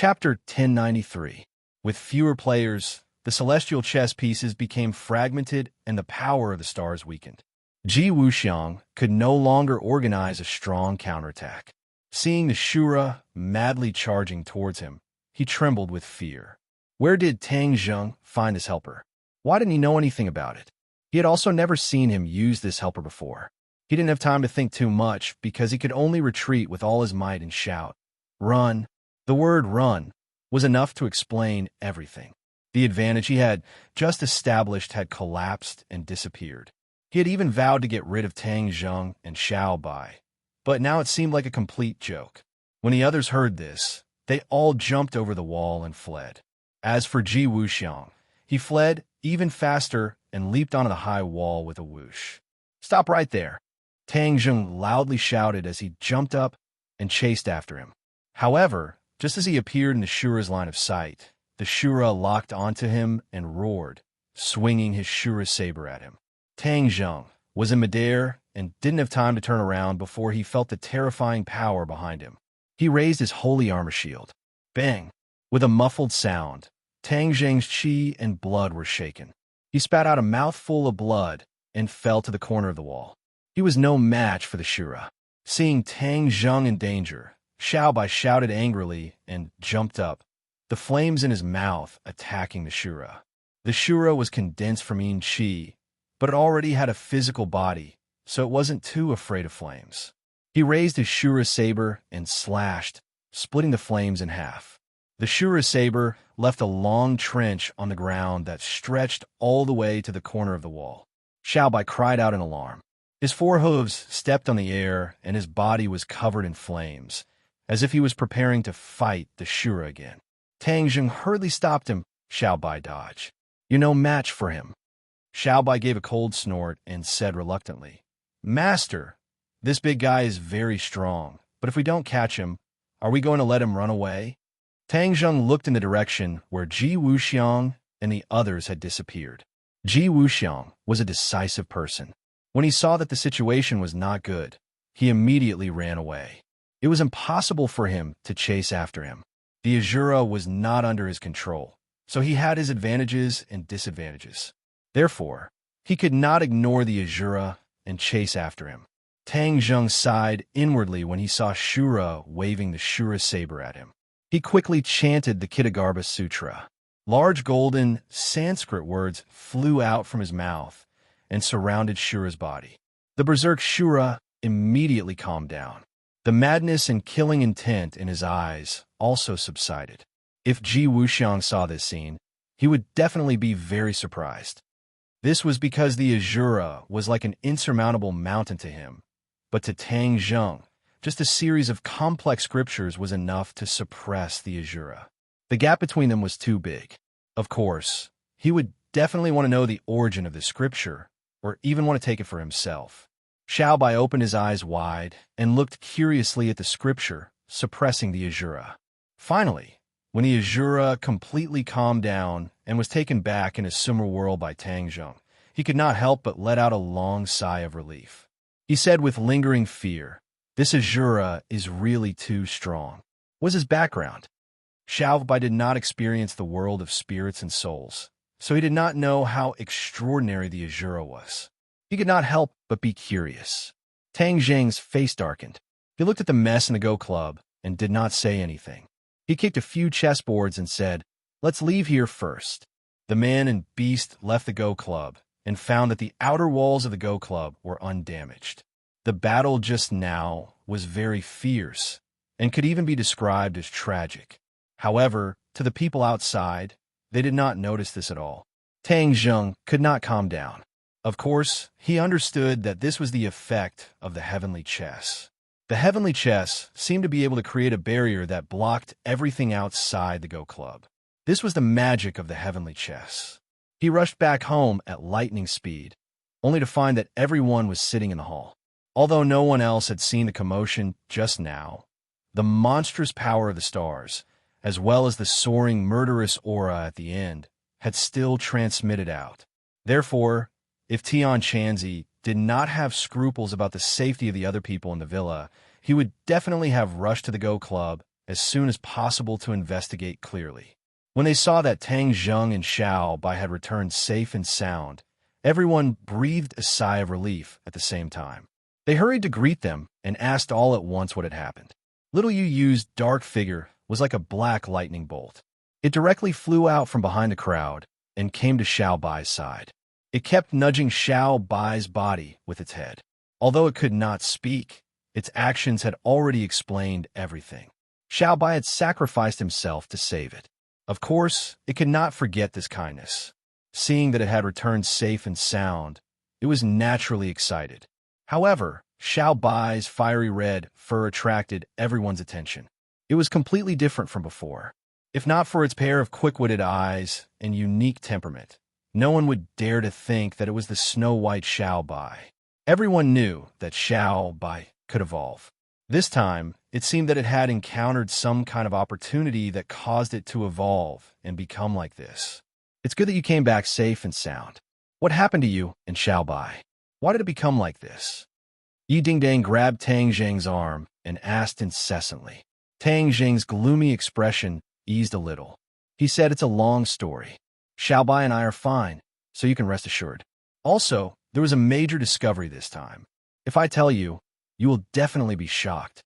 Chapter 1093. With fewer players, the celestial chess pieces became fragmented and the power of the stars weakened. Ji Wuxiang could no longer organize a strong counterattack. Seeing the Shura madly charging towards him, he trembled with fear. Where did Tang Zheng find this helper? Why didn't he know anything about it? He had also never seen him use this helper before. He didn't have time to think too much because he could only retreat with all his might and shout, "Run!" The word "run" was enough to explain everything. The advantage he had just established had collapsed and disappeared. He had even vowed to get rid of Tang Zheng and Xiao Bai, but now it seemed like a complete joke. When the others heard this, they all jumped over the wall and fled. As for Ji Wuxiang, he fled even faster and leaped onto the high wall with a whoosh. "Stop right there!" Tang Zheng loudly shouted as he jumped up and chased after him. However, just as he appeared in the Shura's line of sight, the Shura locked onto him and roared, swinging his Shura saber at him. Tang Zheng was in midair and didn't have time to turn around before he felt the terrifying power behind him. He raised his holy armor shield. Bang! With a muffled sound, Tang Zheng's chi and blood were shaken. He spat out a mouthful of blood and fell to the corner of the wall. He was no match for the Shura. Seeing Tang Zheng in danger, Xiao Bai shouted angrily and jumped up, the flames in his mouth attacking the Shura. The Shura was condensed from yin chi, but it already had a physical body, so it wasn't too afraid of flames. He raised his Shura saber and slashed, splitting the flames in half. The Shura saber left a long trench on the ground that stretched all the way to the corner of the wall. Xiao Bai cried out in alarm. His four hooves stepped on the air and his body was covered in flames, as if he was preparing to fight the Shura again. Tang Zheng hurriedly stopped him. "Xiao Bai, dodge. You're no match for him." Xiao Bai gave a cold snort and said reluctantly, "Master, this big guy is very strong, but if we don't catch him, are we going to let him run away?" Tang Zheng looked in the direction where Ji Wuxiang and the others had disappeared. Ji Wuxiang was a decisive person. When he saw that the situation was not good, he immediately ran away. It was impossible for him to chase after him. The Azura was not under his control, so he had his advantages and disadvantages. Therefore, he could not ignore the Azura and chase after him. Tang Zheng sighed inwardly when he saw Shura waving the Shura saber at him. He quickly chanted the Kitagarbha Sutra. Large golden Sanskrit words flew out from his mouth and surrounded Shura's body. The berserk Shura immediately calmed down. The madness and killing intent in his eyes also subsided. If Ji Wuxiang saw this scene, he would definitely be very surprised. This was because the Azura was like an insurmountable mountain to him, but to Tang Zheng, just a series of complex scriptures was enough to suppress the Azura. The gap between them was too big. Of course, he would definitely want to know the origin of the scripture, or even want to take it for himself. Xiao Bai opened his eyes wide and looked curiously at the scripture, suppressing the Azura. Finally, when the Azura completely calmed down and was taken back in his summer world by Tang Zheng, he could not help but let out a long sigh of relief. He said with lingering fear, "This Azura is really too strong." What was his background? Xiao Bai did not experience the world of spirits and souls, so he did not know how extraordinary the Azura was. He could not help but be curious. Tang Zheng's face darkened. He looked at the mess in the Go Club and did not say anything. He kicked a few chessboards and said, "Let's leave here first." The man and beast left the Go Club and found that the outer walls of the Go Club were undamaged. The battle just now was very fierce and could even be described as tragic. However, to the people outside, they did not notice this at all. Tang Zheng could not calm down. Of course, he understood that this was the effect of the heavenly chess. The heavenly chess seemed to be able to create a barrier that blocked everything outside the Go Club. This was the magic of the heavenly chess. He rushed back home at lightning speed, only to find that everyone was sitting in the hall. Although no one else had seen the commotion just now, the monstrous power of the stars, as well as the soaring murderous aura at the end, had still transmitted out. Therefore, if Tian Chanzi did not have scruples about the safety of the other people in the villa, he would definitely have rushed to the Go Club as soon as possible to investigate clearly. When they saw that Tang Zheng and Xiao Bai had returned safe and sound, everyone breathed a sigh of relief at the same time. They hurried to greet them and asked all at once what had happened. Little Yu Yu's dark figure was like a black lightning bolt. It directly flew out from behind the crowd and came to Xiao Bai's side. It kept nudging Xiao Bai's body with its head. Although it could not speak, its actions had already explained everything. Xiao Bai had sacrificed himself to save it. Of course, it could not forget this kindness. Seeing that it had returned safe and sound, it was naturally excited. However, Xiao Bai's fiery red fur attracted everyone's attention. It was completely different from before. If not for its pair of quick-witted eyes and unique temperament, no one would dare to think that it was the snow-white Xiao Bai. Everyone knew that Xiao Bai could evolve. This time, it seemed that it had encountered some kind of opportunity that caused it to evolve and become like this. It's good that you came back safe and sound. What happened to you and Xiao Bai? Why did it become like this? Yi Dingdang grabbed Tang Zheng's arm and asked incessantly. Tang Zheng's gloomy expression eased a little. He said, "It's a long story. Xiao Bai and I are fine, so you can rest assured. Also, there was a major discovery this time. If I tell you, you will definitely be shocked."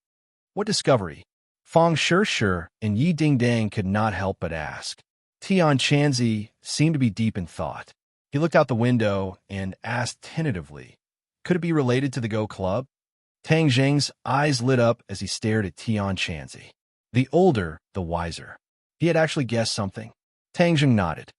"What discovery?" Fang Shishir and Yi Dingdang could not help but ask. Tian Chanzi seemed to be deep in thought. He looked out the window and asked tentatively, "Could it be related to the Go Club?" Tang Zheng's eyes lit up as he stared at Tian Chanzi. The older, the wiser. He had actually guessed something. Tang Zheng nodded.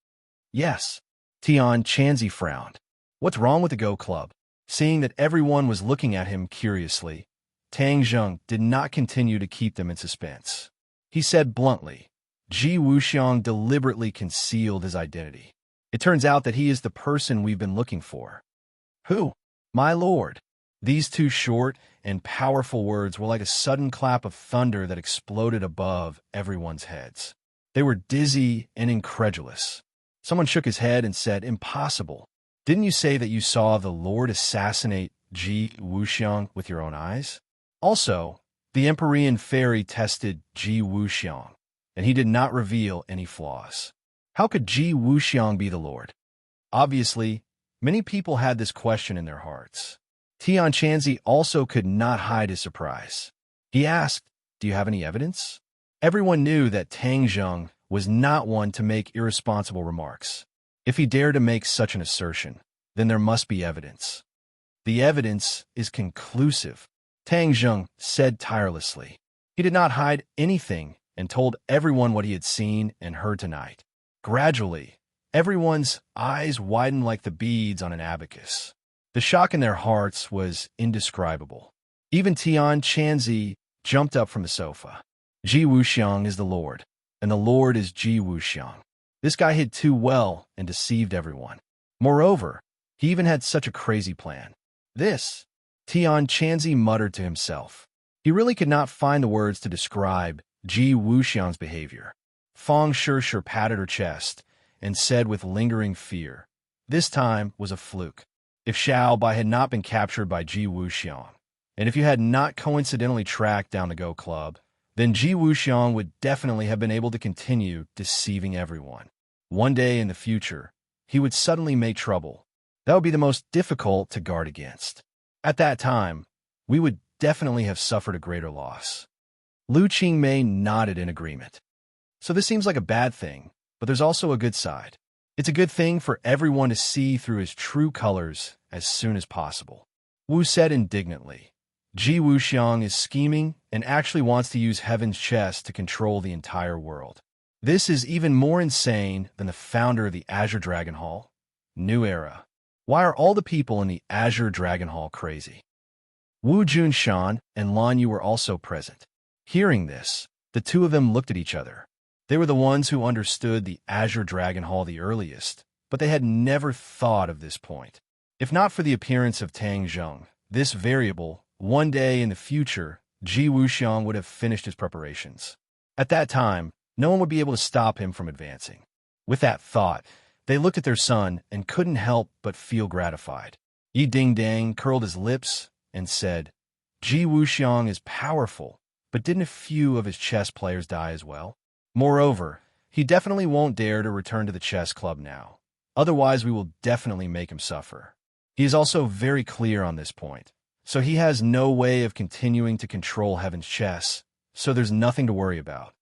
"Yes." Tian Chanzi frowned. "What's wrong with the Go Club?" Seeing that everyone was looking at him curiously, Tang Zheng did not continue to keep them in suspense. He said bluntly, "Ji Wuxiang deliberately concealed his identity. It turns out that he is the person we've been looking for." "Who?" "My lord." These two short and powerful words were like a sudden clap of thunder that exploded above everyone's heads. They were dizzy and incredulous. Someone shook his head and said, "Impossible. Didn't you say that you saw the Lord assassinate Ji Wuxiang with your own eyes?" Also, the Empyrean fairy tested Ji Wuxiang, and he did not reveal any flaws. How could Ji Wuxiang be the Lord? Obviously, many people had this question in their hearts. Tian Chanzi also could not hide his surprise. He asked, "Do you have any evidence?" Everyone knew that Tang Zheng was not one to make irresponsible remarks. If he dared to make such an assertion, then there must be evidence. "The evidence is conclusive," Tang Zheng said tirelessly. He did not hide anything and told everyone what he had seen and heard tonight. Gradually, everyone's eyes widened like the beads on an abacus. The shock in their hearts was indescribable. Even Tian Chanzi jumped up from the sofa. "Ji Wuxiang is the Lord, and the Lord is Ji Wuxiang. This guy hid too well and deceived everyone. Moreover, he even had such a crazy plan." "This," Tian Chanzi muttered to himself. He really could not find the words to describe Ji Wuxiang's behavior. Fang Shishir patted her chest and said with lingering fear, "This time was a fluke. If Xiao Bai had not been captured by Ji Wuxiang, and if you had not coincidentally tracked down the Go Club, then Ji Wuxiang would definitely have been able to continue deceiving everyone. One day in the future, he would suddenly make trouble. That would be the most difficult to guard against. At that time, we would definitely have suffered a greater loss." Lu Qingmei nodded in agreement. "So this seems like a bad thing, but there's also a good side. It's a good thing for everyone to see through his true colors as soon as possible." Wu said indignantly, "Ji Wuxiang is scheming and actually wants to use Heaven's chest to control the entire world. This is even more insane than the founder of the Azure Dragon Hall. New era. Why are all the people in the Azure Dragon Hall crazy?" Wu Junshan and Lan Yu were also present. Hearing this, the two of them looked at each other. They were the ones who understood the Azure Dragon Hall the earliest, but they had never thought of this point. If not for the appearance of Tang Zheng, this variable, one day in the future, Ji Wuxiang would have finished his preparations. At that time, no one would be able to stop him from advancing. With that thought, they looked at their son and couldn't help but feel gratified. Yi Dingdang curled his lips and said, "Ji Wuxiang is powerful, but didn't a few of his chess players die as well? Moreover, he definitely won't dare to return to the chess club now. Otherwise, we will definitely make him suffer. He is also very clear on this point. So he has no way of continuing to control Heaven's chess, so there's nothing to worry about.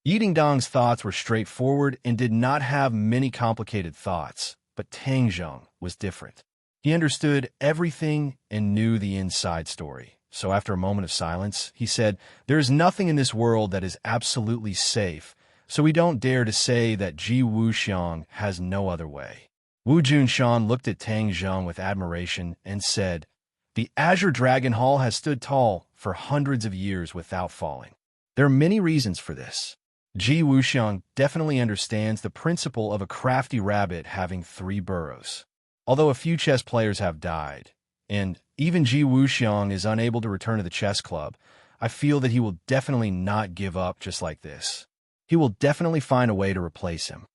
Yi Dingdong's thoughts were straightforward and did not have many complicated thoughts, but Tang Zheng was different. He understood everything and knew the inside story. So after a moment of silence, he said, "There is nothing in this world that is absolutely safe, so we don't dare to say that Ji Wuxiang has no other way." Wu Junshan looked at Tang Zheng with admiration and said, "The Azure Dragon Hall has stood tall for hundreds of years without falling. There are many reasons for this. Ji Wuxiang definitely understands the principle of a crafty rabbit having 3 burrows. Although a few chess players have died, and even Ji Wuxiang is unable to return to the chess club, I feel that he will definitely not give up just like this. He will definitely find a way to replace him."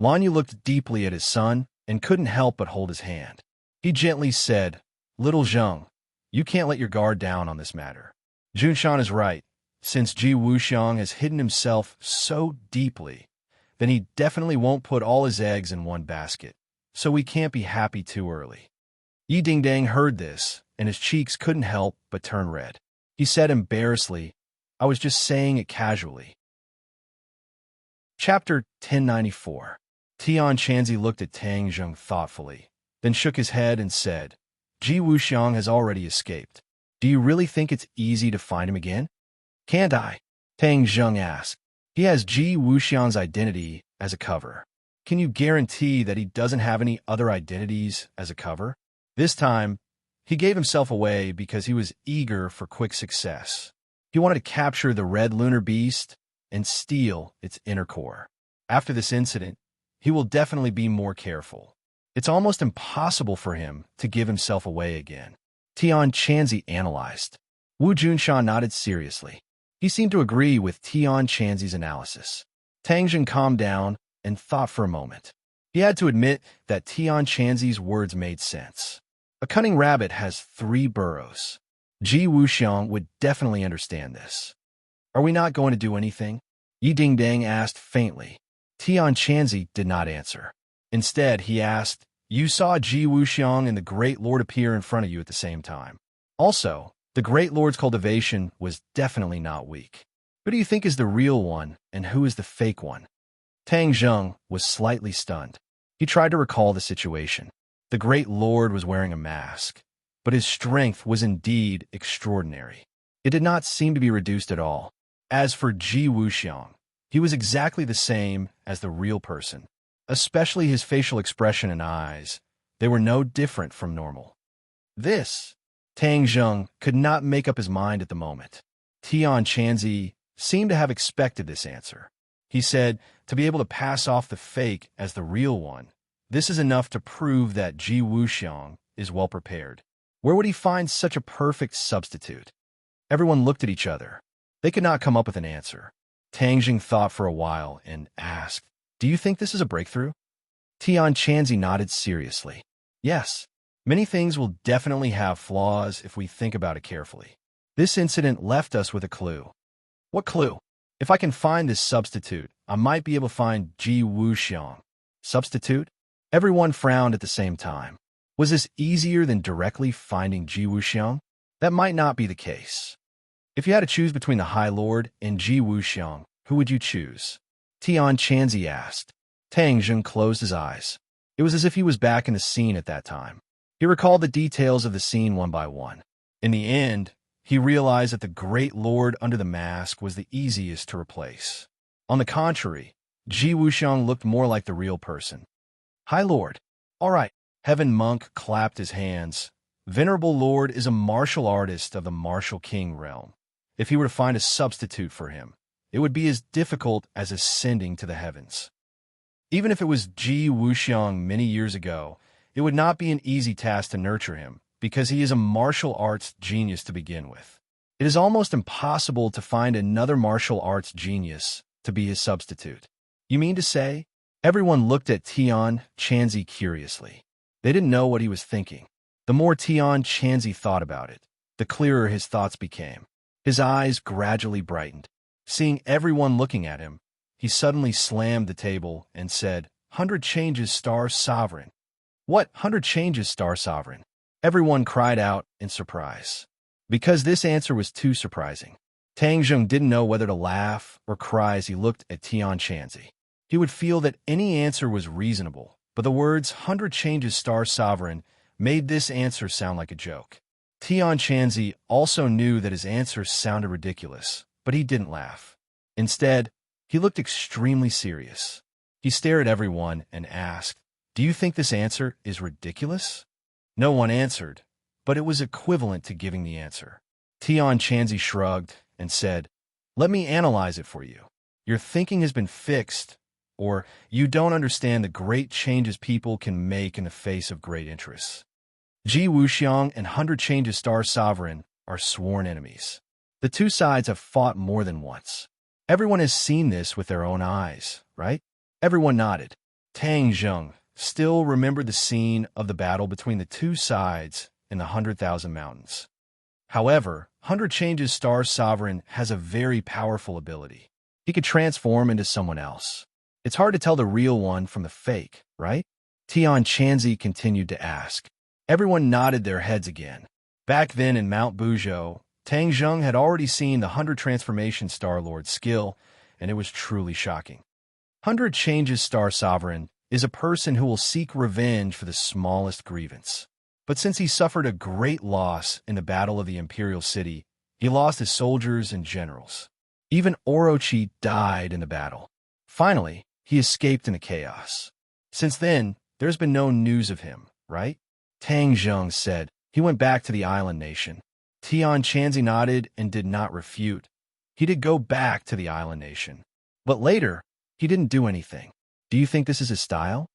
Lan Yu looked deeply at his son and couldn't help but hold his hand. He gently said, "Little Zheng, you can't let your guard down on this matter. Junshan is right. Since Ji Wuxiang has hidden himself so deeply, then he definitely won't put all his eggs in one basket, so we can't be happy too early." Yi Dingdang heard this, and his cheeks couldn't help but turn red. He said embarrassedly, "I was just saying it casually." Chapter 1094. Tian Chanzi looked at Tang Zheng thoughtfully, then shook his head and said, "Ji Wuxiang has already escaped. Do you really think it's easy to find him again?" "Can't I?" Tang Zheng asked. "He has Ji Wuxiang's identity as a cover. Can you guarantee that he doesn't have any other identities as a cover?" This time, he gave himself away because he was eager for quick success. He wanted to capture the red lunar beast and steal its inner core. After this incident, he will definitely be more careful. It's almost impossible for him to give himself away again. Tian Chanzi analyzed. Wu Junshan nodded seriously. He seemed to agree with Tian Chanzi's analysis. Tang Zheng calmed down and thought for a moment. He had to admit that Tian Chanzi's words made sense. A cunning rabbit has 3 burrows. Ji Wuxiang would definitely understand this. "Are we not going to do anything?" Yi Dingdang asked faintly. Tian Chanzi did not answer. Instead, he asked, "You saw Ji Wuxiang and the Great Lord appear in front of you at the same time. Also, the Great Lord's cultivation was definitely not weak. Who do you think is the real one, and who is the fake one?" Tang Zheng was slightly stunned. He tried to recall the situation. The Great Lord was wearing a mask, but his strength was indeed extraordinary. It did not seem to be reduced at all. As for Ji Wuxiang, he was exactly the same as the real person, especially his facial expression and eyes. They were no different from normal. This, Tang Zheng could not make up his mind at the moment. Tian Chanzi seemed to have expected this answer. He said, "To be able to pass off the fake as the real one, this is enough to prove that Ji Wuxiang is well prepared. Where would he find such a perfect substitute?" Everyone looked at each other. They could not come up with an answer. Tang Zheng thought for a while and asked, "Do you think this is a breakthrough?" Tian Chanzi nodded seriously. "Yes, many things will definitely have flaws if we think about it carefully. This incident left us with a clue." "What clue?" "If I can find this substitute, I might be able to find Ji Wuxiang." "Substitute?" Everyone frowned at the same time. Was this easier than directly finding Ji Wuxiang? That might not be the case. If you had to choose between the High Lord and Ji Wuxiang, who would you choose? Tian Chanzi asked. Tang Zheng closed his eyes. It was as if he was back in the scene at that time. He recalled the details of the scene one by one. In the end, he realized that the Great Lord under the mask was the easiest to replace. On the contrary, Ji Wuxiang looked more like the real person. "High Lord." "All right." Heaven Monk clapped his hands. "Venerable Lord is a martial artist of the martial king realm. If he were to find a substitute for him, it would be as difficult as ascending to the heavens. Even if it was Ji Wuxiang many years ago, it would not be an easy task to nurture him, because he is a martial arts genius to begin with. It is almost impossible to find another martial arts genius to be his substitute." "You mean to say?" Everyone looked at Tian Chanzi curiously. They didn't know what he was thinking. The more Tian Chanzi thought about it, the clearer his thoughts became. His eyes gradually brightened. Seeing everyone looking at him, he suddenly slammed the table and said, "100 changes, Star Sovereign." "What? 100 changes, Star Sovereign?" Everyone cried out in surprise. Because this answer was too surprising. Tang Zheng didn't know whether to laugh or cry as he looked at Tian Chanzi. He would feel that any answer was reasonable, but the words 100 changes, Star Sovereign made this answer sound like a joke. Tian Chanzi also knew that his answer sounded ridiculous, but he didn't laugh. Instead, he looked extremely serious. He stared at everyone and asked, "Do you think this answer is ridiculous?" No one answered, but it was equivalent to giving the answer. Tian Chanzi shrugged and said, "Let me analyze it for you. Your thinking has been fixed, or you don't understand the great changes people can make in the face of great interests." Ji Wuxiang and 100 Changes Star Sovereign are sworn enemies. The two sides have fought more than once. Everyone has seen this with their own eyes, right? Everyone nodded. Tang Zheng still remembered the scene of the battle between the two sides in the 100,000 Mountains. However, 100 Changes Star Sovereign has a very powerful ability. He could transform into someone else. It's hard to tell the real one from the fake, right? Tian Chanzi continued to ask. Everyone nodded their heads again. Back then in Mount Buzhou, Tang Zheng had already seen the 100 Transformation Star Lord's skill, and it was truly shocking. 100 Changes Star Sovereign is a person who will seek revenge for the smallest grievance. But since he suffered a great loss in the Battle of the Imperial City, he lost his soldiers and generals. Even Orochi died in the battle. Finally, he escaped in the chaos. Since then, there's been no news of him, right? Tang Zheng said. He went back to the island nation. Tian Chanzi nodded and did not refute. He did go back to the island nation. But later, he didn't do anything. Do you think this is his style?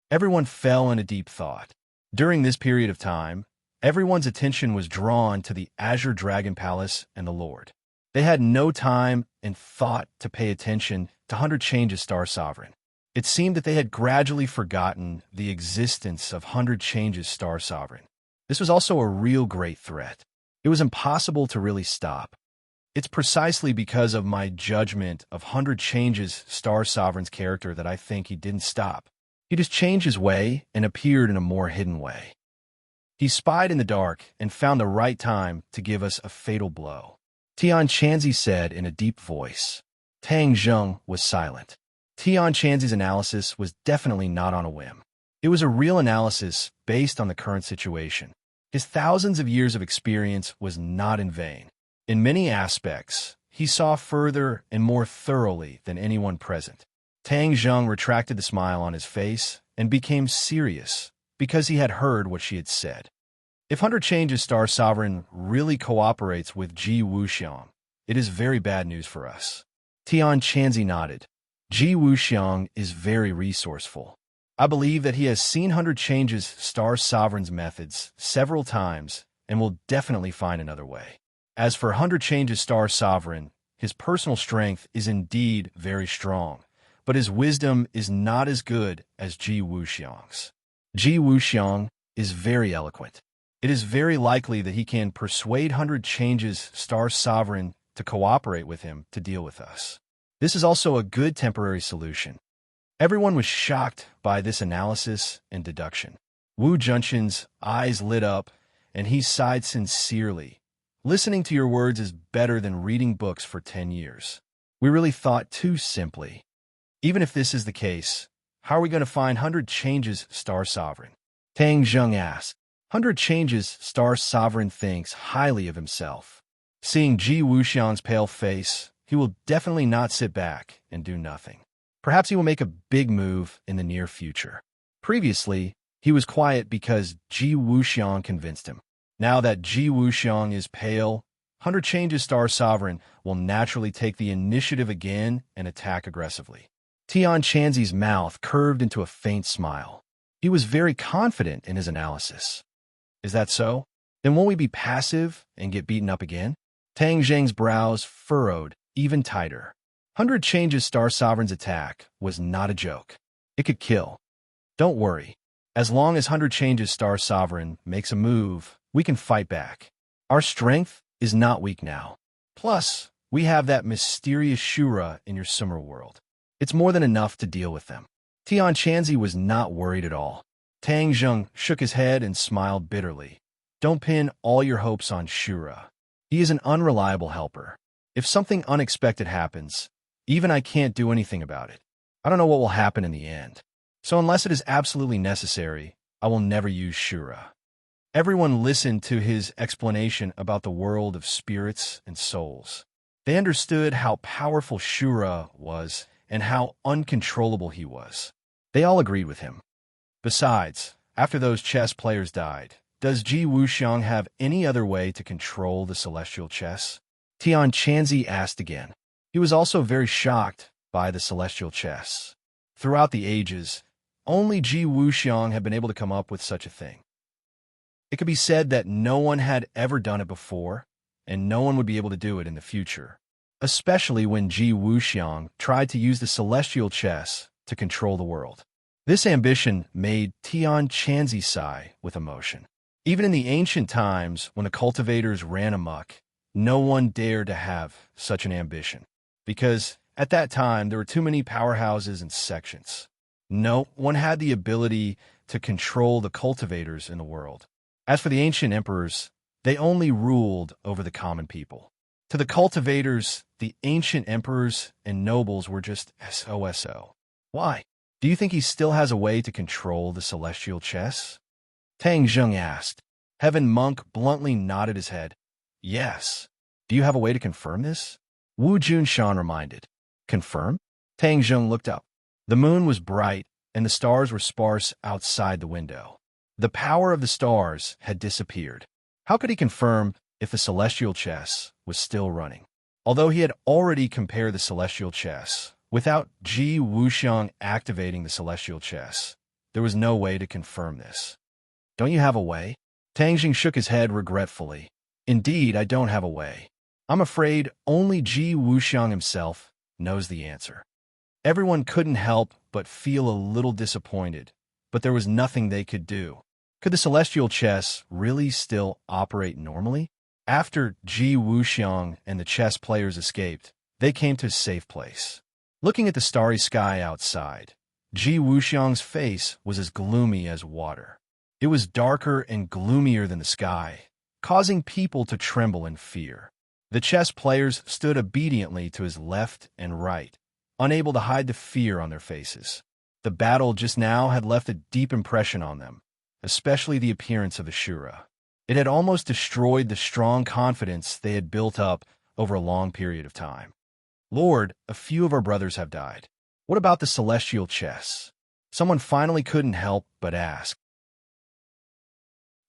Everyone fell into deep thought. During this period of time, everyone's attention was drawn to the Azure Dragon Palace and the Lord. They had no time and thought to pay attention to 100 Changes Star Sovereign. It seemed that they had gradually forgotten the existence of 100 Changes Star Sovereign. This was also a real great threat. It was impossible to really stop. It's precisely because of my judgment of 100 Changes Star Sovereign's character that I think he didn't stop. He just changed his way and appeared in a more hidden way. He spied in the dark and found the right time to give us a fatal blow. Tian Chanzi said in a deep voice. Tang Zheng was silent. Tian Chanzi's analysis was definitely not on a whim. It was a real analysis based on the current situation. His thousands of years of experience was not in vain. In many aspects, he saw further and more thoroughly than anyone present. Tang Zheng retracted the smile on his face and became serious because he had heard what she had said. If 100 Changes Star Sovereign really cooperates with Ji Wuxiang, it is very bad news for us. Tian Chanzi nodded. Ji Wuxiang is very resourceful. I believe that he has seen 100 Changes Star Sovereign's methods several times and will definitely find another way. As for 100 Changes Star Sovereign, his personal strength is indeed very strong, but his wisdom is not as good as Ji Wuxiang's. Ji Wuxiang is very eloquent. It is very likely that he can persuade 100 Changes Star Sovereign to cooperate with him to deal with us. This is also a good temporary solution. Everyone was shocked by this analysis and deduction. Wu Junqian's eyes lit up, and he sighed sincerely. Listening to your words is better than reading books for 10 years. We really thought too simply. Even if this is the case, how are we going to find 100 Changes Star Sovereign? Tang Zheng asked. 100 Changes Star Sovereign thinks highly of himself. Seeing Ji Wuxiang's pale face, he will definitely not sit back and do nothing. Perhaps he will make a big move in the near future. Previously, he was quiet because Ji Wuxiang convinced him. Now that Ji Wuxiang is pale, 100 Changes Star Sovereign will naturally take the initiative again and attack aggressively. Tian Chanzi's mouth curved into a faint smile. He was very confident in his analysis. Is that so? Then won't we be passive and get beaten up again? Tang Zheng's brows furrowed even tighter. 100 Changes Star Sovereign's attack was not a joke. It could kill. Don't worry. As long as 100 Changes Star Sovereign makes a move, we can fight back. Our strength is not weak now. Plus, we have that mysterious Shura in your summer world. It's more than enough to deal with them. Tian Chanzi was not worried at all. Tang Zheng shook his head and smiled bitterly. Don't pin all your hopes on Shura. He is an unreliable helper. If something unexpected happens, even I can't do anything about it. I don't know what will happen in the end. So unless it is absolutely necessary, I will never use Shura. Everyone listened to his explanation about the world of spirits and souls. They understood how powerful Shura was and how uncontrollable he was. They all agreed with him. Besides, after those chess players died, does Ji Wuxiang have any other way to control the celestial chess? Tian Chanzi asked again. He was also very shocked by the celestial chess. Throughout the ages, only Ji Wuxiang had been able to come up with such a thing. It could be said that no one had ever done it before, and no one would be able to do it in the future, especially when Ji Wuxiang tried to use the celestial chess to control the world. This ambition made Tian Chanzi sigh with emotion. Even in the ancient times, when the cultivators ran amok, no one dared to have such an ambition, because at that time there were too many powerhouses and sections. No one had the ability to control the cultivators in the world. As for the ancient emperors, they only ruled over the common people. To the cultivators, the ancient emperors and nobles were just SOSO. Why? Do you think he still has a way to control the celestial chess? Tang Zheng asked. Heaven Monk bluntly nodded his head. Yes. Do you have a way to confirm this? Wu Junshan reminded. Confirm? Tang Zheng looked up. The moon was bright, and the stars were sparse outside the window. The power of the stars had disappeared. How could he confirm if the celestial chess was still running? Although he had already compared the celestial chess, without Ji Wuxiang activating the celestial chess, there was no way to confirm this. Don't you have a way? Tang Jing shook his head regretfully. Indeed, I don't have a way. I'm afraid only Ji Wuxiang himself knows the answer. Everyone couldn't help but feel a little disappointed, but there was nothing they could do. Could the celestial chess really still operate normally? After Ji Wuxiang and the chess players escaped, they came to a safe place. Looking at the starry sky outside, Ji Wuxiang's face was as gloomy as water. It was darker and gloomier than the sky, causing people to tremble in fear. The chess players stood obediently to his left and right, unable to hide the fear on their faces. The battle just now had left a deep impression on them, especially the appearance of the Shura. It had almost destroyed the strong confidence they had built up over a long period of time. Lord, a few of our brothers have died. What about the celestial chess? Someone finally couldn't help but ask.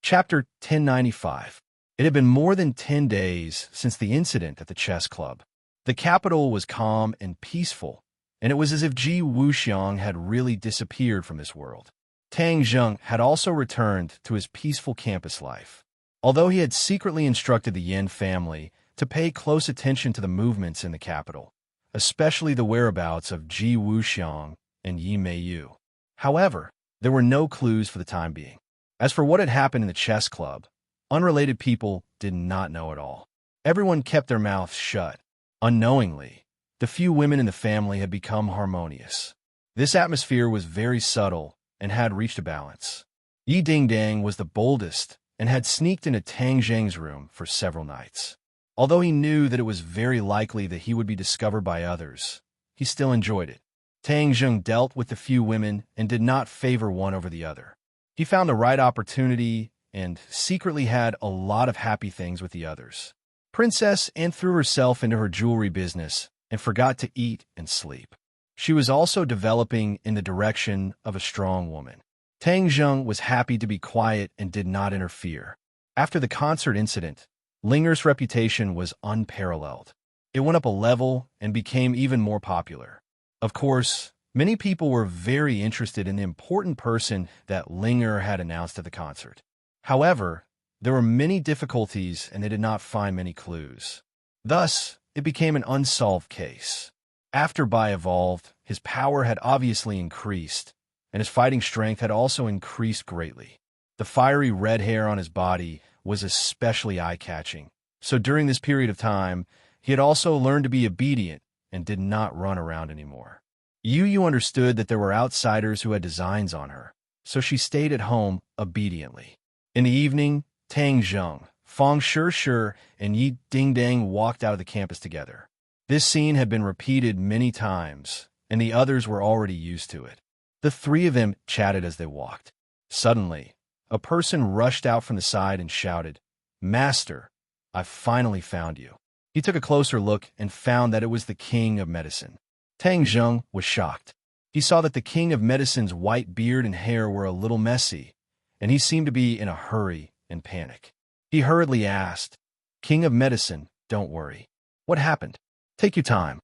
Chapter 1095. It had been more than 10 days since the incident at the chess club. The capital was calm and peaceful, and it was as if Ji Wuxiang had really disappeared from this world. Tang Zheng had also returned to his peaceful campus life. Although he had secretly instructed the Yin family to pay close attention to the movements in the capital, especially the whereabouts of Ji Wuxiang and Yi Meiyu. However, there were no clues for the time being. As for what had happened in the chess club, unrelated people did not know at all. Everyone kept their mouths shut. Unknowingly, the few women in the family had become harmonious. This atmosphere was very subtle and had reached a balance. Yi Dingdang was the boldest and had sneaked into Tang Zheng's room for several nights. Although he knew that it was very likely that he would be discovered by others, he still enjoyed it. Tang Zheng dealt with the few women and did not favor one over the other. He found the right opportunity and secretly had a lot of happy things with the others. Princess Anne threw herself into her jewelry business and forgot to eat and sleep. She was also developing in the direction of a strong woman. Tang Zheng was happy to be quiet and did not interfere. After the concert incident, Linger's reputation was unparalleled. It went up a level and became even more popular. Of course, many people were very interested in the important person that Linger had announced at the concert. However, there were many difficulties and they did not find many clues. Thus, it became an unsolved case. After Bai evolved, his power had obviously increased, and his fighting strength had also increased greatly. The fiery red hair on his body was especially eye-catching, so during this period of time, He had also learned to be obedient and did not run around anymore. Yu understood that there were outsiders who had designs on her, so she stayed at home obediently. In the evening, Tang Zheng, Fang Shi, and Yi Dingdang walked out of the campus together. This scene had been repeated many times, and the others were already used to it. The three of them chatted as they walked. Suddenly, a person rushed out from the side and shouted, "Master, I've finally found you." He took a closer look and found that it was the King of Medicine. Tang Zheng was shocked. He saw that the King of Medicine's white beard and hair were a little messy, and he seemed to be in a hurry and panic. He hurriedly asked, "King of Medicine, don't worry. What happened? Take your time."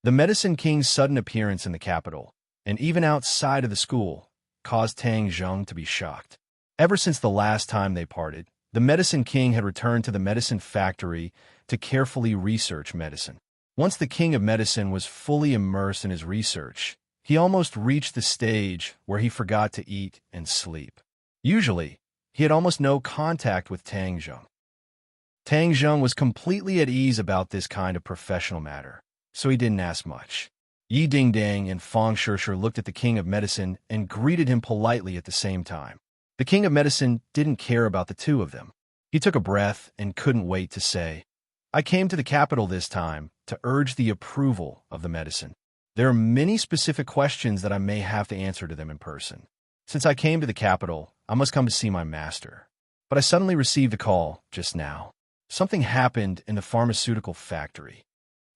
The Medicine King's sudden appearance in the capital, and even outside of the school, caused Tang Zheng to be shocked. Ever since the last time they parted, the Medicine King had returned to the medicine factory to carefully research medicine. Once the King of Medicine was fully immersed in his research, he almost reached the stage where he forgot to eat and sleep. Usually, he had almost no contact with Tang Zheng. Tang Zheng was completely at ease about this kind of professional matter, so he didn't ask much. Yi Dingdang and Fang Shi looked at the King of Medicine and greeted him politely at the same time. The King of Medicine didn't care about the two of them. He took a breath and couldn't wait to say, "I came to the capital this time to urge the approval of the medicine. There are many specific questions that I may have to answer to them in person. Since I came to the capital, I must come to see my master. But I suddenly received a call just now. Something happened in the pharmaceutical factory."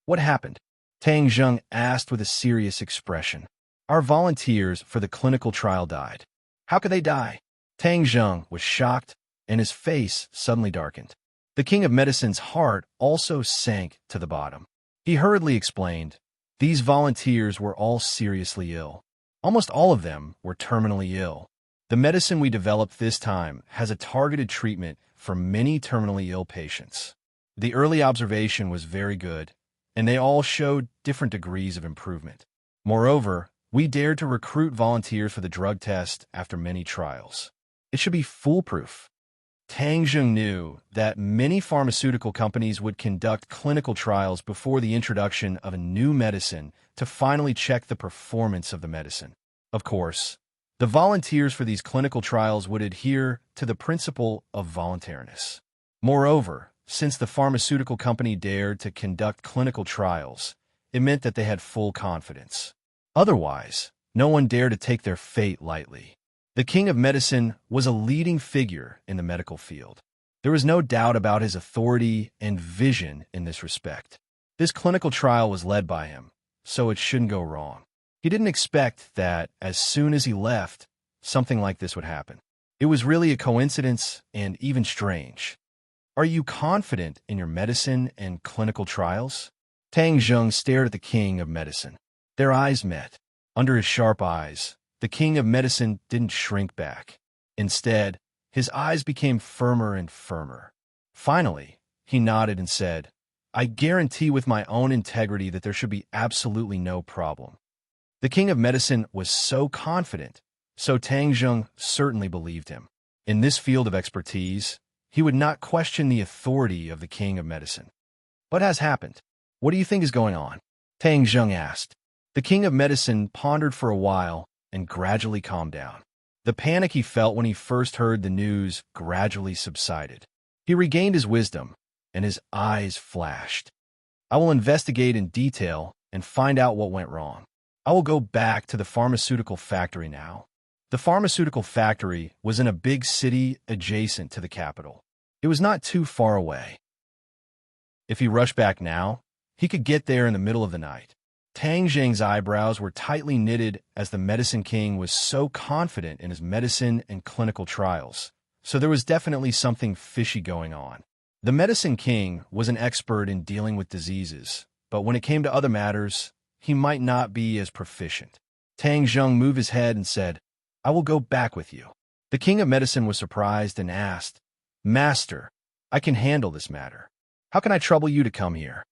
"What happened?" Tang Zheng asked with a serious expression. "Our volunteers for the clinical trial died." "How could they die?" Tang Zheng was shocked, and his face suddenly darkened. The King of Medicine's heart also sank to the bottom. He hurriedly explained, "These volunteers were all seriously ill. Almost all of them were terminally ill. The medicine we developed this time has a targeted treatment for many terminally ill patients. The early observation was very good, and they all showed different degrees of improvement. Moreover, we dared to recruit volunteers for the drug test after many trials. It should be foolproof." Tang Zheng knew that many pharmaceutical companies would conduct clinical trials before the introduction of a new medicine to finally check the performance of the medicine. Of course, the volunteers for these clinical trials would adhere to the principle of voluntariness. Moreover, since the pharmaceutical company dared to conduct clinical trials, it meant that they had full confidence. Otherwise, no one dared to take their fate lightly. The King of Medicine was a leading figure in the medical field. There was no doubt about his authority and vision in this respect. This clinical trial was led by him, so it shouldn't go wrong. He didn't expect that as soon as he left, something like this would happen. It was really a coincidence and even strange. "Are you confident in your medicine and clinical trials?" Tang Zheng stared at the King of Medicine. Their eyes met. Under his sharp eyes, the King of Medicine didn't shrink back. Instead, his eyes became firmer and firmer. Finally, he nodded and said, "I guarantee with my own integrity that there should be absolutely no problem." The King of Medicine was so confident, so Tang Zheng certainly believed him. In this field of expertise, he would not question the authority of the King of Medicine. "What has happened? What do you think is going on?" Tang Zheng asked. The King of Medicine pondered for a while and gradually calmed down. The panic he felt when he first heard the news gradually subsided. He regained his wisdom, and his eyes flashed. "I will investigate in detail and find out what went wrong. I will go back to the pharmaceutical factory now." The pharmaceutical factory was in a big city adjacent to the capital. It was not too far away. If he rushed back now, he could get there in the middle of the night. Tang Zheng's eyebrows were tightly knitted as the Medicine King was so confident in his medicine and clinical trials, so there was definitely something fishy going on. The Medicine King was an expert in dealing with diseases, but when it came to other matters, he might not be as proficient. Tang Zheng moved his head and said, "I will go back with you." The King of Medicine was surprised and asked, "Master, I can handle this matter. How can I trouble you to come here?"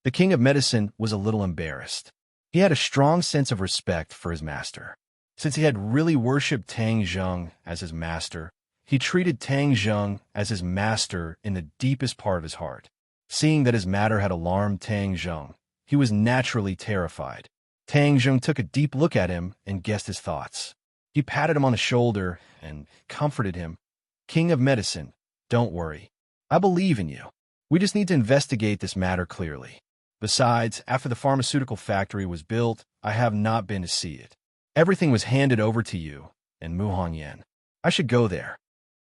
The King of Medicine was a little embarrassed. He had a strong sense of respect for his master. Since he had really worshipped Tang Zheng as his master, he treated Tang Zheng as his master in the deepest part of his heart. Seeing that his matter had alarmed Tang Zheng, he was naturally terrified. Tang Zheng took a deep look at him and guessed his thoughts. He patted him on the shoulder and comforted him. King of Medicine, don't worry. I believe in you. We just need to investigate this matter clearly. Besides, after the pharmaceutical factory was built, I have not been to see it. Everything was handed over to you and Mu Hongyan. I should go there.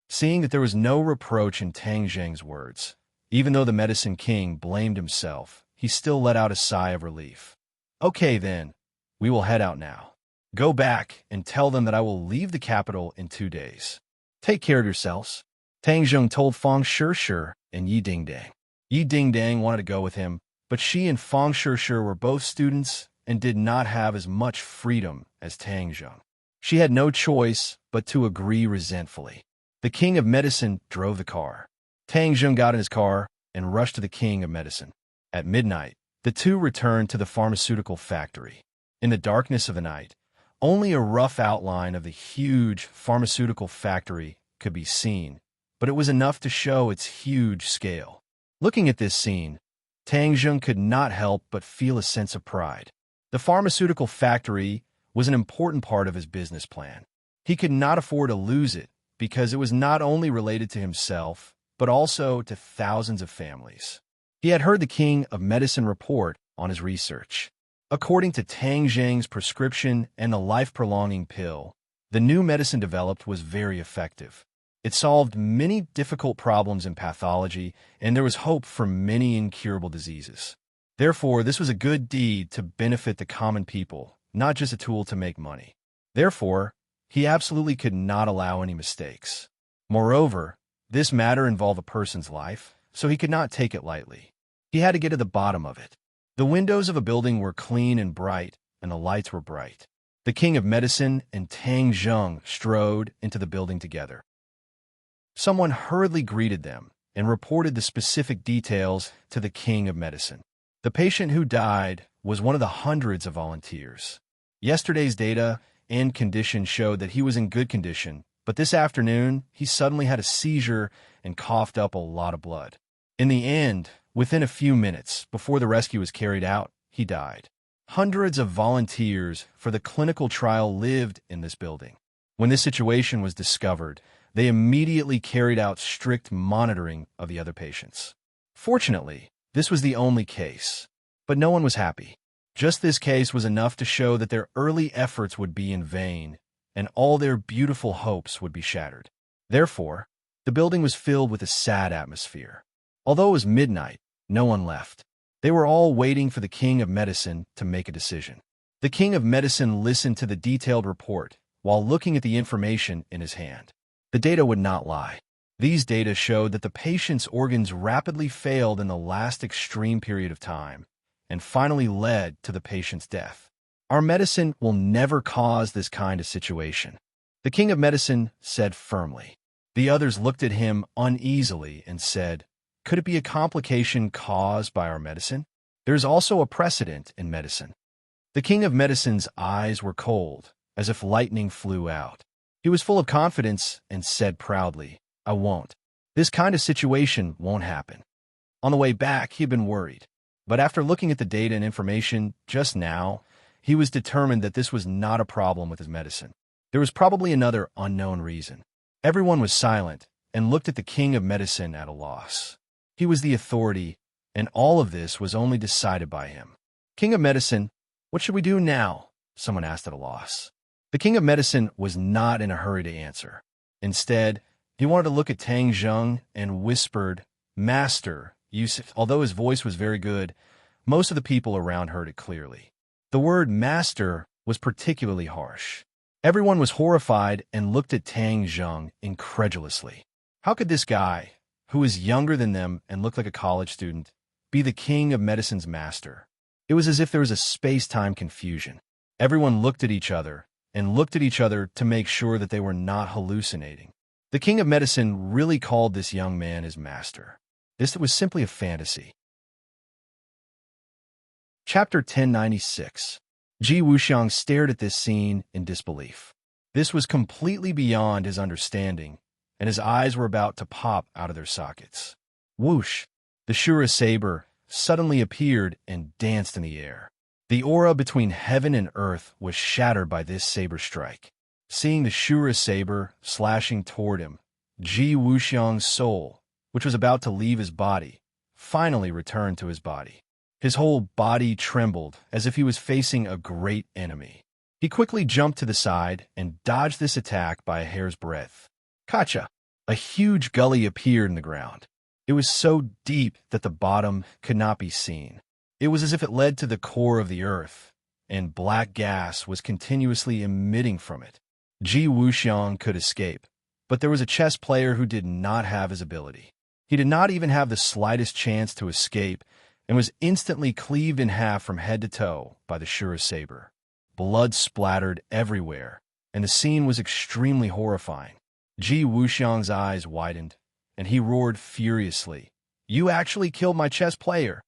Seeing that there was no reproach in Tang Zheng's words, even though the Medicine King blamed himself, he still let out a sigh of relief. Okay then, we will head out now. Go back and tell them that I will leave the capital in 2 days. Take care of yourselves. Tang Zheng told Fang Shishir and Yi Dingdang. Yi Dingdang wanted to go with him, but she and Fang Shishir were both students and did not have as much freedom as Tang Zheng. She had no choice but to agree resentfully. The King of Medicine drove the car. Tang Zheng got in his car and rushed to the King of Medicine. At midnight, the two returned to the pharmaceutical factory. In the darkness of the night, only a rough outline of the huge pharmaceutical factory could be seen, but it was enough to show its huge scale. Looking at this scene, Tang Zheng could not help but feel a sense of pride. The pharmaceutical factory was an important part of his business plan. He could not afford to lose it because it was not only related to himself, but also to thousands of families. He had heard the King of Medicine report on his research. According to Tang Zheng's prescription and the life-prolonging pill, the new medicine developed was very effective. It solved many difficult problems in pathology, and there was hope for many incurable diseases. Therefore, this was a good deed to benefit the common people, not just a tool to make money. Therefore, he absolutely could not allow any mistakes. Moreover, this matter involved a person's life, so he could not take it lightly. He had to get to the bottom of it. The windows of a building were clean and bright, and the lights were bright. The King of Medicine and Tang Zheng strode into the building together. Someone hurriedly greeted them and reported the specific details to the King of Medicine. The patient who died was one of the hundreds of volunteers. Yesterday's data and condition showed that he was in good condition, but this afternoon he suddenly had a seizure and coughed up a lot of blood. In the end, within a few minutes before the rescue was carried out, he died. Hundreds of volunteers for the clinical trial lived in this building. When this situation was discovered, they immediately carried out strict monitoring of the other patients. Fortunately, this was the only case, but no one was happy. Just this case was enough to show that their early efforts would be in vain, and all their beautiful hopes would be shattered. Therefore, the building was filled with a sad atmosphere. Although it was midnight, no one left. They were all waiting for the King of Medicine to make a decision. The King of Medicine listened to the detailed report while looking at the information in his hand. The data would not lie. These data showed that the patient's organs rapidly failed in the last extreme period of time and finally led to the patient's death. Our medicine will never cause this kind of situation, the King of Medicine said firmly. The others looked at him uneasily and said, could it be a complication caused by our medicine? There's also a precedent in medicine. The King of Medicine's eyes were cold, as if lightning flew out. He was full of confidence and said proudly, I won't. This kind of situation won't happen. On the way back, he had been worried. But after looking at the data and information just now, he was determined that this was not a problem with his medicine. There was probably another unknown reason. Everyone was silent and looked at the King of Medicine at a loss. He was the authority, and all of this was only decided by him. King of Medicine, what should we do now? Someone asked at a loss. The King of Medicine was not in a hurry to answer. Instead, he wanted to look at Tang Zheng and whispered, Master, although his voice was very good, most of the people around heard it clearly. The word master was particularly harsh. Everyone was horrified and looked at Tang Zheng incredulously. How could this guy, who was younger than them and looked like a college student, be the King of Medicine's master? It was as if there was a space-time confusion. Everyone looked at each other and looked at each other to make sure that they were not hallucinating. The King of Medicine really called this young man his master. This was simply a fantasy. Chapter 1096. Ji Wuxiang stared at this scene in disbelief. This was completely beyond his understanding, and his eyes were about to pop out of their sockets. Whoosh! The Shura saber suddenly appeared and danced in the air. The aura between heaven and earth was shattered by this saber strike. Seeing the Shura saber slashing toward him, Ji Wuxiang's soul, which was about to leave his body, finally returned to his body. His whole body trembled as if he was facing a great enemy. He quickly jumped to the side and dodged this attack by a hair's breadth. Kacha! A huge gully appeared in the ground. It was so deep that the bottom could not be seen. It was as if it led to the core of the earth, and black gas was continuously emitting from it. Ji Wuxiang could escape, but there was a chess player who did not have his ability. He did not even have the slightest chance to escape and was instantly cleaved in half from head to toe by the Shura saber. Blood splattered everywhere, and the scene was extremely horrifying. Ji Wuxiang's eyes widened, and he roared furiously, "You actually killed my chess player!"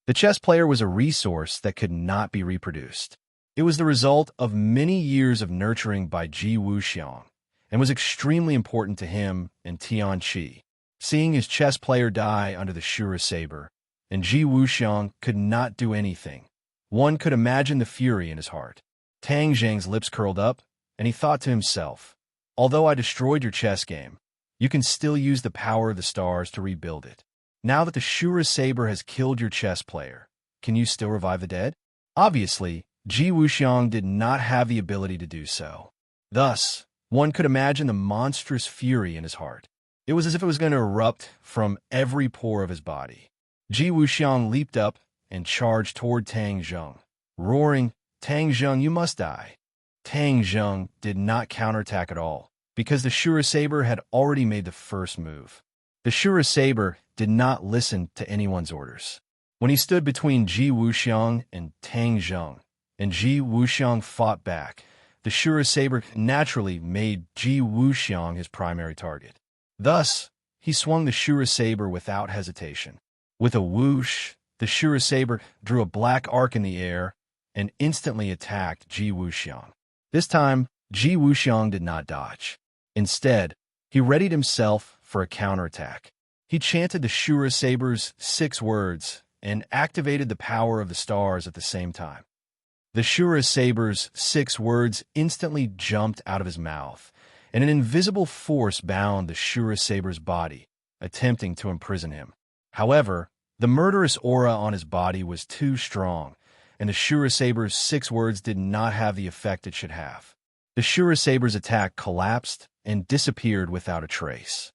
The chess player was a resource that could not be reproduced. It was the result of many years of nurturing by Ji Wuxiang, and was extremely important to him and Tian Qi. Seeing his chess player die under the Shura saber, and Ji Wuxiang could not do anything, one could imagine the fury in his heart. Tang Zheng's lips curled up, and he thought to himself, "Although I destroyed your chess game, you can still use the power of the stars to rebuild it. Now that the Shura saber has killed your chess player, can you still revive the dead?" Obviously, Ji Wuxiang did not have the ability to do so. Thus, one could imagine the monstrous fury in his heart. It was as if it was going to erupt from every pore of his body. Ji Wuxiang leaped up and charged toward Tang Zheng, roaring, "Tang Zheng, you must die." Tang Zheng did not counterattack at all, because the Shura saber had already made the first move. The Shura saber did not listen to anyone's orders. When he stood between Ji Wuxiang and Tang Zheng, and Ji Wuxiang fought back, the Shura saber naturally made Ji Wuxiang his primary target. Thus, he swung the Shura saber without hesitation. With a whoosh, the Shura saber drew a black arc in the air and instantly attacked Ji Wuxiang. This time, Ji Wuxiang did not dodge. Instead, he readied himself for a counterattack. He chanted the Shura saber's 6 words and activated the power of the stars at the same time. The Shura saber's 6 words instantly jumped out of his mouth, and an invisible force bound the Shura saber's body, attempting to imprison him. However, the murderous aura on his body was too strong, and the Shura saber's 6 words did not have the effect it should have. The Shura saber's attack collapsed and disappeared without a trace.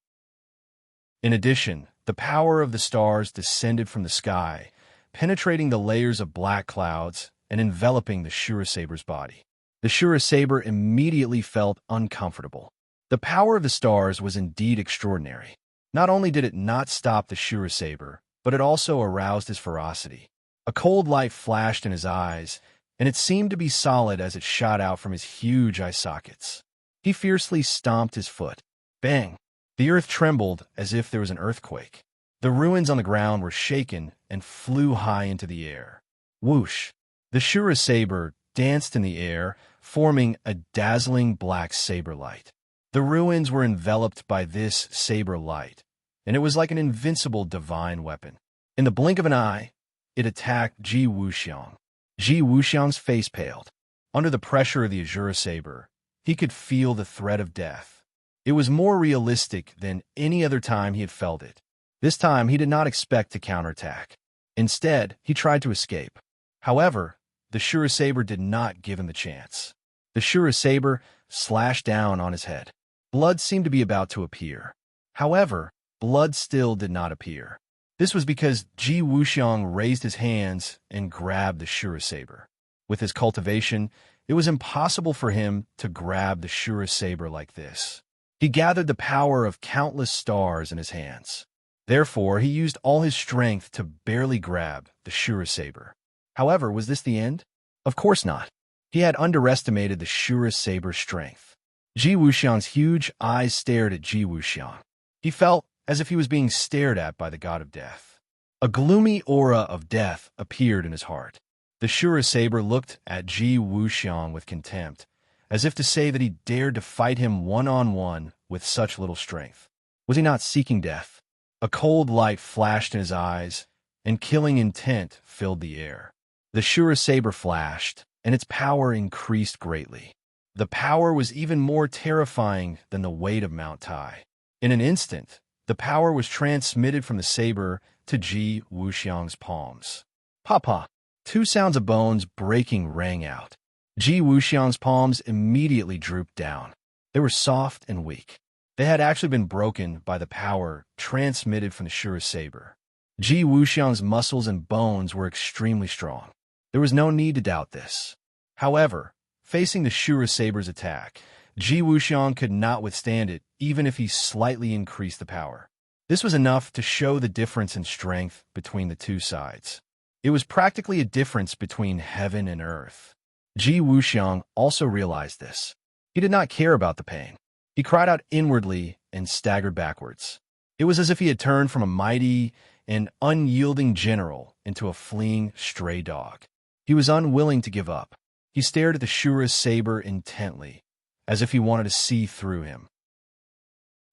In addition, the power of the stars descended from the sky, penetrating the layers of black clouds and enveloping the Shura saber's body. The Shura saber immediately felt uncomfortable. The power of the stars was indeed extraordinary. Not only did it not stop the Shura saber, but it also aroused his ferocity. A cold light flashed in his eyes, and it seemed to be solid as it shot out from his huge eye sockets. He fiercely stomped his foot. Bang! The earth trembled as if there was an earthquake. The ruins on the ground were shaken and flew high into the air. Whoosh! The Shura saber danced in the air, forming a dazzling black saber light. The ruins were enveloped by this saber light, and it was like an invincible divine weapon. In the blink of an eye, it attacked Ji Wuxiang. Ji Wuxiang's face paled. Under the pressure of the Azure saber, he could feel the threat of death. It was more realistic than any other time he had felt it. This time, he did not expect to counterattack. Instead, he tried to escape. However, the Shura saber did not give him the chance. The Shura saber slashed down on his head. Blood seemed to be about to appear. However, blood still did not appear. This was because Ji Wuxiang raised his hands and grabbed the Shura saber. With his cultivation, it was impossible for him to grab the Shura saber like this. He gathered the power of countless stars in his hands. Therefore, he used all his strength to barely grab the Shura saber. However, was this the end? Of course not. He had underestimated the Shura saber's strength. Ji Wuxiang's huge eyes stared at Ji Wuxiang. He felt as if he was being stared at by the god of death. A gloomy aura of death appeared in his heart. The Shura saber looked at Ji Wuxiang with contempt, as if to say that he dared to fight him one-on-one with such little strength. Was he not seeking death? A cold light flashed in his eyes, and killing intent filled the air. The Shura saber flashed, and its power increased greatly. The power was even more terrifying than the weight of Mount Tai. In an instant, the power was transmitted from the saber to Ji Wuxiang's palms. Papa! Two sounds of bones breaking rang out. Ji Wuxiang's palms immediately drooped down. They were soft and weak. They had actually been broken by the power transmitted from the Shura saber. Ji Wuxiang's muscles and bones were extremely strong. There was no need to doubt this. However, facing the Shura saber's attack, Ji Wuxiang could not withstand it even if he slightly increased the power. This was enough to show the difference in strength between the two sides. It was practically a difference between heaven and earth. Ji Wuxiang also realized this. He did not care about the pain. He cried out inwardly and staggered backwards. It was as if he had turned from a mighty and unyielding general into a fleeing stray dog. He was unwilling to give up. He stared at the Shura's saber intently, as if he wanted to see through him.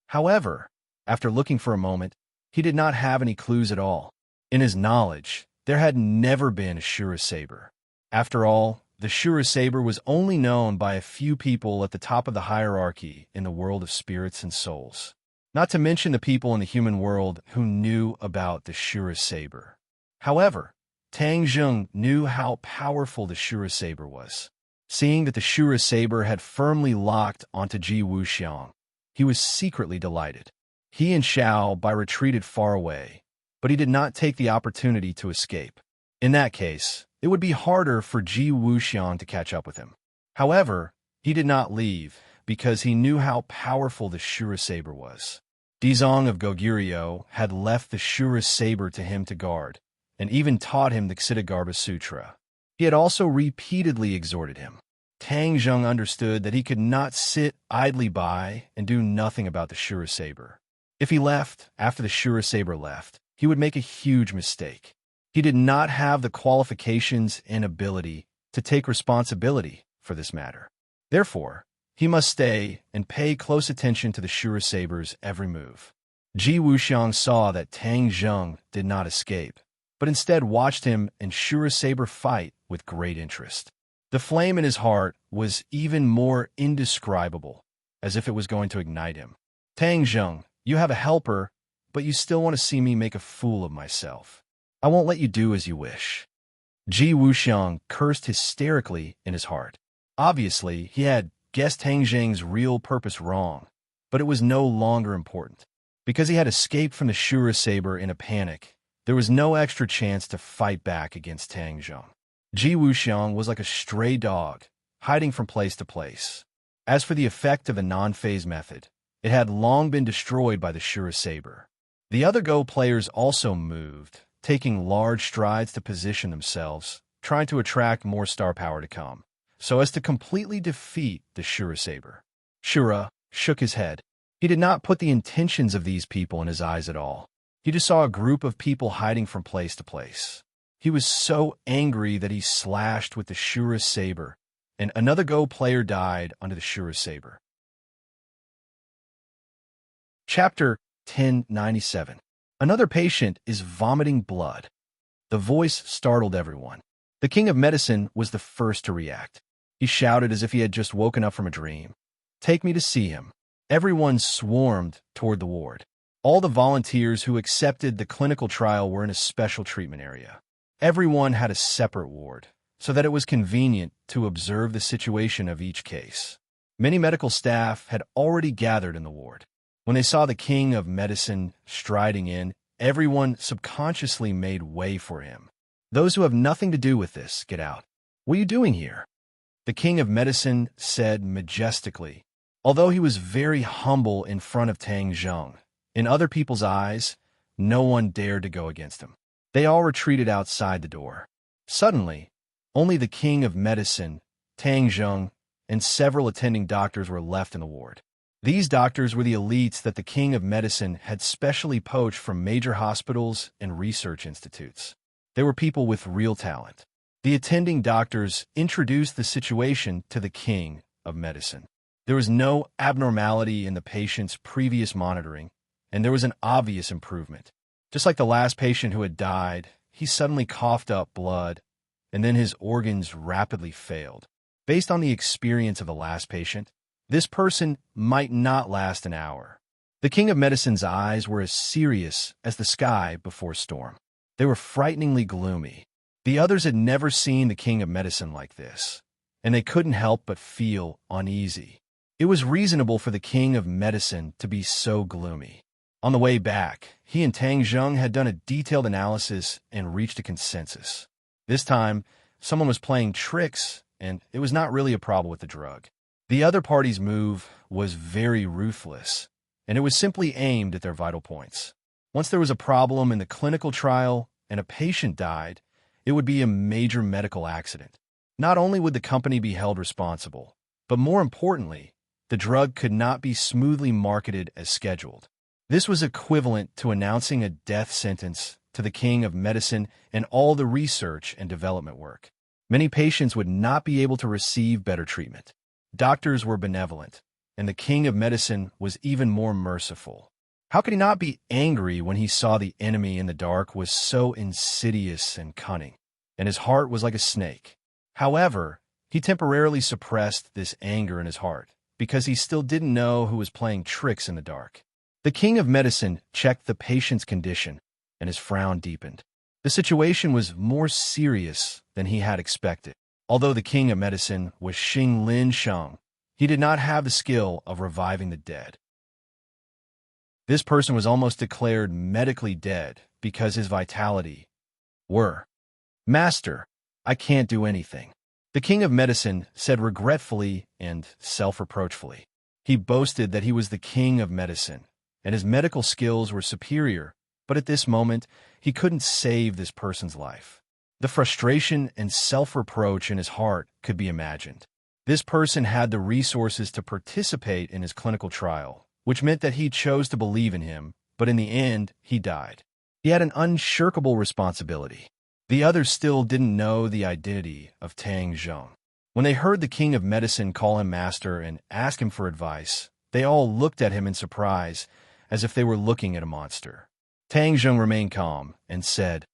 However, after looking for a moment, he did not have any clues at all. In his knowledge, there had never been a Shura saber. After all, the Shura saber was only known by a few people at the top of the hierarchy in the world of spirits and souls. Not to mention the people in the human world who knew about the Shura saber. However, Tang Zheng knew how powerful the Shura saber was. Seeing that the Shura saber had firmly locked onto Ji Wuxiang, he was secretly delighted. He and Xiao Bai retreated far away, but he did not take the opportunity to escape. In that case, it would be harder for Ji Wuxiang to catch up with him. However, he did not leave because he knew how powerful the Shura saber was. Dizong of Goguryeo had left the Shura saber to him to guard, and even taught him the Ksitigarbha Sutra. He had also repeatedly exhorted him. Tang Zheng understood that he could not sit idly by and do nothing about the Shura saber. If he left after the Shura saber left, he would make a huge mistake. He did not have the qualifications and ability to take responsibility for this matter. Therefore, he must stay and pay close attention to the Shura saber's every move. Ji Wuxiang saw that Tang Zheng did not escape, but instead watched him and Shura saber fight with great interest. The flame in his heart was even more indescribable, as if it was going to ignite him. Tang Zheng, you have a helper, but you still want to see me make a fool of myself. I won't let you do as you wish. Ji Wuxiang cursed hysterically in his heart. Obviously, he had guessed Tang Zheng's real purpose wrong, but it was no longer important. Because he had escaped from the Shura saber in a panic, there was no extra chance to fight back against Tang Zheng. Ji Wuxiang was like a stray dog, hiding from place to place. As for the effect of the non-phase method, it had long been destroyed by the Shura saber. The other Go players also moved, taking large strides to position themselves, trying to attract more star power to come, so as to completely defeat the Shura saber. Shura shook his head. He did not put the intentions of these people in his eyes at all. He just saw a group of people hiding from place to place. He was so angry that he slashed with the Shura saber, and another Go player died under the Shura saber. Chapter 1097. Another patient is vomiting blood. The voice startled everyone. The king of medicine was the first to react. He shouted as if he had just woken up from a dream. Take me to see him. Everyone swarmed toward the ward. All the volunteers who accepted the clinical trial were in a special treatment area. Everyone had a separate ward, so that it was convenient to observe the situation of each case. Many medical staff had already gathered in the ward. When they saw the king of medicine striding in, everyone subconsciously made way for him. Those who have nothing to do with this, get out. What are you doing here? The king of medicine said majestically. Although he was very humble in front of Tang Zheng, in other people's eyes, no one dared to go against him. They all retreated outside the door. Suddenly, only the king of medicine, Tang Zheng, and several attending doctors were left in the ward. These doctors were the elites that the king of medicine had specially poached from major hospitals and research institutes. They were people with real talent. The attending doctors introduced the situation to the king of medicine. There was no abnormality in the patient's previous monitoring, and there was an obvious improvement. Just like the last patient who had died, he suddenly coughed up blood, and then his organs rapidly failed. Based on the experience of the last patient, this person might not last an hour. The King of Medicine's eyes were as serious as the sky before storm. They were frighteningly gloomy. The others had never seen the King of Medicine like this, and they couldn't help but feel uneasy. It was reasonable for the King of Medicine to be so gloomy. On the way back, he and Tang Zheng had done a detailed analysis and reached a consensus. This time, someone was playing tricks, and it was not really a problem with the drug. The other party's move was very ruthless, and it was simply aimed at their vital points. Once there was a problem in the clinical trial and a patient died, it would be a major medical accident. Not only would the company be held responsible, but more importantly, the drug could not be smoothly marketed as scheduled. This was equivalent to announcing a death sentence to the King of Medicine and all the research and development work. Many patients would not be able to receive better treatment. Doctors were benevolent, and the King of Medicine was even more merciful. How could he not be angry when he saw the enemy in the dark was so insidious and cunning, and his heart was like a snake? However, he temporarily suppressed this anger in his heart, because he still didn't know who was playing tricks in the dark. The King of Medicine checked the patient's condition, and his frown deepened. The situation was more serious than he had expected. Although the King of Medicine was Xing Lin Sheng, he did not have the skill of reviving the dead. This person was almost declared medically dead because his vitality were. Master, I can't do anything. The King of Medicine said regretfully and self-reproachfully. He boasted that he was the King of Medicine, and his medical skills were superior, but at this moment, he couldn't save this person's life. The frustration and self-reproach in his heart could be imagined. This person had the resources to participate in his clinical trial, which meant that he chose to believe in him, but in the end, he died. He had an unshirkable responsibility. The others still didn't know the identity of Tang Zheng. When they heard the King of Medicine call him master and ask him for advice, they all looked at him in surprise, as if they were looking at a monster. Tang Zheng remained calm and said,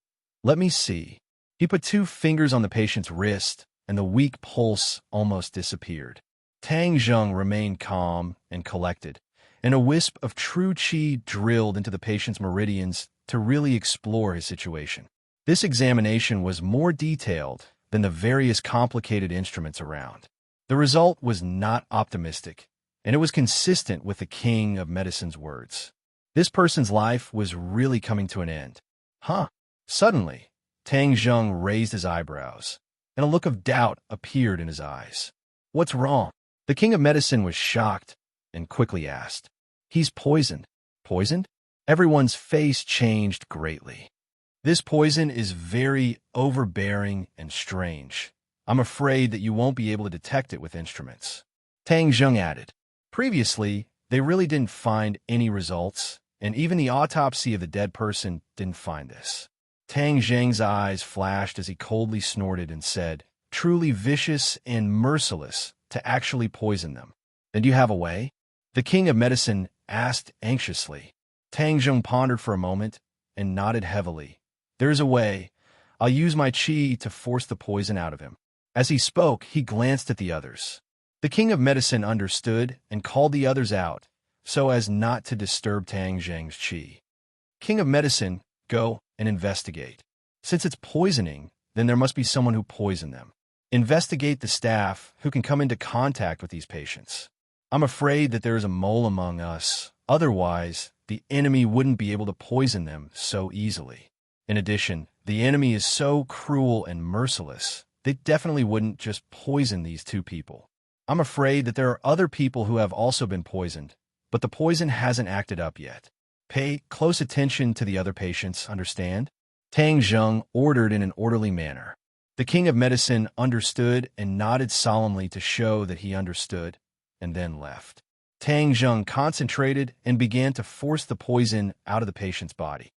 "Let me see." He put 2 fingers on the patient's wrist, and the weak pulse almost disappeared. Tang Zheng remained calm and collected, and a wisp of true qi drilled into the patient's meridians to really explore his situation. This examination was more detailed than the various complicated instruments around. The result was not optimistic, and it was consistent with the King of Medicine's words. This person's life was really coming to an end. Huh? Suddenly, Tang Zheng raised his eyebrows, and a look of doubt appeared in his eyes. What's wrong? The King of Medicine was shocked and quickly asked. He's poisoned. Poisoned? Everyone's face changed greatly. This poison is very overbearing and strange. I'm afraid that you won't be able to detect it with instruments. Tang Zheng added. Previously, they really didn't find any results, and even the autopsy of the dead person didn't find this. Tang Zheng's eyes flashed as he coldly snorted and said, truly vicious and merciless to actually poison them. Then do you have a way? The King of Medicine asked anxiously. Tang Zheng pondered for a moment and nodded heavily. There is a way. I'll use my qi to force the poison out of him. As he spoke, he glanced at the others. The King of Medicine understood and called the others out, so as not to disturb Tang Zheng's qi. King of Medicine, go and investigate. Since it's poisoning, then there must be someone who poisoned them. Investigate the staff who can come into contact with these patients. I'm afraid that there is a mole among us. Otherwise, the enemy wouldn't be able to poison them so easily. In addition, the enemy is so cruel and merciless, they definitely wouldn't just poison these 2 people. I'm afraid that there are other people who have also been poisoned, but the poison hasn't acted up yet. Pay close attention to the other patients, understand? Tang Zheng ordered in an orderly manner. The King of Medicine understood and nodded solemnly to show that he understood, and then left. Tang Zheng concentrated and began to force the poison out of the patient's body.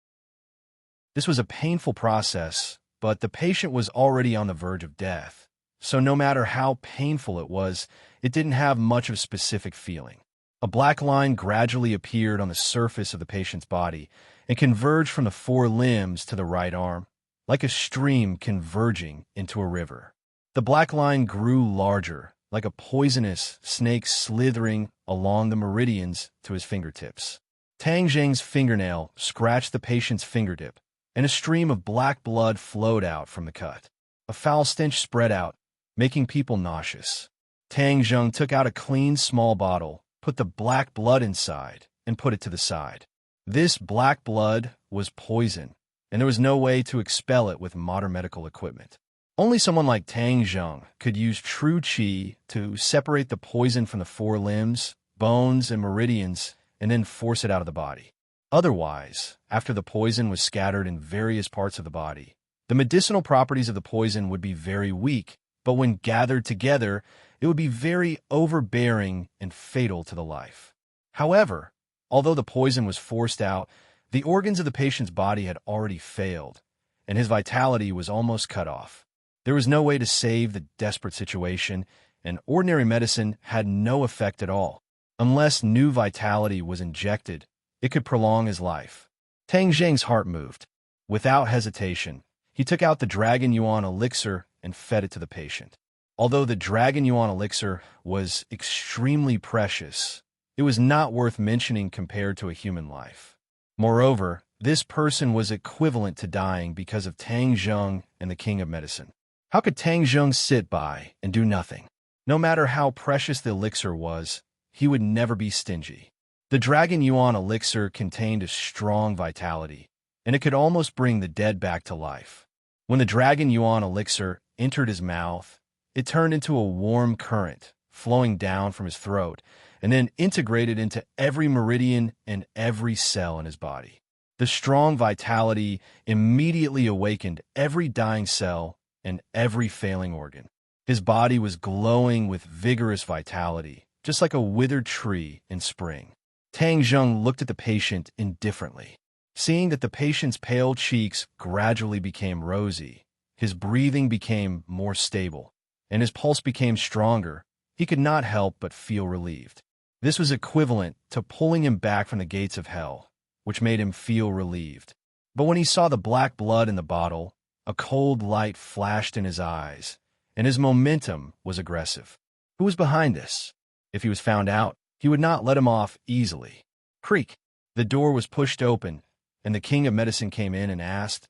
This was a painful process, but the patient was already on the verge of death, so no matter how painful it was, it didn't have much of a specific feeling. A black line gradually appeared on the surface of the patient's body and converged from the four limbs to the right arm, like a stream converging into a river. The black line grew larger, like a poisonous snake slithering along the meridians to his fingertips. Tang Zheng's fingernail scratched the patient's fingertip, and a stream of black blood flowed out from the cut. A foul stench spread out, making people nauseous. Tang Zheng took out a clean small bottle, put the black blood inside, and put it to the side. This black blood was poison, and there was no way to expel it with modern medical equipment. Only someone like Tang Zheng could use true qi to separate the poison from the four limbs, bones, and meridians, and then force it out of the body. Otherwise, after the poison was scattered in various parts of the body, the medicinal properties of the poison would be very weak, but when gathered together, it would be very overbearing and fatal to the life. However, although the poison was forced out, the organs of the patient's body had already failed, and his vitality was almost cut off. There was no way to save the desperate situation, and ordinary medicine had no effect at all. Unless new vitality was injected, it could prolong his life. Tang Zheng's heart moved. Without hesitation, he took out the Dragon Yuan elixir and fed it to the patient. Although the Dragon Yuan elixir was extremely precious, it was not worth mentioning compared to a human life. Moreover, this person was equivalent to dying because of Tang Zheng and the King of Medicine. How could Tang Zheng sit by and do nothing? No matter how precious the elixir was, he would never be stingy. The Dragon Yuan elixir contained a strong vitality, and it could almost bring the dead back to life. When the Dragon Yuan elixir entered his mouth, it turned into a warm current, flowing down from his throat, and then integrated into every meridian and every cell in his body. The strong vitality immediately awakened every dying cell and every failing organ. His body was glowing with vigorous vitality, just like a withered tree in spring. Tang Zheng looked at the patient indifferently. Seeing that the patient's pale cheeks gradually became rosy, his breathing became more stable, and his pulse became stronger, he could not help but feel relieved. This was equivalent to pulling him back from the gates of hell, which made him feel relieved. But when he saw the black blood in the bottle, a cold light flashed in his eyes, and his momentum was aggressive. Who was behind this? If he was found out, he would not let him off easily. Creak! The door was pushed open, and the King of Medicine came in and asked,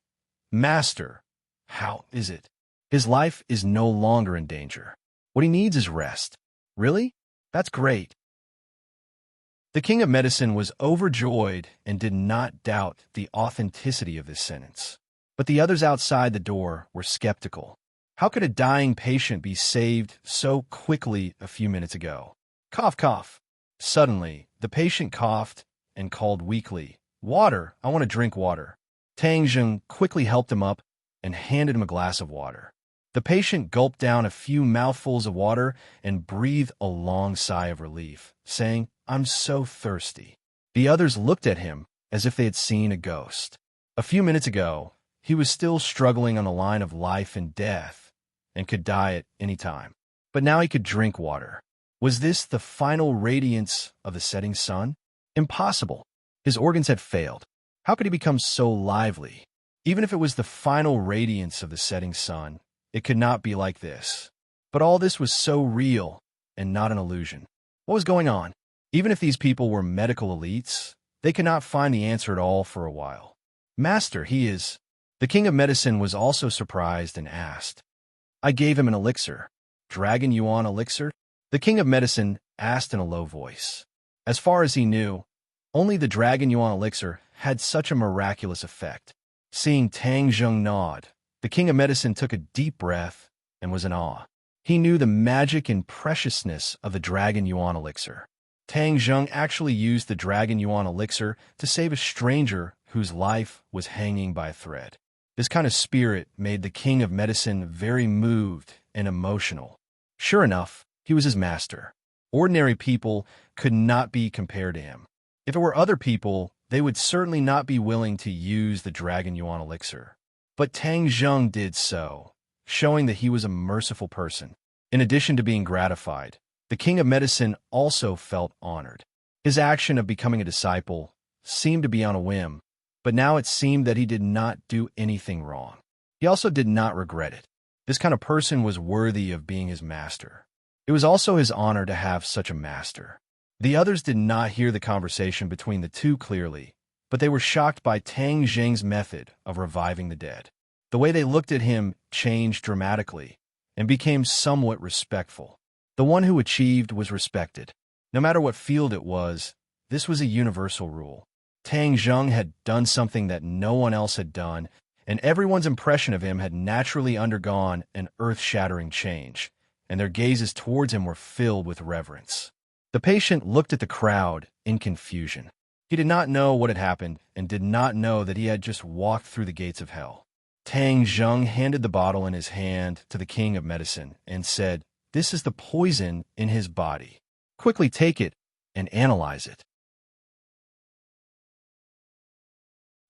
"Master, how is it?" His life is no longer in danger. What he needs is rest. Really? That's great. The King of Medicine was overjoyed and did not doubt the authenticity of this sentence. But the others outside the door were skeptical. How could a dying patient be saved so quickly a few minutes ago? Cough, cough. Suddenly, the patient coughed and called weakly, "Water, I want to drink water." Tang Zheng quickly helped him up and handed him a glass of water. The patient gulped down a few mouthfuls of water and breathed a long sigh of relief, saying, "I'm so thirsty." The others looked at him as if they had seen a ghost. A few minutes ago, he was still struggling on the line of life and death and could die at any time. But now he could drink water. Was this the final radiance of the setting sun? Impossible. His organs had failed. How could he become so lively? Even if it was the final radiance of the setting sun, it could not be like this. But all this was so real and not an illusion. What was going on? Even if these people were medical elites, they could not find the answer at all for a while. "Master, he is..." The King of Medicine was also surprised and asked, "I gave him an elixir. Dragon Yuan elixir?" The King of Medicine asked in a low voice. As far as he knew, only the Dragon Yuan elixir had such a miraculous effect. Seeing Tang Zheng nod, the King of Medicine took a deep breath and was in awe. He knew the magic and preciousness of the Dragon Yuan elixir. Tang Zheng actually used the Dragon Yuan elixir to save a stranger whose life was hanging by a thread. This kind of spirit made the King of Medicine very moved and emotional. Sure enough, he was his master. Ordinary people could not be compared to him. If it were other people, they would certainly not be willing to use the Dragon Yuan elixir. But Tang Zheng did so, showing that he was a merciful person. In addition to being gratified, the King of Medicine also felt honored. His action of becoming a disciple seemed to be on a whim, but now it seemed that he did not do anything wrong. He also did not regret it. This kind of person was worthy of being his master. It was also his honor to have such a master. The others did not hear the conversation between the two clearly, but they were shocked by Tang Zheng's method of reviving the dead. The way they looked at him changed dramatically and became somewhat respectful. The one who achieved was respected. No matter what field it was, this was a universal rule. Tang Zheng had done something that no one else had done, and everyone's impression of him had naturally undergone an earth-shattering change, and their gazes towards him were filled with reverence. The patient looked at the crowd in confusion. He did not know what had happened and did not know that he had just walked through the gates of hell. Tang Zheng handed the bottle in his hand to the king of medicine and said, "This is the poison in his body. Quickly take it and analyze it."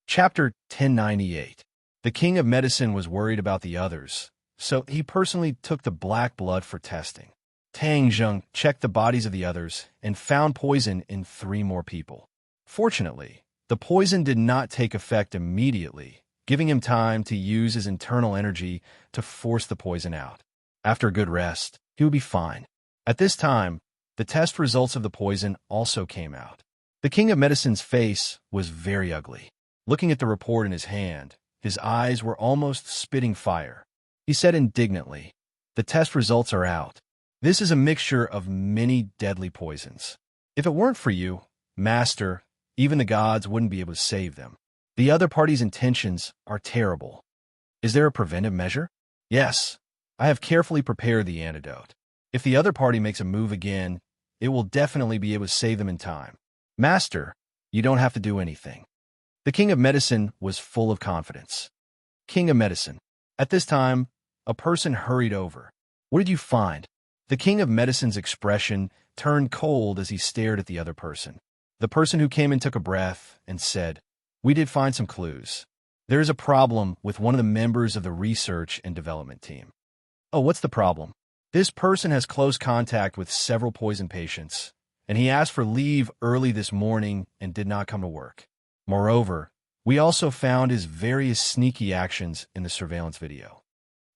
Chapter 1098. The king of medicine was worried about the others, so he personally took the black blood for testing. Tang Zheng checked the bodies of the others and found poison in 3 more people. Fortunately, the poison did not take effect immediately, giving him time to use his internal energy to force the poison out. After a good rest, he would be fine. At this time, the test results of the poison also came out. The king of medicine's face was very ugly. Looking at the report in his hand, his eyes were almost spitting fire. He said indignantly, "The test results are out. This is a mixture of many deadly poisons. If it weren't for you, Master, even the gods wouldn't be able to save them. The other party's intentions are terrible. Is there a preventive measure?" "Yes, I have carefully prepared the antidote. If the other party makes a move again, it will definitely be able to save them in time. Master, you don't have to do anything." The king of medicine was full of confidence. King of medicine. At this time, a person hurried over. "What did you find?" The king of medicine's expression turned cold as he stared at the other person. The person who came in took a breath and said, "We did find some clues. There is a problem with one of the members of the research and development team." "Oh, what's the problem?" "This person has close contact with several poison patients, and he asked for leave early this morning and did not come to work. Moreover, we also found his various sneaky actions in the surveillance video."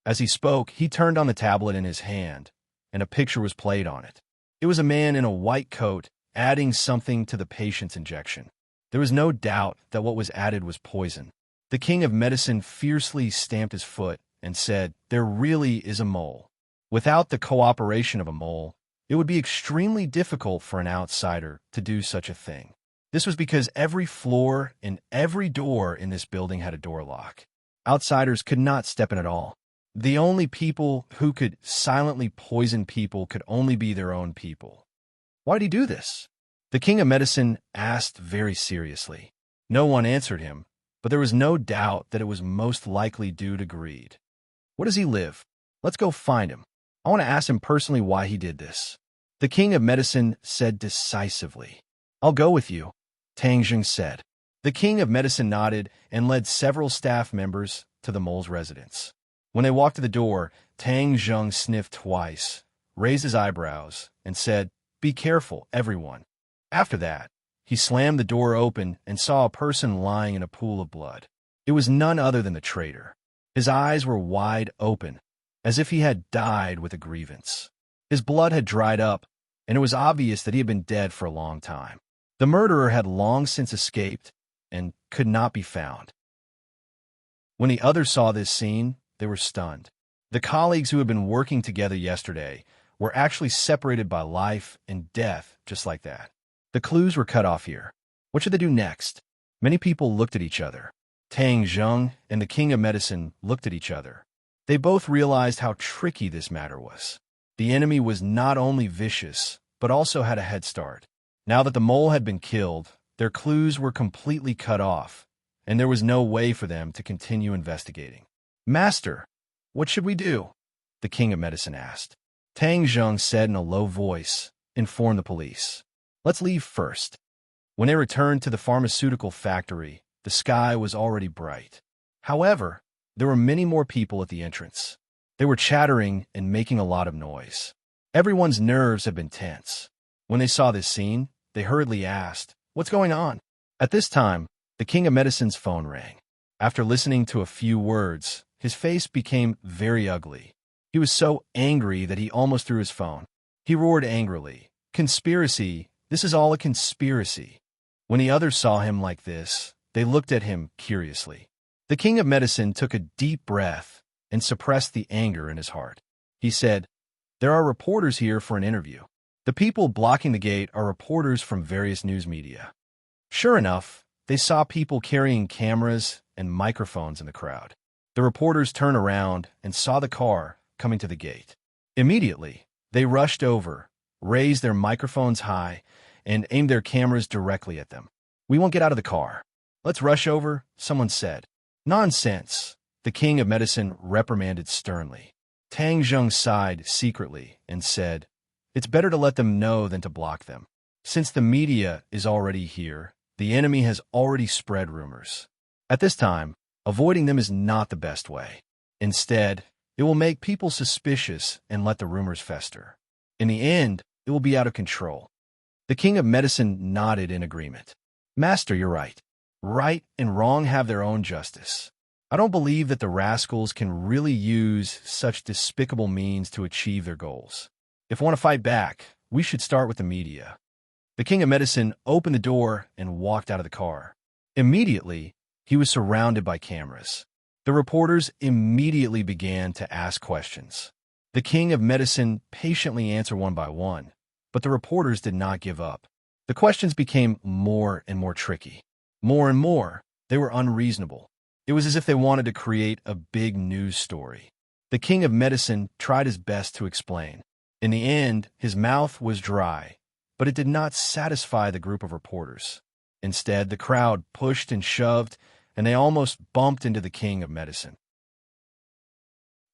As he spoke, he turned on the tablet in his hand, and a picture was played on it. It was a man in a white coat adding something to the patient's injection. There was no doubt that what was added was poison. The king of medicine fiercely stamped his foot and said, "There really is a mole. Without the cooperation of a mole, it would be extremely difficult for an outsider to do such a thing." This was because every floor and every door in this building had a door lock. Outsiders could not step in at all. The only people who could silently poison people could only be their own people. "Why did he do this?" the king of medicine asked very seriously. No one answered him, but there was no doubt that it was most likely due to greed. "Where does he live? Let's go find him. I want to ask him personally why he did this." The king of medicine said decisively. "I'll go with you," Tang Zheng said. The king of medicine nodded and led several staff members to the mole's residence. When they walked to the door, Tang Zheng sniffed twice, raised his eyebrows, and said, "Be careful, everyone." After that, he slammed the door open and saw a person lying in a pool of blood. It was none other than the traitor. His eyes were wide open, as if he had died with a grievance. His blood had dried up, and it was obvious that he had been dead for a long time. The murderer had long since escaped and could not be found. When the others saw this scene, they were stunned. The colleagues who had been working together yesterday were actually separated by life and death just like that. The clues were cut off here. What should they do next? Many people looked at each other. Tang Zheng and the king of medicine looked at each other. They both realized how tricky this matter was. The enemy was not only vicious, but also had a head start. Now that the mole had been killed, their clues were completely cut off, and there was no way for them to continue investigating. "Master, what should we do?" the king of medicine asked. Tang Zheng said in a low voice, "Inform the police. Let's leave first." When they returned to the pharmaceutical factory, the sky was already bright. However, there were many more people at the entrance. They were chattering and making a lot of noise. Everyone's nerves had been tense. When they saw this scene, they hurriedly asked, "What's going on?" At this time, the king of medicine's phone rang. After listening to a few words, his face became very ugly. He was so angry that he almost threw his phone. He roared angrily, "Conspiracy! This is all a conspiracy!" When the others saw him like this, they looked at him curiously. The king of medicine took a deep breath and suppressed the anger in his heart. He said, "There are reporters here for an interview. The people blocking the gate are reporters from various news media." Sure enough, they saw people carrying cameras and microphones in the crowd. The reporters turned around and saw the car coming to the gate. Immediately, they rushed over, raised their microphones high, and aimed their cameras directly at them. "We won't get out of the car. Let's rush over," someone said. "Nonsense," the king of medicine reprimanded sternly. Tang Zheng sighed secretly and said, "It's better to let them know than to block them. Since the media is already here, the enemy has already spread rumors. At this time, avoiding them is not the best way. Instead, it will make people suspicious and let the rumors fester. In the end, it will be out of control." The king of medicine nodded in agreement. "Master, you're right. Right and wrong have their own justice. I don't believe that the rascals can really use such despicable means to achieve their goals. If we want to fight back, we should start with the media." The king of medicine opened the door and walked out of the car. Immediately, he was surrounded by cameras. The reporters immediately began to ask questions. The king of medicine patiently answered one by one, but the reporters did not give up. The questions became more and more tricky. More and more, they were unreasonable. It was as if they wanted to create a big news story. The king of medicine tried his best to explain. In the end, his mouth was dry, but it did not satisfy the group of reporters. Instead, the crowd pushed and shoved, and they almost bumped into the king of medicine.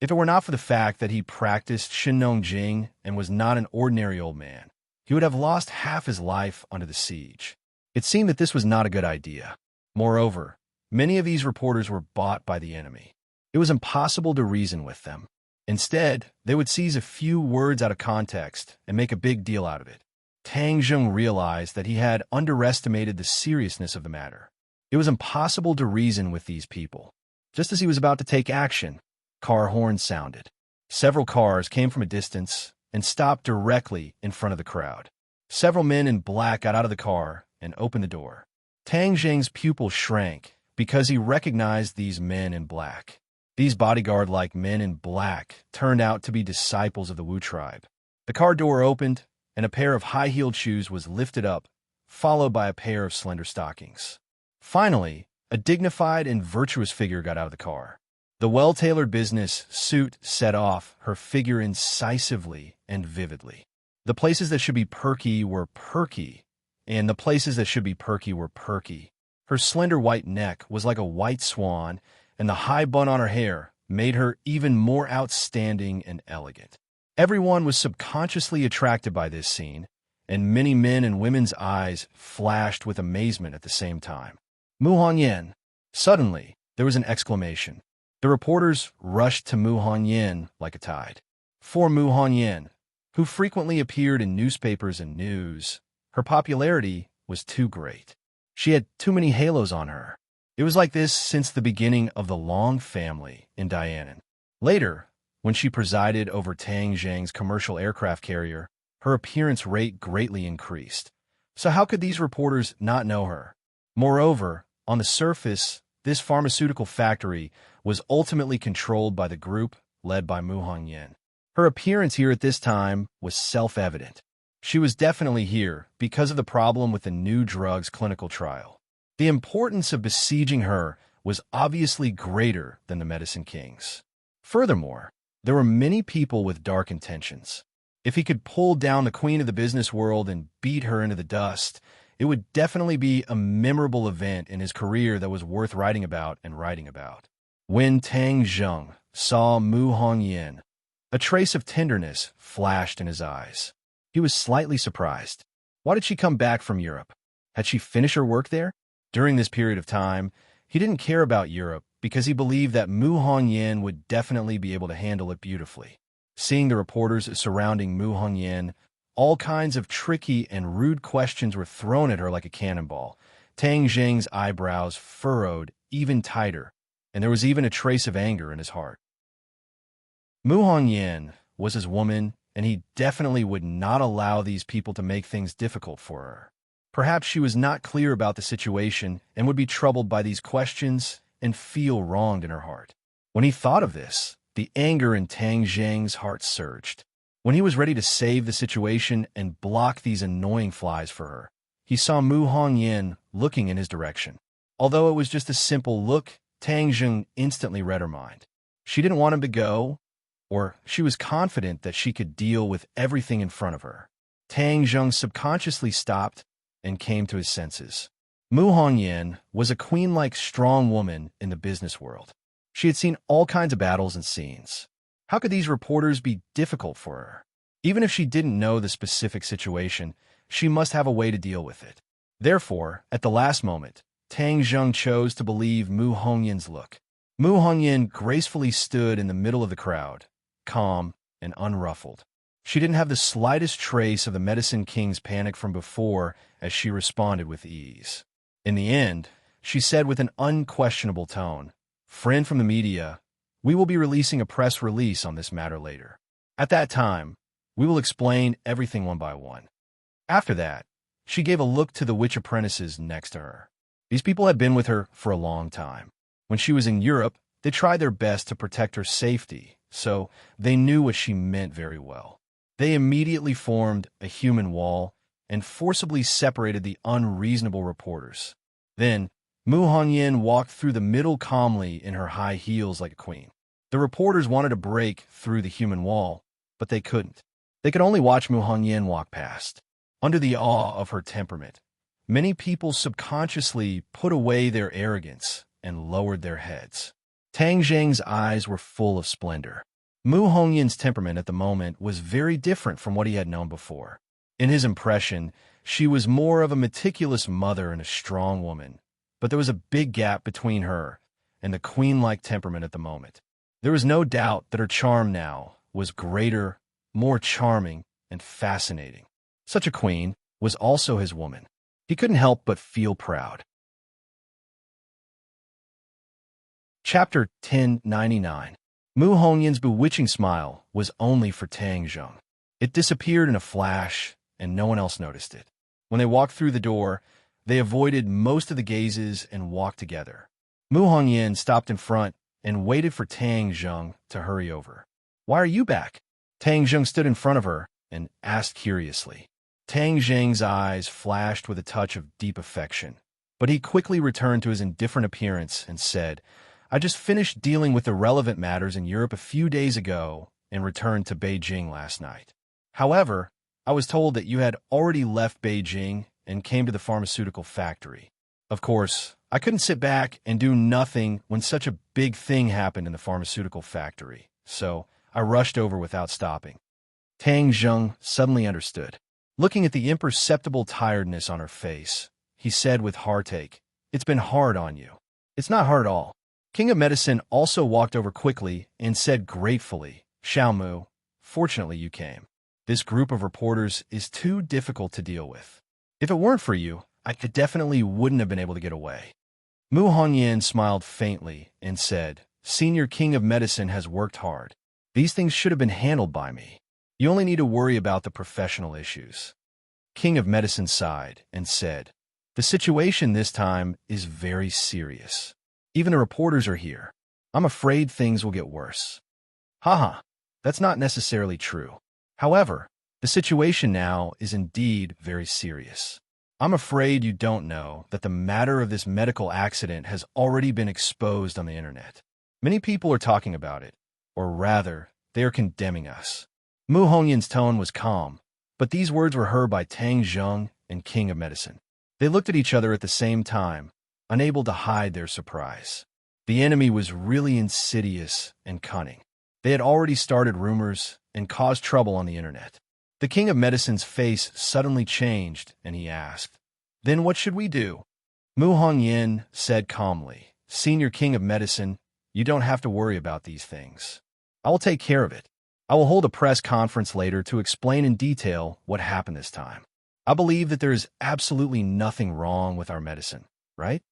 If it were not for the fact that he practiced Shinong Jing and was not an ordinary old man, he would have lost half his life under the siege. It seemed that this was not a good idea. Moreover, many of these reporters were bought by the enemy. It was impossible to reason with them. Instead, they would seize a few words out of context and make a big deal out of it. Tang Zheng realized that he had underestimated the seriousness of the matter. It was impossible to reason with these people. Just as he was about to take action, car horns sounded. Several cars came from a distance and stopped directly in front of the crowd. Several men in black got out of the car and opened the door. Tang Zheng's pupil shrank because he recognized these men in black. These bodyguard-like men in black turned out to be disciples of the Wu tribe. The car door opened, and a pair of high-heeled shoes was lifted up, followed by a pair of slender stockings. Finally, a dignified and virtuous figure got out of the car. The well-tailored business suit set off her figure incisively and vividly. The places that should be perky were perky, and the places that should be perky were perky. Her slender white neck was like a white swan, and the high bun on her hair made her even more outstanding and elegant. Everyone was subconsciously attracted by this scene, and many men and women's eyes flashed with amazement at the same time. Mu Hongyan. Suddenly, there was an exclamation. The reporters rushed to Mu Hongyan like a tide. For Mu Hongyan, who frequently appeared in newspapers and news, her popularity was too great. She had too many halos on her. It was like this since the beginning of the Long family in Dianan. Later, when she presided over Tang Zheng's commercial aircraft carrier, her appearance rate greatly increased. So how could these reporters not know her? Moreover, on the surface, this pharmaceutical factory was ultimately controlled by the group led by Mu Hongyan. Her appearance here at this time was self-evident. She was definitely here because of the problem with the new drug's clinical trial. The importance of besieging her was obviously greater than the Medicine King's. Furthermore, there were many people with dark intentions. If he could pull down the queen of the business world and beat her into the dust, it would definitely be a memorable event in his career that was worth writing about and writing about. When Tang Zheng saw Mu Hongyan, a trace of tenderness flashed in his eyes. He was slightly surprised. Why did she come back from Europe? Had she finished her work there? During this period of time, he didn't care about Europe because he believed that Mu Hongyan would definitely be able to handle it beautifully. Seeing the reporters surrounding Mu Hongyan, All kinds of tricky and rude questions were thrown at her like a cannonball. Tang Jing's eyebrows furrowed even tighter, and there was even a trace of anger in his heart. Mu Hongyan was his woman, and he definitely would not allow these people to make things difficult for her. Perhaps she was not clear about the situation and would be troubled by these questions and feel wronged in her heart. When he thought of this, the anger in Tang Zheng's heart surged. When he was ready to save the situation and block these annoying flies for her, he saw Mu Hongyan looking in his direction. Although it was just a simple look, Tang Zheng instantly read her mind. She didn't want him to go, or she was confident that she could deal with everything in front of her. Tang Zheng subconsciously stopped and came to his senses. Mu Hongyan was a queen-like strong woman in the business world. She had seen all kinds of battles and scenes. How could these reporters be difficult for her? Even if she didn't know the specific situation, she must have a way to deal with it. Therefore, at the last moment, Tang Zheng chose to believe Mu Hongyan's look. Mu Hongyan gracefully stood in the middle of the crowd, calm and unruffled. She didn't have the slightest trace of the Medicine King's panic from before as she responded with ease. In the end, she said with an unquestionable tone, "Friend from the media, we will be releasing a press release on this matter later. At that time, we will explain everything one by one." After that, she gave a look to the witch apprentices next to her. These people had been with her for a long time. When she was in Europe, they tried their best to protect her safety, so they knew what she meant very well. They immediately formed a human wall and forcibly separated the unreasonable reporters. Then, Mu Hongyan walked through the middle calmly in her high heels like a queen. The reporters wanted to break through the human wall, but they couldn't. They could only watch Mu Hongyan walk past. Under the awe of her temperament, many people subconsciously put away their arrogance and lowered their heads. Tang Zheng's eyes were full of splendor. Mu Hongyan's temperament at the moment was very different from what he had known before. In his impression, she was more of a meticulous mother and a strong woman, but there was a big gap between her and the queen-like temperament at the moment. There was no doubt that her charm now was greater, more charming, and fascinating. Such a queen was also his woman. He couldn't help but feel proud. Chapter 1099. Mu Hongyan's bewitching smile was only for Tang Zheng. It disappeared in a flash, and no one else noticed it. When they walked through the door, they avoided most of the gazes and walked together. Mu Hongyan stopped in front and waited for Tang Zheng to hurry over. "Why are you back?" Tang Zheng stood in front of her and asked curiously. Tang Zheng's eyes flashed with a touch of deep affection, but he quickly returned to his indifferent appearance and said, "I just finished dealing with irrelevant matters in Europe a few days ago and returned to Beijing last night. However, I was told that you had already left Beijing and came to the pharmaceutical factory. Of course, I couldn't sit back and do nothing when such a big thing happened in the pharmaceutical factory, so I rushed over without stopping." Tang Zheng suddenly understood. Looking at the imperceptible tiredness on her face, he said with heartache, "It's been hard on you." "It's not hard at all." King of Medicine also walked over quickly and said gratefully, "Xiaomu, fortunately you came. This group of reporters is too difficult to deal with. If it weren't for you, I definitely wouldn't have been able to get away." Mu Hongyan smiled faintly and said, "Senior King of Medicine has worked hard. These things should have been handled by me. You only need to worry about the professional issues." King of Medicine sighed and said, "The situation this time is very serious. Even the reporters are here. I'm afraid things will get worse." "Haha, that's not necessarily true. However, the situation now is indeed very serious. I'm afraid you don't know that the matter of this medical accident has already been exposed on the internet. Many people are talking about it, or rather, they are condemning us." Mu Hongyan's tone was calm, but these words were heard by Tang Zheng and King of Medicine. They looked at each other at the same time, unable to hide their surprise. The enemy was really insidious and cunning. They had already started rumors and caused trouble on the internet. The King of Medicine's face suddenly changed, and he asked, "Then what should we do?" Mu Hongyan said calmly, "Senior King of Medicine, you don't have to worry about these things. I will take care of it. I will hold a press conference later to explain in detail what happened this time. I believe that there is absolutely nothing wrong with our medicine, right?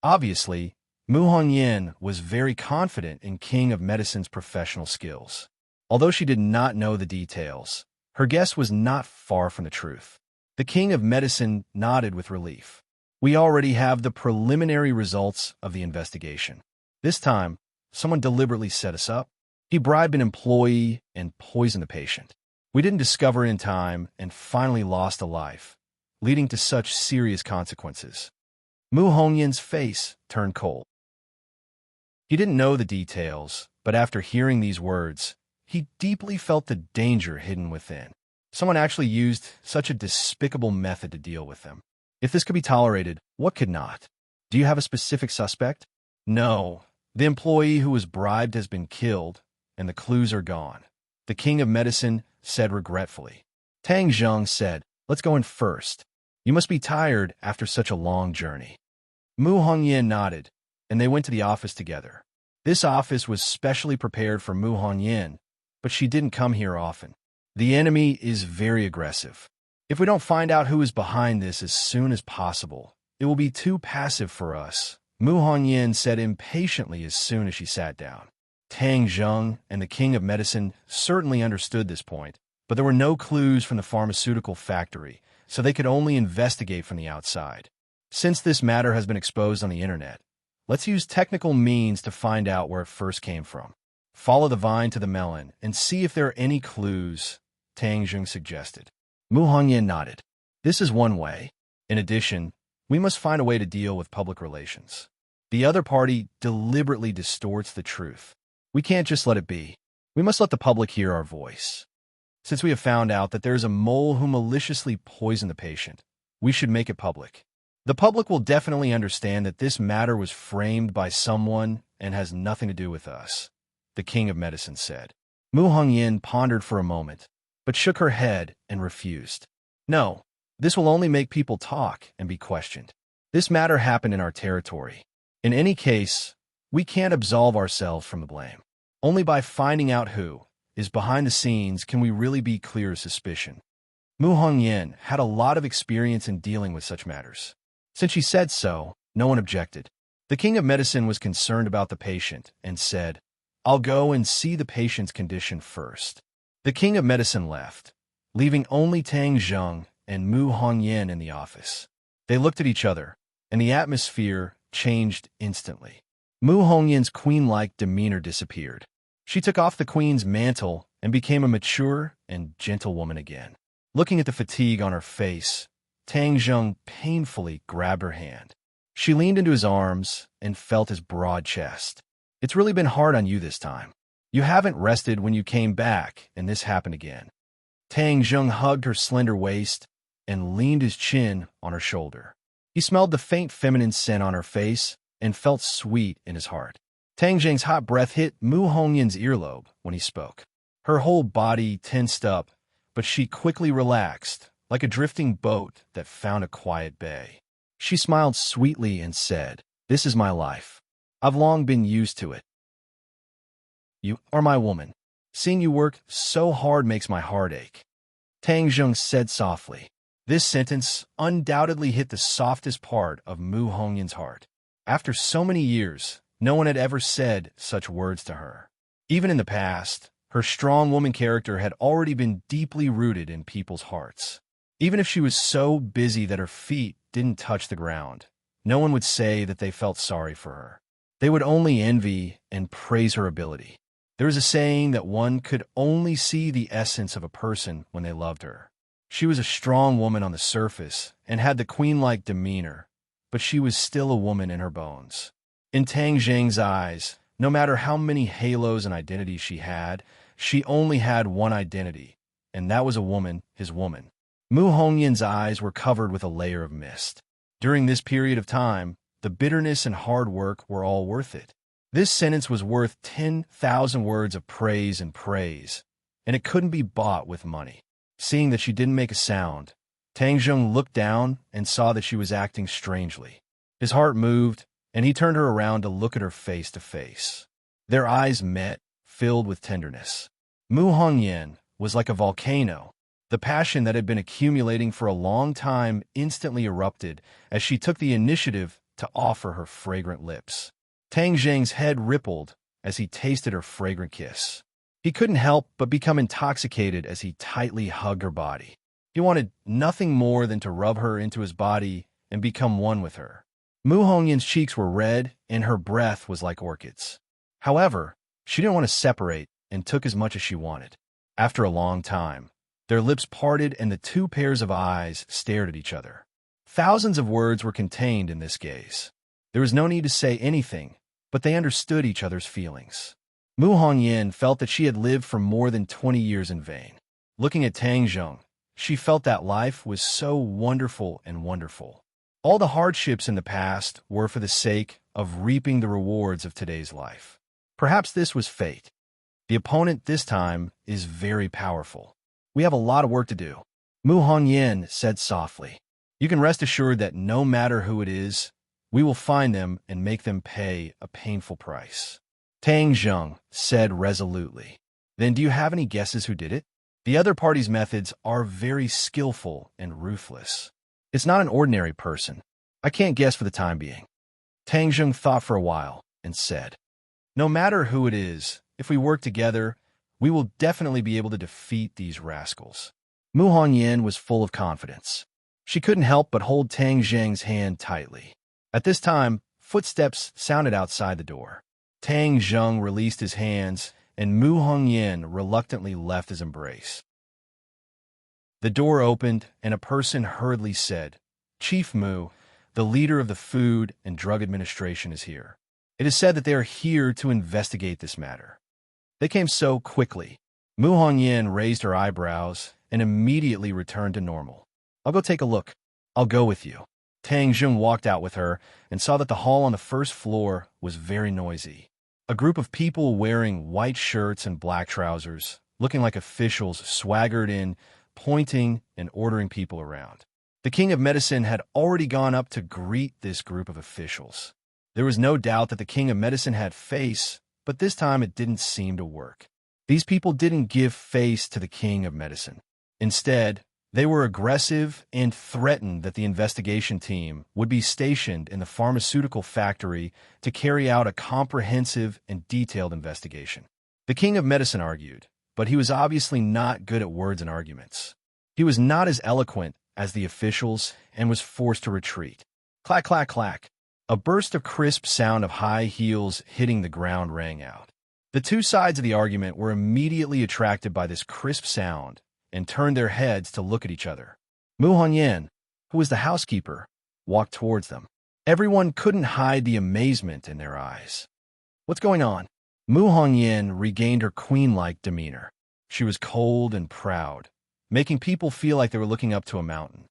Obviously, Mu Hongyan was very confident in King of Medicine's professional skills. Although she did not know the details, her guess was not far from the truth. The King of Medicine nodded with relief. We already have the preliminary results of the investigation. This time, someone deliberately set us up. He bribed an employee and poisoned the patient. We didn't discover it in time and finally lost a life, leading to such serious consequences. Mu Hongyan's face turned cold. He didn't know the details, but after hearing these words, he deeply felt the danger hidden within. Someone actually used such a despicable method to deal with them. If this could be tolerated, what could not? Do you have a specific suspect? No. The employee who was bribed has been killed, and the clues are gone. The King of Medicine said regretfully. Tang Zheng said, let's go in first. You must be tired after such a long journey. Mu Hongyan nodded, and they went to the office together. This office was specially prepared for Mu Hongyan, but she didn't come here often. The enemy is very aggressive. If we don't find out who is behind this as soon as possible, it will be too passive for us, Mu Hongyan said impatiently as soon as she sat down. Tang Zheng and the King of Medicine certainly understood this point, but there were no clues from the pharmaceutical factory, so they could only investigate from the outside. Since this matter has been exposed on the internet, let's use technical means to find out where it first came from. Follow the vine to the melon and see if there are any clues, Tang Zheng suggested. Mu Hongyan nodded. This is one way. In addition, we must find a way to deal with public relations. The other party deliberately distorts the truth. We can't just let it be. We must let the public hear our voice. Since we have found out that there is a mole who maliciously poisoned the patient, we should make it public. The public will definitely understand that this matter was framed by someone and has nothing to do with us, the King of Medicine said. Mu Hongyan pondered for a moment, but shook her head and refused. No, this will only make people talk and be questioned. This matter happened in our territory. In any case, we can't absolve ourselves from the blame. Only by finding out who is behind the scenes can we really be clear of suspicion. Mu Hongyan had a lot of experience in dealing with such matters. Since she said so, no one objected. The King of Medicine was concerned about the patient and said, I'll go and see the patient's condition first. The King of Medicine left, leaving only Tang Zheng and Mu Hongyan in the office. They looked at each other, and the atmosphere changed instantly. Mu Hongyan's queen-like demeanor disappeared. She took off the queen's mantle and became a mature and gentle woman again. Looking at the fatigue on her face, Tang Zheng painfully grabbed her hand. She leaned into his arms and felt his broad chest. It's really been hard on you this time. You haven't rested when you came back, and this happened again. Tang Zheng hugged her slender waist and leaned his chin on her shoulder. He smelled the faint feminine scent on her face and felt sweet in his heart. Tang Zheng's hot breath hit Mu Hongyan's earlobe when he spoke. Her whole body tensed up, but she quickly relaxed, like a drifting boat that found a quiet bay. She smiled sweetly and said, This is my life. I've long been used to it. You are my woman. Seeing you work so hard makes my heart ache. Tang Zheng said softly. This sentence undoubtedly hit the softest part of Mu Hongyan's heart. After so many years, no one had ever said such words to her. Even in the past, her strong woman character had already been deeply rooted in people's hearts. Even if she was so busy that her feet didn't touch the ground, no one would say that they felt sorry for her. They would only envy and praise her ability. There is a saying that one could only see the essence of a person when they loved her. She was a strong woman on the surface and had the queen-like demeanor, but she was still a woman in her bones. In Tang Zheng's eyes, no matter how many halos and identities she had, she only had one identity, and that was a woman, his woman. Mu Hongyan's eyes were covered with a layer of mist. During this period of time, the bitterness and hard work were all worth it. This sentence was worth 10,000 words of praise, and it couldn't be bought with money. Seeing that she didn't make a sound, Tang Zheng looked down and saw that she was acting strangely. His heart moved, and he turned her around to look at her face to face. Their eyes met, filled with tenderness. Mu Hongyan was like a volcano. The passion that had been accumulating for a long time instantly erupted as she took the initiative to offer her fragrant lips. Tang Zheng's head rippled as he tasted her fragrant kiss. He couldn't help but become intoxicated as he tightly hugged her body. He wanted nothing more than to rub her into his body and become one with her. Mu Hongyan's cheeks were red and her breath was like orchids. However, she didn't want to separate and took as much as she wanted. After a long time, their lips parted and the two pairs of eyes stared at each other. Thousands of words were contained in this gaze. There was no need to say anything, but they understood each other's feelings. Mu Hongyan felt that she had lived for more than 20 years in vain. Looking at Tang Zheng, she felt that life was so wonderful and wonderful. All the hardships in the past were for the sake of reaping the rewards of today's life. Perhaps this was fate. The opponent this time is very powerful. We have a lot of work to do. Mu Hongyan said softly. You can rest assured that no matter who it is, we will find them and make them pay a painful price. Tang Zheng said resolutely. Then do you have any guesses who did it? The other party's methods are very skillful and ruthless. It's not an ordinary person. I can't guess for the time being. Tang Zheng thought for a while and said, no matter who it is, if we work together, we will definitely be able to defeat these rascals. Mu Hongyan was full of confidence. She couldn't help but hold Tang Zheng's hand tightly. At this time, footsteps sounded outside the door. Tang Zheng released his hands, and Mu Hongyan reluctantly left his embrace. The door opened, and a person hurriedly said, Chief Mu, the leader of the Food and Drug Administration is here. It is said that they are here to investigate this matter. They came so quickly. Mu Hongyan raised her eyebrows and immediately returned to normal. I'll go take a look. I'll go with you. Tang Zheng walked out with her and saw that the hall on the first floor was very noisy. A group of people wearing white shirts and black trousers, looking like officials, swaggered in, pointing and ordering people around. The King of Medicine had already gone up to greet this group of officials. There was no doubt that the King of Medicine had face, but this time it didn't seem to work. These people didn't give face to the King of Medicine. Instead, they were aggressive and threatened that the investigation team would be stationed in the pharmaceutical factory to carry out a comprehensive and detailed investigation. The King of Medicine argued, but he was obviously not good at words and arguments. He was not as eloquent as the officials and was forced to retreat. Clack, clack, clack. A burst of crisp sound of high heels hitting the ground rang out. The two sides of the argument were immediately attracted by this crisp sound and turned their heads to look at each other. Mu Hongyan, who was the housekeeper, walked towards them. Everyone couldn't hide the amazement in their eyes. What's going on? Mu Hongyan regained her queen-like demeanor. She was cold and proud, making people feel like they were looking up to a mountain.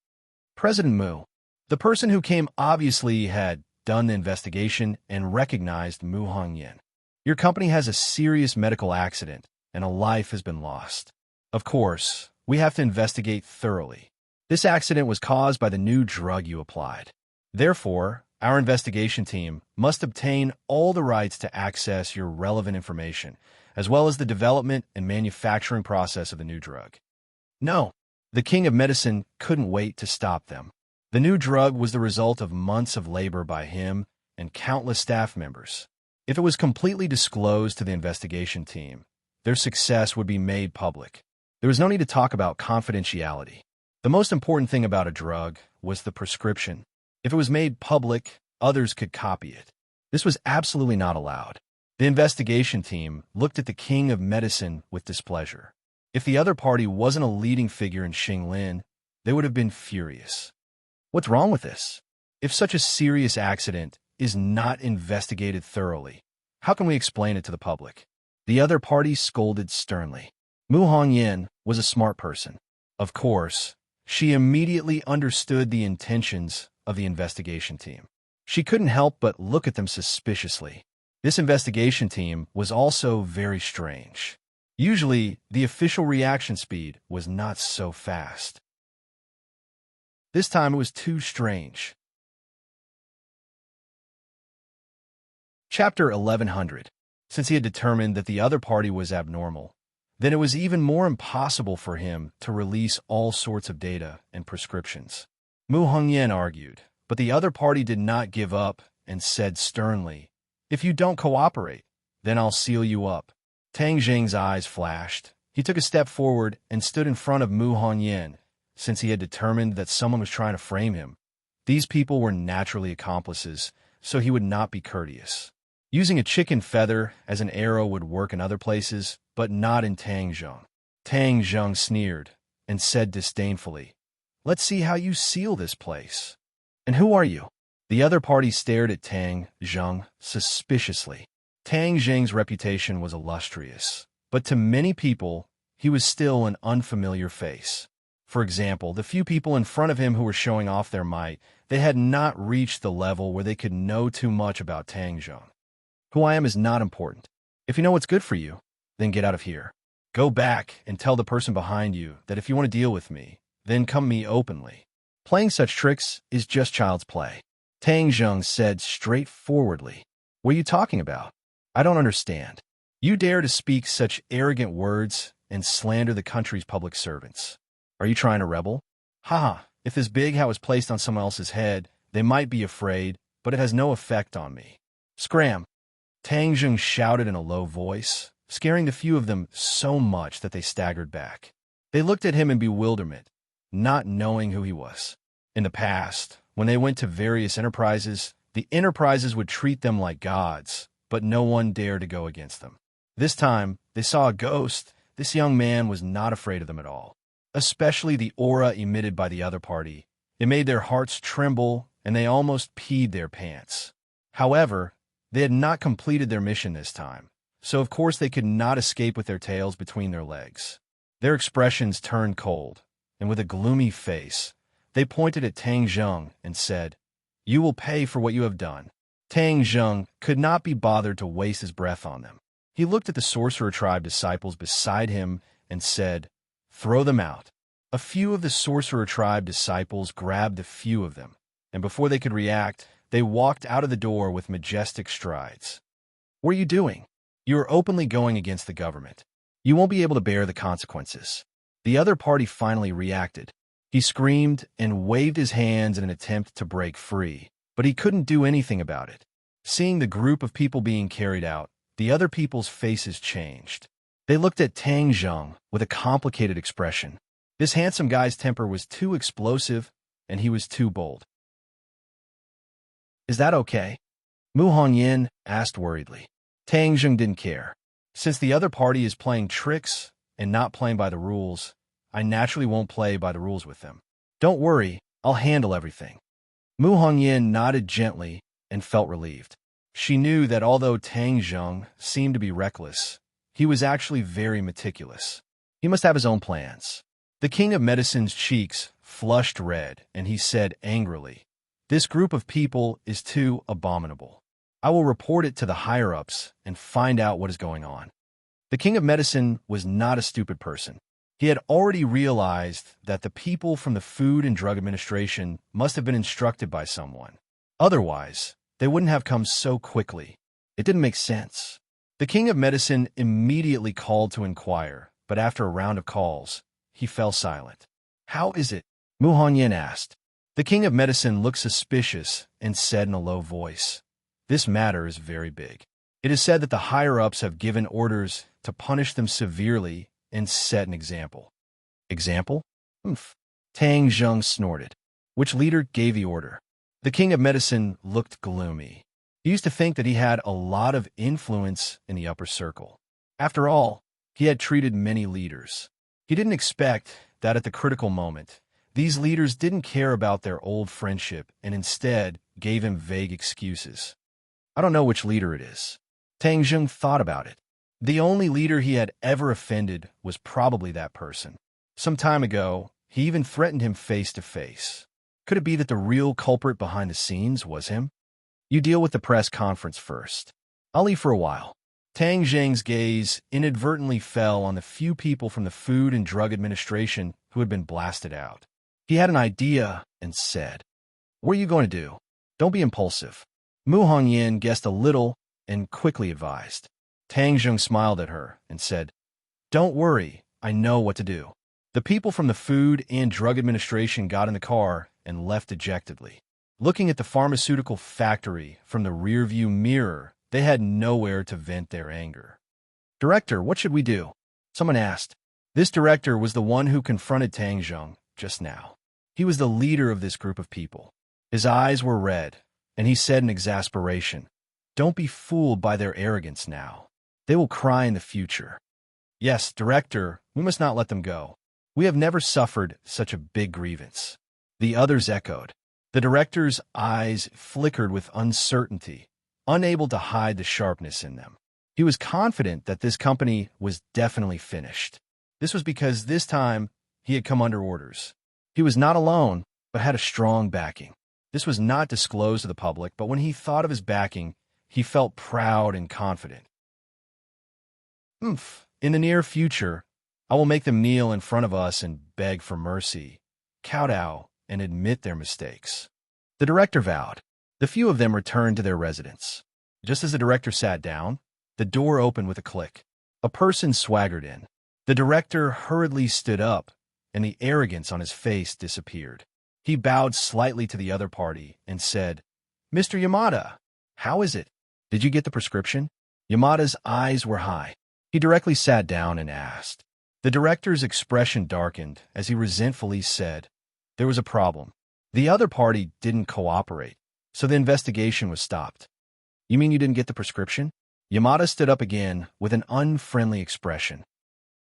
President Mu, the person who came obviously had done the investigation and recognized Mu Hongyan. Your company has a serious medical accident and a life has been lost. Of course, we have to investigate thoroughly. This accident was caused by the new drug you applied. Therefore, our investigation team must obtain all the rights to access your relevant information, as well as the development and manufacturing process of the new drug. No, the King of Medicine couldn't wait to stop them. The new drug was the result of months of labor by him and countless staff members. If it was completely disclosed to the investigation team, their success would be made public. There was no need to talk about confidentiality. The most important thing about a drug was the prescription. If it was made public, others could copy it. This was absolutely not allowed. The investigation team looked at the King of Medicine with displeasure. If the other party wasn't a leading figure in Xinglin, they would have been furious. What's wrong with this? If such a serious accident is not investigated thoroughly, how can we explain it to the public? The other party scolded sternly. Mu Hongyan was a smart person. Of course, she immediately understood the intentions of the investigation team. She couldn't help but look at them suspiciously. This investigation team was also very strange. Usually, the official reaction speed was not so fast. This time it was too strange. Chapter 1100. Since he had determined that the other party was abnormal, then it was even more impossible for him to release all sorts of data and prescriptions. Mu Hongyan argued, but the other party did not give up and said sternly, "If you don't cooperate, then I'll seal you up." Tang Jing's eyes flashed. He took a step forward and stood in front of Mu Hongyan, since he had determined that someone was trying to frame him. These people were naturally accomplices, so he would not be courteous. Using a chicken feather as an arrow would work in other places, but not in Tang Zheng. Tang Zheng sneered and said disdainfully, "Let's see how you seal this place." "And who are you?" The other party stared at Tang Zheng suspiciously. Tang Zheng's reputation was illustrious, but to many people, he was still an unfamiliar face. For example, the few people in front of him who were showing off their might, they had not reached the level where they could know too much about Tang Zheng. "Who I am is not important. If you know what's good for you, then get out of here. Go back and tell the person behind you that if you want to deal with me, then come to me openly. Playing such tricks is just child's play." Tang Zheng said straightforwardly. "What are you talking about? I don't understand. You dare to speak such arrogant words and slander the country's public servants. Are you trying to rebel? Ha! If this big hat was placed on someone else's head, they might be afraid, but it has no effect on me. Scram!" Tang Zheng shouted in a low voice, scaring the few of them so much that they staggered back. They looked at him in bewilderment, not knowing who he was. In the past, when they went to various enterprises, the enterprises would treat them like gods, but no one dared to go against them. This time, they saw a ghost. This young man was not afraid of them at all, especially the aura emitted by the other party. It made their hearts tremble, and they almost peed their pants. However, they had not completed their mission this time, so of course they could not escape with their tails between their legs. Their expressions turned cold, and with a gloomy face, they pointed at Tang Zheng and said, "You will pay for what you have done." Tang Zheng could not be bothered to waste his breath on them. He looked at the sorcerer tribe disciples beside him and said, "Throw them out." A few of the sorcerer tribe disciples grabbed a few of them, and before they could react, they walked out of the door with majestic strides. "What are you doing? You are openly going against the government. You won't be able to bear the consequences." The other party finally reacted. He screamed and waved his hands in an attempt to break free, but he couldn't do anything about it. Seeing the group of people being carried out, the other people's faces changed. They looked at Tang Zheng with a complicated expression. This handsome guy's temper was too explosive, and he was too bold. "Is that okay?" Mu Hongyan asked worriedly. Tang Zheng didn't care. "Since the other party is playing tricks and not playing by the rules, I naturally won't play by the rules with them. Don't worry, I'll handle everything." Mu Hongyan nodded gently and felt relieved. She knew that although Tang Zheng seemed to be reckless, he was actually very meticulous. He must have his own plans. The King of Medicine's cheeks flushed red, and he said angrily, "This group of people is too abominable. I will report it to the higher-ups and find out what is going on." The King of Medicine was not a stupid person. He had already realized that the people from the Food and Drug Administration must have been instructed by someone. Otherwise, they wouldn't have come so quickly. It didn't make sense. The King of Medicine immediately called to inquire, but after a round of calls, he fell silent. "How is it?" Mu Hongyan asked. The King of Medicine looked suspicious and said in a low voice, "This matter is very big. It is said that the higher-ups have given orders to punish them severely and set an example." "Example?" "Humph." Tang Zheng snorted. "Which leader gave the order?" The King of Medicine looked gloomy. He used to think that he had a lot of influence in the upper circle. After all, he had treated many leaders. He didn't expect that at the critical moment, these leaders didn't care about their old friendship and instead gave him vague excuses. "I don't know which leader it is." Tang Zheng thought about it. The only leader he had ever offended was probably that person. Some time ago, he even threatened him face to face. Could it be that the real culprit behind the scenes was him? "You deal with the press conference first. I'll leave for a while." Tang Zheng's gaze inadvertently fell on the few people from the Food and Drug Administration who had been blasted out. He had an idea and said, "What are you going to do? Don't be impulsive." Mu Hongyan guessed a little and quickly advised. Tang Zheng smiled at her and said, Don't worry, I know what to do. The people from the Food and Drug Administration got in the car and left dejectedly. Looking at the pharmaceutical factory from the rearview mirror, they had nowhere to vent their anger. Director, what should we do? Someone asked. This director was the one who confronted Tang Zheng just now. He was the leader of this group of people. His eyes were red, and he said in exasperation, "Don't be fooled by their arrogance now. They will cry in the future." Yes, Director, we must not let them go. We have never suffered such a big grievance. The others echoed. The director's eyes flickered with uncertainty, unable to hide the sharpness in them. He was confident that this company was definitely finished. This was because this time he had come under orders. He was not alone, but had a strong backing. This was not disclosed to the public, but when he thought of his backing, he felt proud and confident. In the near future, I will make them kneel in front of us and beg for mercy, kowtow, and admit their mistakes. The director vowed. The few of them returned to their residence. Just as the director sat down, the door opened with a click. A person swaggered in. The director hurriedly stood up, and the arrogance on his face disappeared. He bowed slightly to the other party and said, "Mr. Yamada, how is it? Did you get the prescription?" Yamada's eyes were high. He directly sat down and asked. The director's expression darkened as he resentfully said, "There was a problem. The other party didn't cooperate, so the investigation was stopped." "You mean you didn't get the prescription?" Yamada stood up again with an unfriendly expression.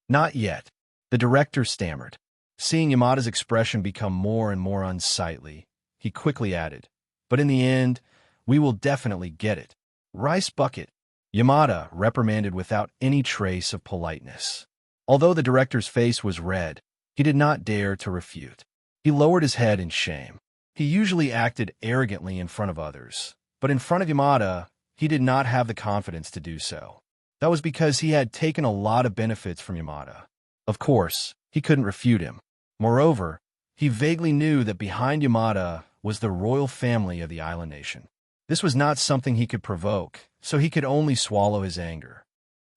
"Not yet," the director stammered. Seeing Yamada's expression become more and more unsightly, he quickly added, "But in the end, we will definitely get it." "Rice bucket," Yamada reprimanded without any trace of politeness. Although the director's face was red, he did not dare to refute. He lowered his head in shame. He usually acted arrogantly in front of others, but in front of Yamada, he did not have the confidence to do so. That was because he had taken a lot of benefits from Yamada. Of course, he couldn't refute him. Moreover, he vaguely knew that behind Yamada was the royal family of the island nation. This was not something he could provoke, so he could only swallow his anger.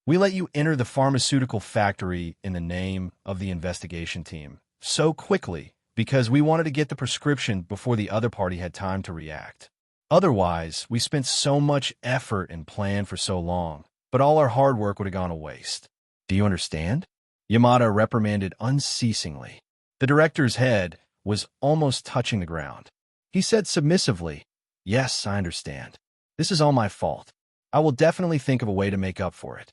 "We let you enter the pharmaceutical factory in the name of the investigation team so quickly because we wanted to get the prescription before the other party had time to react. Otherwise, we spent so much effort and planned for so long, but all our hard work would have gone to waste. Do you understand?" Yamada reprimanded unceasingly. The director's head was almost touching the ground. He said submissively, "Yes, I understand. This is all my fault. I will definitely think of a way to make up for it.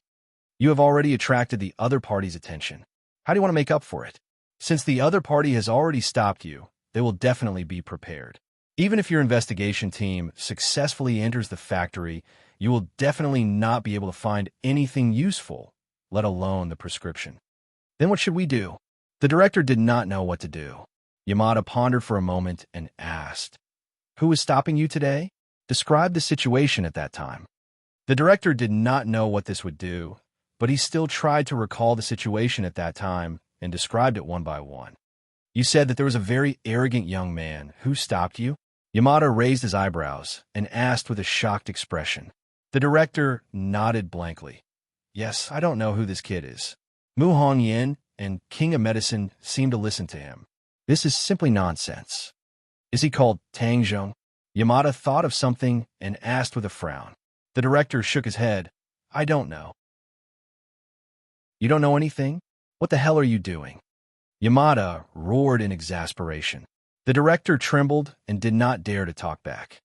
You have already attracted the other party's attention. How do you want to make up for it? Since the other party has already stopped you, they will definitely be prepared. Even if your investigation team successfully enters the factory, you will definitely not be able to find anything useful, let alone the prescription. Then what should we do?" The director did not know what to do. Yamada pondered for a moment and asked, "Who is stopping you today? Describe the situation at that time." The director did not know what this would do, but he still tried to recall the situation at that time and described it one by one. "You said that there was a very arrogant young man who stopped you?" Yamada raised his eyebrows and asked with a shocked expression. The director nodded blankly. "Yes, I don't know who this kid is." Mu Hongyan and King of Medicine seemed to listen to him. "This is simply nonsense." "Is he called Tang Zheng?" Yamada thought of something and asked with a frown. The director shook his head. "I don't know." "You don't know anything? What the hell are you doing?" Yamada roared in exasperation. The director trembled and did not dare to talk back.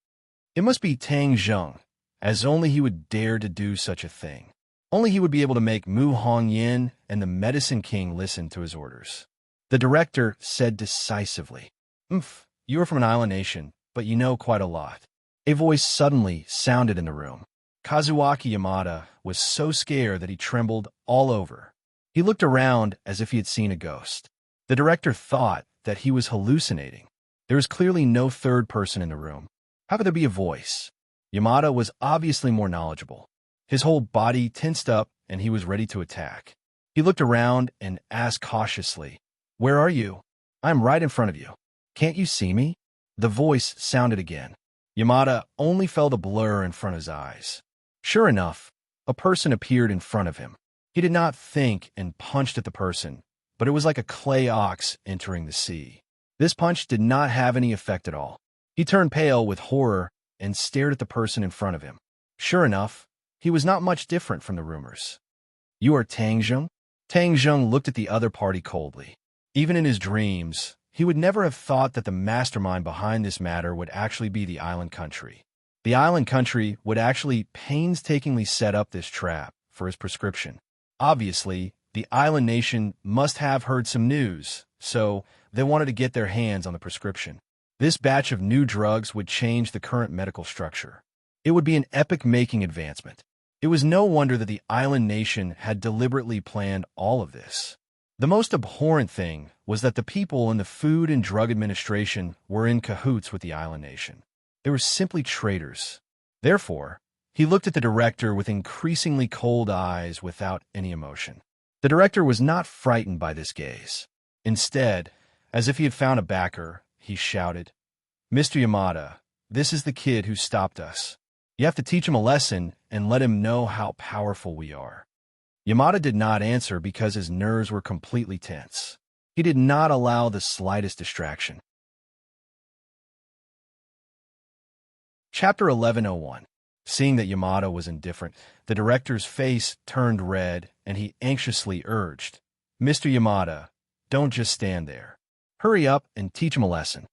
It must be Tang Zheng, as only he would dare to do such a thing. Only he would be able to make Mu Hongyan and the Medicine King listen to his orders. The director said decisively, "You are from an island nation, but you know quite a lot." A voice suddenly sounded in the room. Kazuaki Yamada was so scared that he trembled all over. He looked around as if he had seen a ghost. The director thought that he was hallucinating. There was clearly no third person in the room. How could there be a voice? Yamada was obviously more knowledgeable. His whole body tensed up and he was ready to attack. He looked around and asked cautiously, "Where are you? I'm right in front of you. Can't you see me?" The voice sounded again. Yamada only felt a blur in front of his eyes. Sure enough, a person appeared in front of him. He did not think and punched at the person, but it was like a clay ox entering the sea. This punch did not have any effect at all. He turned pale with horror and stared at the person in front of him. Sure enough, he was not much different from the rumors. "You are Tang Zheng?" Tang Zheng looked at the other party coldly. Even in his dreams, he would never have thought that the mastermind behind this matter would actually be the island country. The island country would actually painstakingly set up this trap for his prescription. Obviously, the island nation must have heard some news, so they wanted to get their hands on the prescription. This batch of new drugs would change the current medical structure. It would be an epic-making advancement. It was no wonder that the island nation had deliberately planned all of this. The most abhorrent thing was that the people in the Food and Drug Administration were in cahoots with the island nation. They were simply traitors. Therefore, he looked at the director with increasingly cold eyes without any emotion. The director was not frightened by this gaze. Instead, as if he had found a backer, he shouted, "Mr. Yamada, this is the kid who stopped us. You have to teach him a lesson and let him know how powerful we are." Yamada did not answer because his nerves were completely tense. He did not allow the slightest distraction. Chapter 1101. Seeing that Yamada was indifferent, the director's face turned red and he anxiously urged, "Mr. Yamada, don't just stand there. Hurry up and teach him a lesson."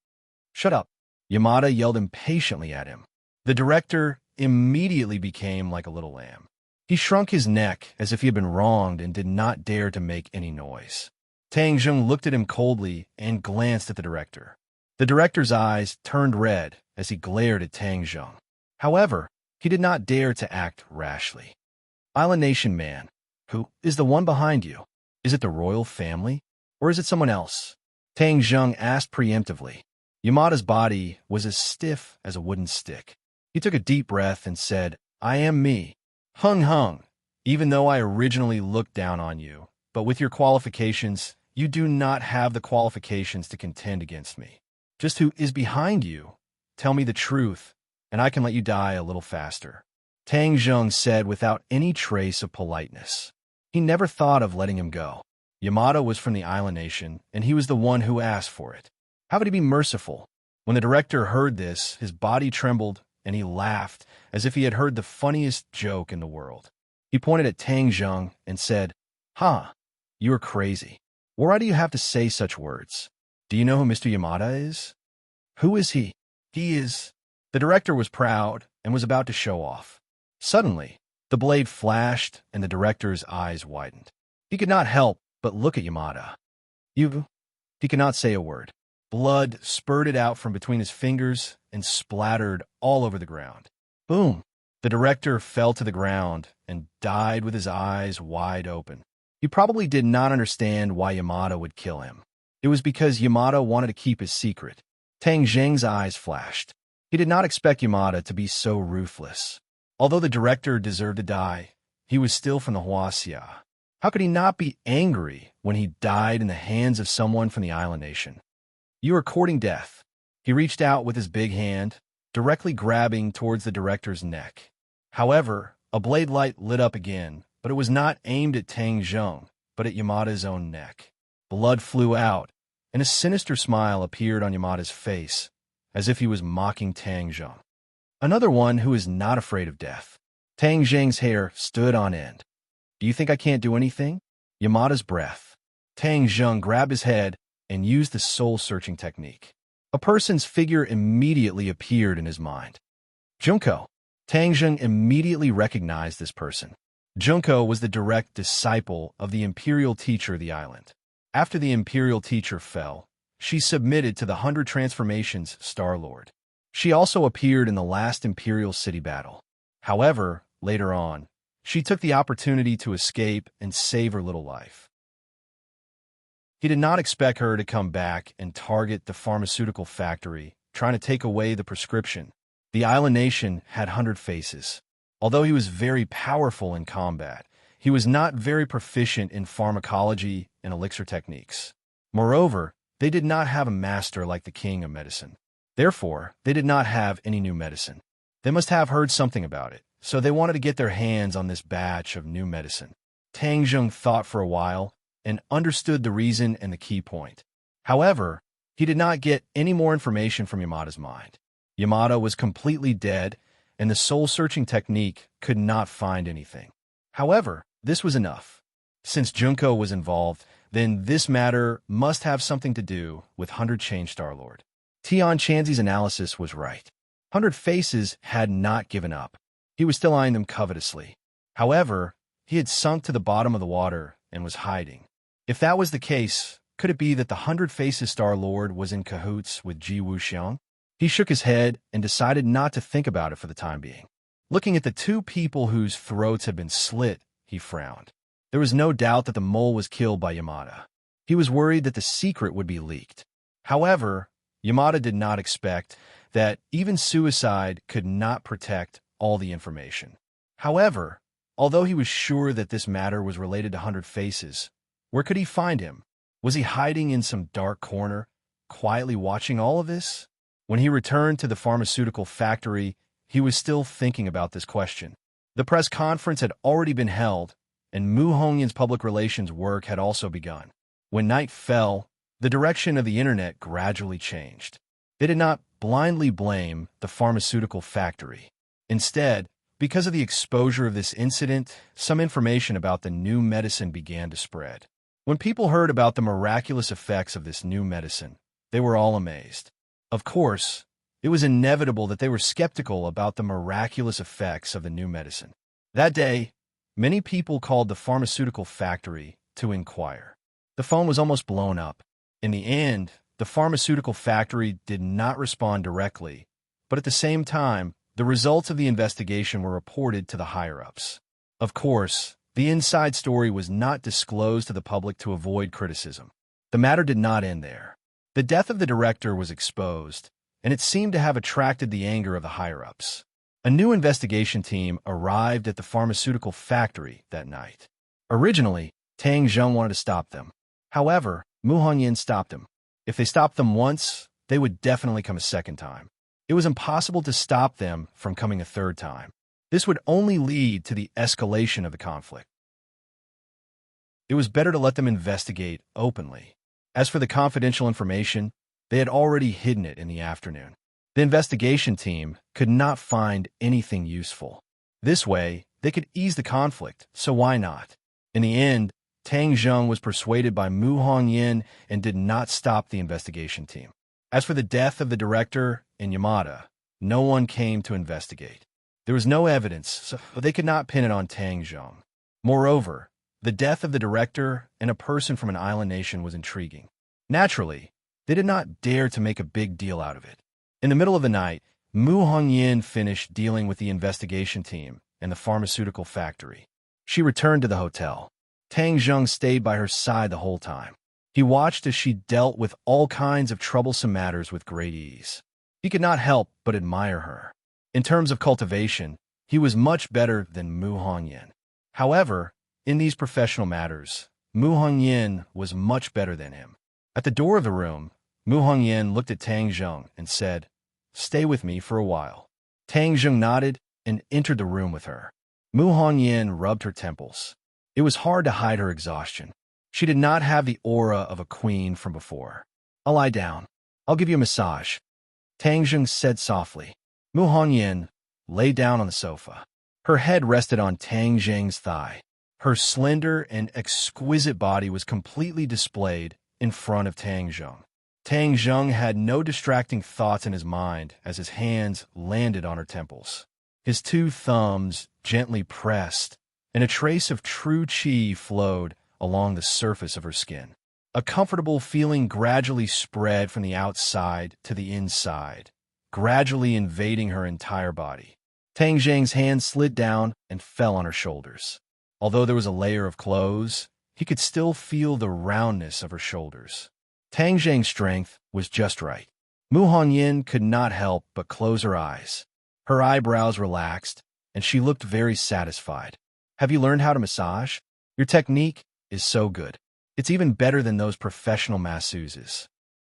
"Shut up," Yamada yelled impatiently at him. The director immediately became like a little lamb. He shrunk his neck as if he had been wronged and did not dare to make any noise. Tang Zheng looked at him coldly and glanced at the director. The director's eyes turned red as he glared at Tang Zheng. However, he did not dare to act rashly. "Island Nation man, who is the one behind you? Is it the royal family, or is it someone else?" Tang Zheng asked preemptively. Yamada's body was as stiff as a wooden stick. He took a deep breath and said, "I am me. Hung, even though I originally looked down on you, but with your qualifications, you do not have the qualifications to contend against me. Just who is behind you? Tell me the truth, and I can let you die a little faster," Tang Zheng said without any trace of politeness. He never thought of letting him go. Yamada was from the island nation, and he was the one who asked for it. How could he be merciful? When the director heard this, his body trembled, and he laughed as if he had heard the funniest joke in the world. He pointed at Tang Zheng and said, "Ha, you are crazy. Why do you have to say such words? Do you know who Mr. Yamada is?" "Who is he?" "He is—" The director was proud and was about to show off. Suddenly, the blade flashed and the director's eyes widened. He could not help but look at Yamada. "You—" He could not say a word. Blood spurted out from between his fingers and splattered all over the ground. Boom! The director fell to the ground and died with his eyes wide open. He probably did not understand why Yamada would kill him. It was because Yamada wanted to keep his secret. Tang Zheng's eyes flashed. He did not expect Yamada to be so ruthless. Although the director deserved to die, he was still from the Huaxia. How could he not be angry when he died in the hands of someone from the island nation? "You are courting death." He reached out with his big hand, directly grabbing towards the director's neck. However, a blade light lit up again, but it was not aimed at Tang Zheng, but at Yamada's own neck. Blood flew out, and a sinister smile appeared on Yamada's face, as if he was mocking Tang Zheng. Another one who is not afraid of death. Tang Zheng's hair stood on end. "Do you think I can't do anything?" Yamada's breath. Tang Zheng grabbed his head and used the soul-searching technique. A person's figure immediately appeared in his mind. Junko. Tang Zheng immediately recognized this person. Junko was the direct disciple of the imperial teacher of the island. After the imperial teacher fell, she submitted to the 100 Transformations Star-Lord. She also appeared in the last imperial city battle. However, later on, she took the opportunity to escape and save her little life. He did not expect her to come back and target the pharmaceutical factory, trying to take away the prescription. The island nation had 100 faces. Although he was very powerful in combat, he was not very proficient in pharmacology and elixir techniques. Moreover, they did not have a master like the king of medicine. Therefore, they did not have any new medicine. They must have heard something about it, so they wanted to get their hands on this batch of new medicine. Tang Zheng thought for a while and understood the reason and the key point. However, he did not get any more information from Yamada's mind. Yamada was completely dead, and the soul-searching technique could not find anything. However, this was enough. Since Junko was involved, then this matter must have something to do with 100 Change Star Lord. Tian Chanzi's analysis was right. 100 Faces had not given up. He was still eyeing them covetously. However, he had sunk to the bottom of the water and was hiding. If that was the case, could it be that the 100 Faces Star Lord was in cahoots with Ji Wuxiang? He shook his head and decided not to think about it for the time being. Looking at the two people whose throats had been slit, he frowned. There was no doubt that the mole was killed by Yamada. He was worried that the secret would be leaked. However, Yamada did not expect that even suicide could not protect all the information. However, although he was sure that this matter was related to 100 Faces, where could he find him? Was he hiding in some dark corner, quietly watching all of this? When he returned to the pharmaceutical factory, he was still thinking about this question. The press conference had already been held, and Mu Hongyan's public relations work had also begun. When night fell, the direction of the internet gradually changed. They did not blindly blame the pharmaceutical factory. Instead, because of the exposure of this incident, some information about the new medicine began to spread. When people heard about the miraculous effects of this new medicine, they were all amazed. Of course, it was inevitable that they were skeptical about the miraculous effects of the new medicine. That day, many people called the pharmaceutical factory to inquire. The phone was almost blown up. In the end, the pharmaceutical factory did not respond directly, but at the same time, the results of the investigation were reported to the higher-ups. Of course, the inside story was not disclosed to the public to avoid criticism. The matter did not end there. The death of the director was exposed, and it seemed to have attracted the anger of the higher-ups. A new investigation team arrived at the pharmaceutical factory that night. Originally, Tang Zheng wanted to stop them. However, Mu Hongyan stopped him. If they stopped them once, they would definitely come a second time. It was impossible to stop them from coming a third time. This would only lead to the escalation of the conflict. It was better to let them investigate openly. As for the confidential information, they had already hidden it in the afternoon. The investigation team could not find anything useful. This way, they could ease the conflict, so why not? In the end, Tang Zheng was persuaded by Mu Hongyan and did not stop the investigation team. As for the death of the director and Yamada, no one came to investigate. There was no evidence, so they could not pin it on Tang Zheng. Moreover, the death of the director and a person from an island nation was intriguing. Naturally, they did not dare to make a big deal out of it. In the middle of the night, Mu Hongyan finished dealing with the investigation team and the pharmaceutical factory. She returned to the hotel. Tang Zheng stayed by her side the whole time. He watched as she dealt with all kinds of troublesome matters with great ease. He could not help but admire her. In terms of cultivation, he was much better than Mu Hongyan. However, in these professional matters, Mu Hongyan was much better than him. At the door of the room, Mu Hongyan looked at Tang Zheng and said, "Stay with me for a while." Tang Zheng nodded and entered the room with her. Mu Hongyan rubbed her temples. It was hard to hide her exhaustion. She did not have the aura of a queen from before. "I'll lie down. I'll give you a massage," Tang Zheng said softly. Mu Hongyan lay down on the sofa. Her head rested on Tang Zheng's thigh. Her slender and exquisite body was completely displayed in front of Tang Zheng. Tang Zheng had no distracting thoughts in his mind as his hands landed on her temples. His two thumbs gently pressed, and a trace of true qi flowed along the surface of her skin. A comfortable feeling gradually spread from the outside to the inside, gradually invading her entire body. Tang Zheng's hand slid down and fell on her shoulders. Although there was a layer of clothes, he could still feel the roundness of her shoulders. Tang Zheng's strength was just right. Mu Hongyan could not help but close her eyes. Her eyebrows relaxed, and she looked very satisfied. "Have you learned how to massage? Your technique is so good. It's even better than those professional masseuses."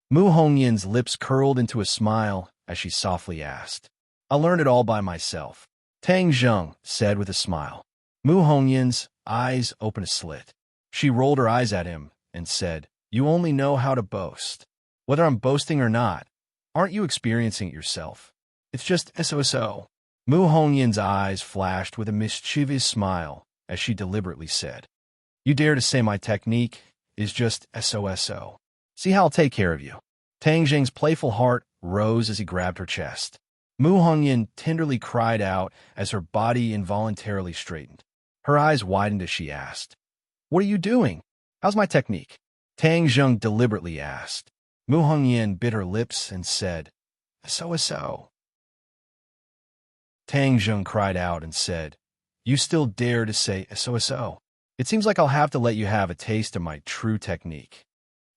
Mu Hongyan's lips curled into a smile as she softly asked. "I learned it all by myself," Tang Zheng said with a smile. Mu Hongyan's eyes opened a slit. She rolled her eyes at him and said, "You only know how to boast. Whether I'm boasting or not, aren't you experiencing it yourself? It's just so. Mu Hongyan's eyes flashed with a mischievous smile as she deliberately said, "You dare to say my technique is just so. See how I'll take care of you." Tang Jing's playful heart rose as he grabbed her chest. Mu Hongyan tenderly cried out as her body involuntarily straightened. Her eyes widened as she asked, "What are you doing? How's my technique?" Tang Jing deliberately asked. Mu Hongyan bit her lips and said, so. Tang Jing cried out and said, "You still dare to say so? It seems like I'll have to let you have a taste of my true technique."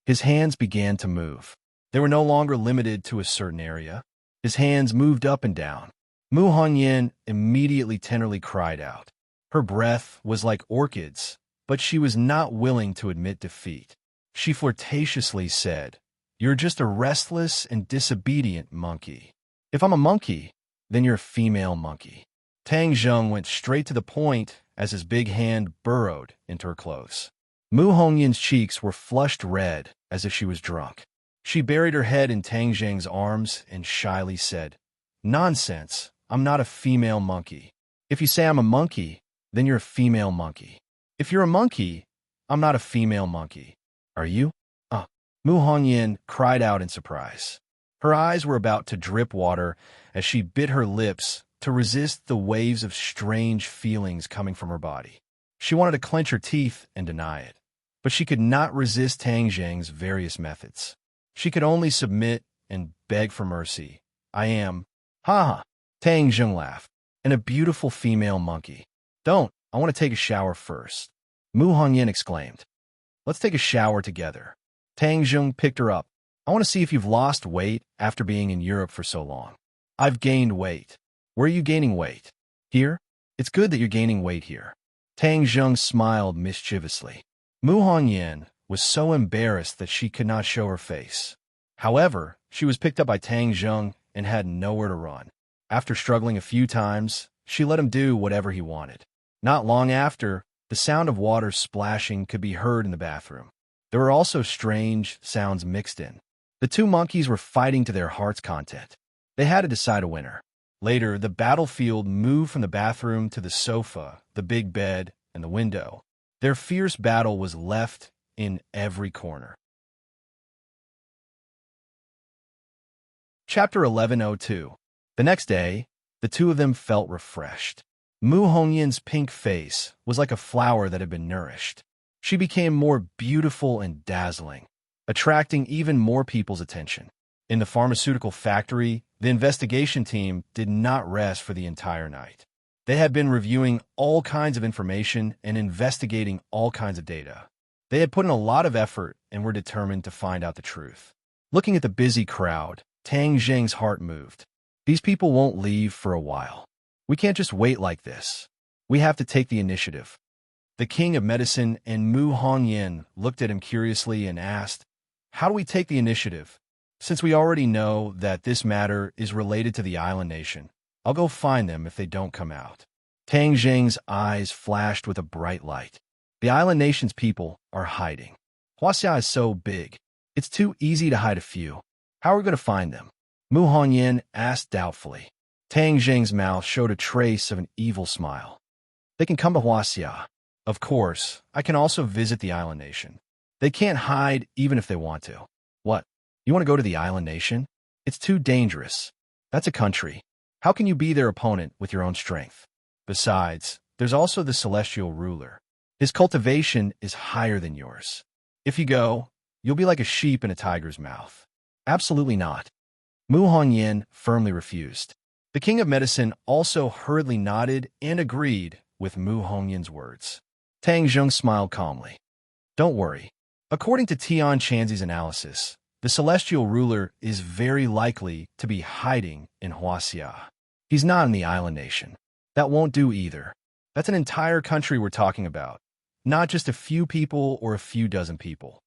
His hands began to move. They were no longer limited to a certain area. His hands moved up and down. Mu Hongyan immediately tenderly cried out. Her breath was like orchids, but she was not willing to admit defeat. She flirtatiously said, "You're just a restless and disobedient monkey. If I'm a monkey, then you're a female monkey." Tang Jing went straight to the point as his big hand burrowed into her clothes. Mu Hongyan's cheeks were flushed red as if she was drunk. She buried her head in Tang Jing's arms and shyly said, "Nonsense, I'm not a female monkey. If you say I'm a monkey, then you're a female monkey. If you're a monkey, I'm not a female monkey. Are you?" Mu Hongyan cried out in surprise. Her eyes were about to drip water as she bit her lips to resist the waves of strange feelings coming from her body. She wanted to clench her teeth and deny it, but she could not resist Tang Jing's various methods. She could only submit and beg for mercy. "I am." "Ha!" Tang Jing laughed. "And a beautiful female monkey." "Don't. I want to take a shower first," Mu Hongyan exclaimed. "Let's take a shower together." Tang Jing picked her up. "I want to see if you've lost weight after being in Europe for so long." "I've gained weight." "Where are you gaining weight?" "Here." "It's good that you're gaining weight here." Tang Jing smiled mischievously. Mu Hongyan was so embarrassed that she could not show her face. However, she was picked up by Tang Jing and had nowhere to run. After struggling a few times, she let him do whatever he wanted. Not long after, the sound of water splashing could be heard in the bathroom. There were also strange sounds mixed in. The two monkeys were fighting to their heart's content. They had to decide a winner. Later, the battlefield moved from the bathroom to the sofa, the big bed, and the window. Their fierce battle was left in every corner. Chapter 1102. The next day, the two of them felt refreshed. Mu Hongyan's pink face was like a flower that had been nourished. She became more beautiful and dazzling, attracting even more people's attention. In the pharmaceutical factory, the investigation team did not rest for the entire night. They had been reviewing all kinds of information and investigating all kinds of data. They had put in a lot of effort and were determined to find out the truth. Looking at the busy crowd, Tang Jing's heart moved. These people won't leave for a while. We can't just wait like this. We have to take the initiative. The king of medicine and Mu Hongyan looked at him curiously and asked, "How do we take the initiative? Since we already know that this matter is related to the island nation, I'll go find them if they don't come out." Tang Jing's eyes flashed with a bright light. The island nation's people are hiding. Huaxia is so big. It's too easy to hide a few. How are we going to find them? Mu Hongyan asked doubtfully. Tang Jing's mouth showed a trace of an evil smile. "They can come to Huaxia. Of course, I can also visit the island nation. They can't hide even if they want to." "What? You want to go to the island nation? It's too dangerous. That's a country. How can you be their opponent with your own strength? Besides, there's also the celestial ruler. His cultivation is higher than yours. If you go, you'll be like a sheep in a tiger's mouth." "Absolutely not." Mu Hongyan firmly refused. The king of medicine also hurriedly nodded and agreed with Mu Hongyan's words. Tang Jing smiled calmly. "Don't worry. According to Tian Chanzi's analysis, the celestial ruler is very likely to be hiding in Huaxia. He's not in the island nation. That won't do either. That's an entire country we're talking about, not just a few people or a few dozen people."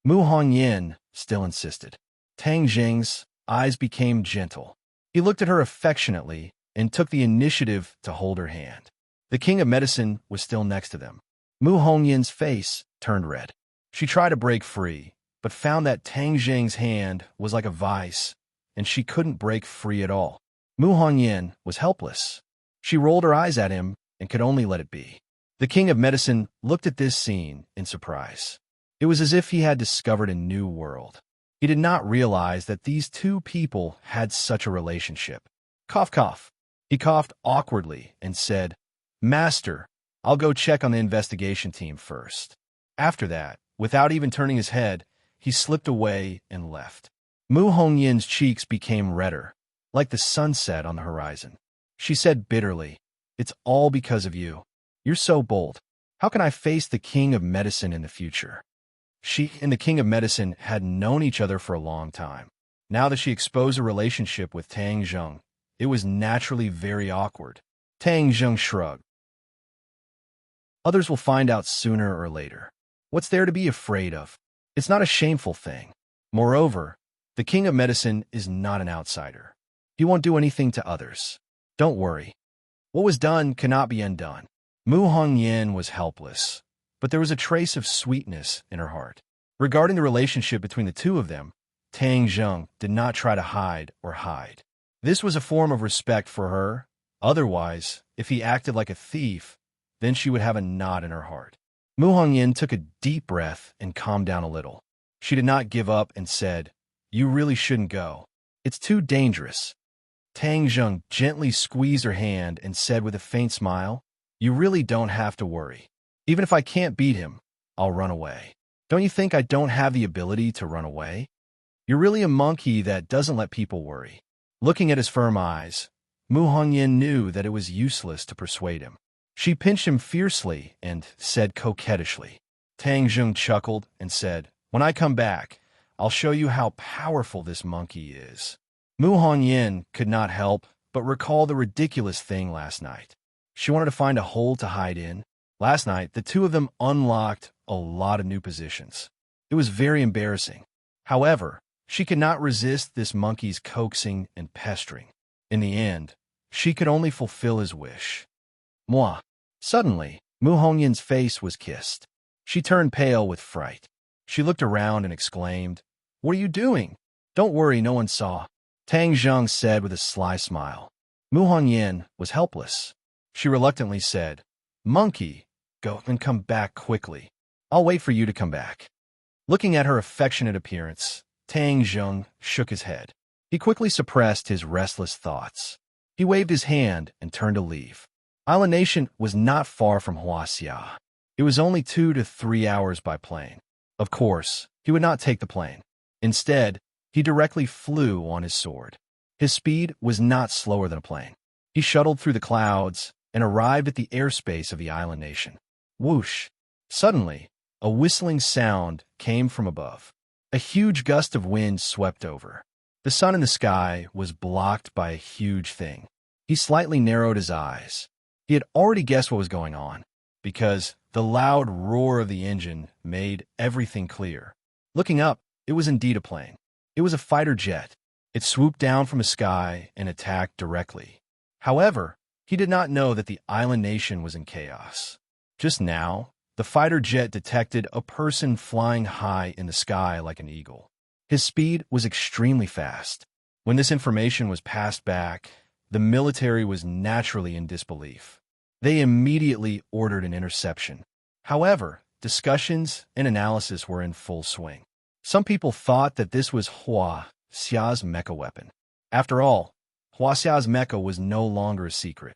Mu Hongyan still insisted. Tang Jing's eyes became gentle. He looked at her affectionately and took the initiative to hold her hand. The king of medicine was still next to them. Mu Hongyin's face turned red. She tried to break free, but found that Tang Zheng's hand was like a vice, and she couldn't break free at all. Mu Hongyan was helpless. She rolled her eyes at him and could only let it be. The king of medicine looked at this scene in surprise. It was as if he had discovered a new world. He did not realize that these two people had such a relationship. Cough, cough. He coughed awkwardly and said, "Master, I'll go check on the investigation team first." After that, without even turning his head, he slipped away and left. Mu Hongyin's cheeks became redder, like the sunset on the horizon. She said bitterly, "It's all because of you. You're so bold. How can I face the king of medicine in the future?" She and the king of medicine had known each other for a long time. Now that she exposed a relationship with Tang Zheng, it was naturally very awkward. Tang Zheng shrugged. "Others will find out sooner or later. What's there to be afraid of? It's not a shameful thing. Moreover, the king of medicine is not an outsider. He won't do anything to others. Don't worry. What was done cannot be undone." Mu Hongyan was helpless, but there was a trace of sweetness in her heart. Regarding the relationship between the two of them, Tang Zheng did not try to hide or hide. This was a form of respect for her. Otherwise, if he acted like a thief, then she would have a knot in her heart. Mu Hongyan took a deep breath and calmed down a little. She did not give up and said, "You really shouldn't go. It's too dangerous." Tang Zheng gently squeezed her hand and said with a faint smile, "You really don't have to worry. Even if I can't beat him, I'll run away. Don't you think I don't have the ability to run away? You're really a monkey that doesn't let people worry." Looking at his firm eyes, Mu Hongyan knew that it was useless to persuade him. She pinched him fiercely and said coquettishly. Tang Zheng chuckled and said, "When I come back, I'll show you how powerful this monkey is." Mu Hongyan could not help but recall the ridiculous thing last night. She wanted to find a hole to hide in. Last night, the two of them unlocked a lot of new positions. It was very embarrassing. However, she could not resist this monkey's coaxing and pestering. In the end, she could only fulfill his wish. Moi. Suddenly, Mu Hongyan's face was kissed. She turned pale with fright. She looked around and exclaimed, "What are you doing?" "Don't worry, no one saw," Tang Zheng said with a sly smile. Mu Hongyan was helpless. She reluctantly said, "Monkey, go and come back quickly. I'll wait for you to come back." Looking at her affectionate appearance, Tang Zheng shook his head. He quickly suppressed his restless thoughts. He waved his hand and turned to leave. Island Nation was not far from Huaxia. It was only 2 to 3 hours by plane. Of course, he would not take the plane. Instead, he directly flew on his sword. His speed was not slower than a plane. He shuttled through the clouds and arrived at the airspace of the island nation. Whoosh! Suddenly, a whistling sound came from above. A huge gust of wind swept over. The sun in the sky was blocked by a huge thing. He slightly narrowed his eyes. He had already guessed what was going on, because the loud roar of the engine made everything clear. Looking up, it was indeed a plane. It was a fighter jet. It swooped down from the sky and attacked directly. However, he did not know that the island nation was in chaos. Just now, the fighter jet detected a person flying high in the sky like an eagle. His speed was extremely fast. When this information was passed back, the military was naturally in disbelief. They immediately ordered an interception. However, discussions and analysis were in full swing. Some people thought that this was Hua Xia's mecha weapon. After all, Hua Xia's mecha was no longer a secret.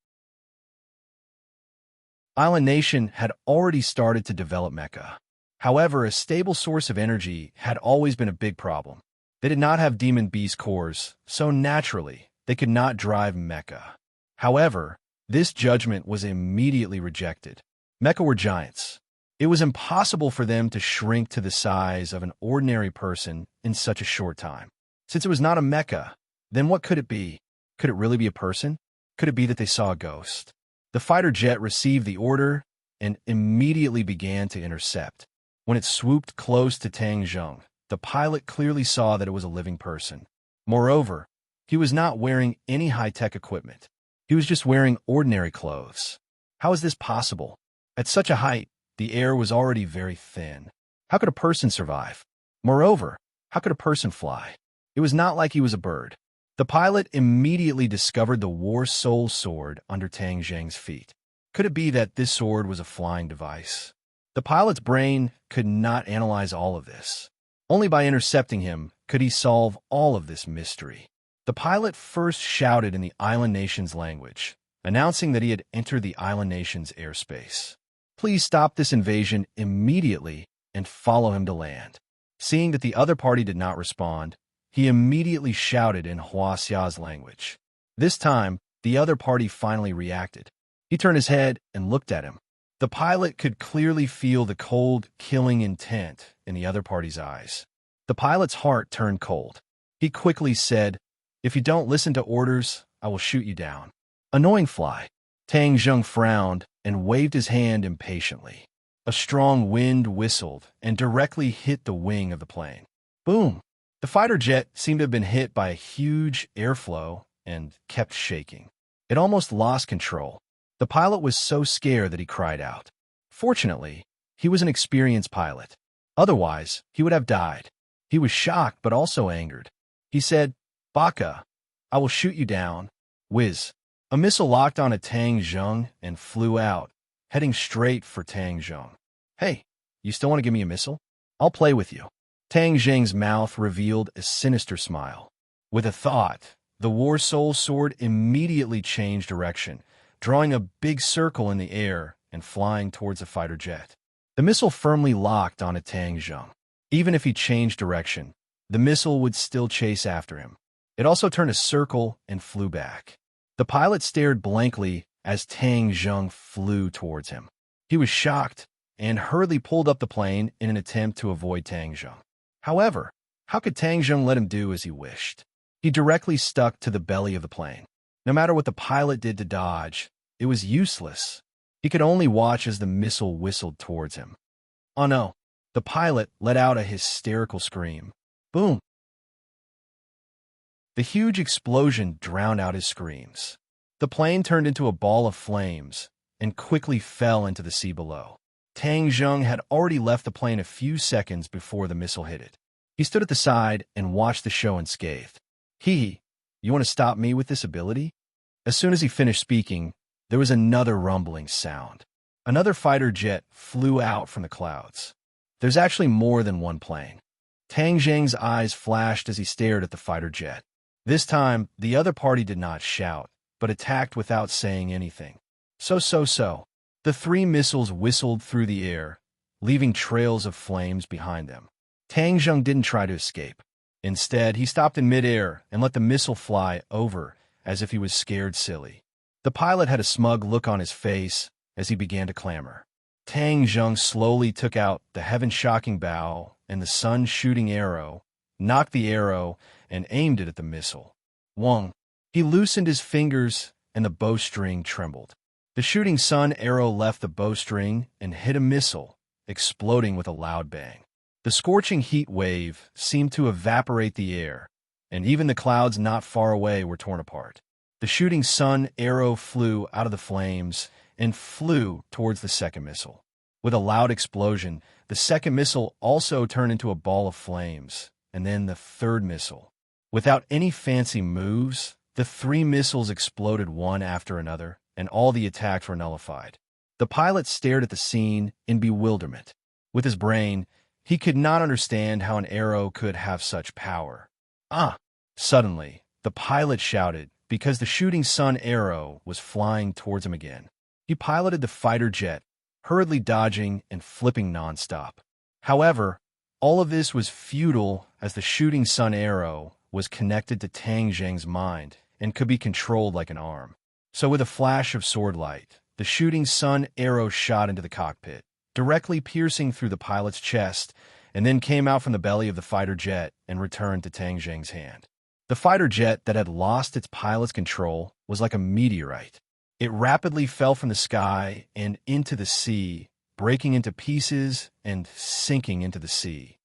Island Nation had already started to develop mecha. However, a stable source of energy had always been a big problem. They did not have demon beast cores, so naturally, they could not drive mecha. However, this judgment was immediately rejected. Mecha were giants. It was impossible for them to shrink to the size of an ordinary person in such a short time. Since it was not a mecha, then what could it be? Could it really be a person? Could it be that they saw a ghost? The fighter jet received the order and immediately began to intercept. When it swooped close to Tang Zheng, the pilot clearly saw that it was a living person. Moreover, he was not wearing any high-tech equipment. He was just wearing ordinary clothes. How is this possible? At such a height, the air was already very thin. How could a person survive? Moreover, how could a person fly? It was not like he was a bird. The pilot immediately discovered the War Soul sword under Tang Zheng's feet. Could it be that this sword was a flying device? The pilot's brain could not analyze all of this. Only by intercepting him could he solve all of this mystery. The pilot first shouted in the island nation's language, announcing that he had entered the island nation's airspace. Please stop this invasion immediately and follow him to land. Seeing that the other party did not respond, he immediately shouted in Huaxia's language. This time, the other party finally reacted. He turned his head and looked at him. The pilot could clearly feel the cold, killing intent in the other party's eyes. The pilot's heart turned cold. He quickly said, "If you don't listen to orders, I will shoot you down." Annoying fly. Tang Zheng frowned and waved his hand impatiently. A strong wind whistled and directly hit the wing of the plane. Boom! The fighter jet seemed to have been hit by a huge airflow and kept shaking. It almost lost control. The pilot was so scared that he cried out. Fortunately, he was an experienced pilot. Otherwise, he would have died. He was shocked but also angered. He said, "Baka, I will shoot you down." Whiz. A missile locked onto Tang Zheng and flew out, heading straight for Tang Zheng. "Hey, you still want to give me a missile? I'll play with you." Tang Zheng's mouth revealed a sinister smile. With a thought, the War Soul sword immediately changed direction, drawing a big circle in the air and flying towards the fighter jet. The missile firmly locked onto Tang Zheng. Even if he changed direction, the missile would still chase after him. It also turned a circle and flew back. The pilot stared blankly as Tang Zheng flew towards him. He was shocked and hurriedly pulled up the plane in an attempt to avoid Tang Zheng. However, how could Tang Zheng let him do as he wished? He directly stuck to the belly of the plane. No matter what the pilot did to dodge, it was useless. He could only watch as the missile whistled towards him. Oh no! The pilot let out a hysterical scream. Boom! The huge explosion drowned out his screams. The plane turned into a ball of flames and quickly fell into the sea below. Tang Zheng had already left the plane a few seconds before the missile hit it. He stood at the side and watched the show unscathed. You want to stop me with this ability? As soon as he finished speaking, there was another rumbling sound. Another fighter jet flew out from the clouds. There's actually more than one plane. Tang Zheng's eyes flashed as he stared at the fighter jet. This time, the other party did not shout, but attacked without saying anything. So. The three missiles whistled through the air, leaving trails of flames behind them. Tang Zheng didn't try to escape. Instead, he stopped in midair and let the missile fly over as if he was scared silly. The pilot had a smug look on his face as he began to clamor. Tang Zheng slowly took out the heaven-shocking bow and the sun-shooting arrow, knocked the arrow, and aimed it at the missile. Wong. He loosened his fingers and the bowstring trembled. The shooting sun arrow left the bowstring and hit a missile, exploding with a loud bang. The scorching heat wave seemed to evaporate the air, and even the clouds not far away were torn apart. The shooting sun arrow flew out of the flames and flew towards the second missile. With a loud explosion, the second missile also turned into a ball of flames, and then the third missile. Without any fancy moves, the three missiles exploded one after another, and all the attacks were nullified. The pilot stared at the scene in bewilderment. With his brain, he could not understand how an arrow could have such power. Suddenly, the pilot shouted because the shooting sun arrow was flying towards him again. He piloted the fighter jet, hurriedly dodging and flipping nonstop. However, all of this was futile as the shooting sun arrow was connected to Tang Zheng's mind and could be controlled like an arm. So with a flash of sword light, the shooting sun arrow shot into the cockpit, directly piercing through the pilot's chest, and then came out from the belly of the fighter jet and returned to Tang Zheng's hand. The fighter jet that had lost its pilot's control was like a meteorite. It rapidly fell from the sky and into the sea, breaking into pieces and sinking into the sea.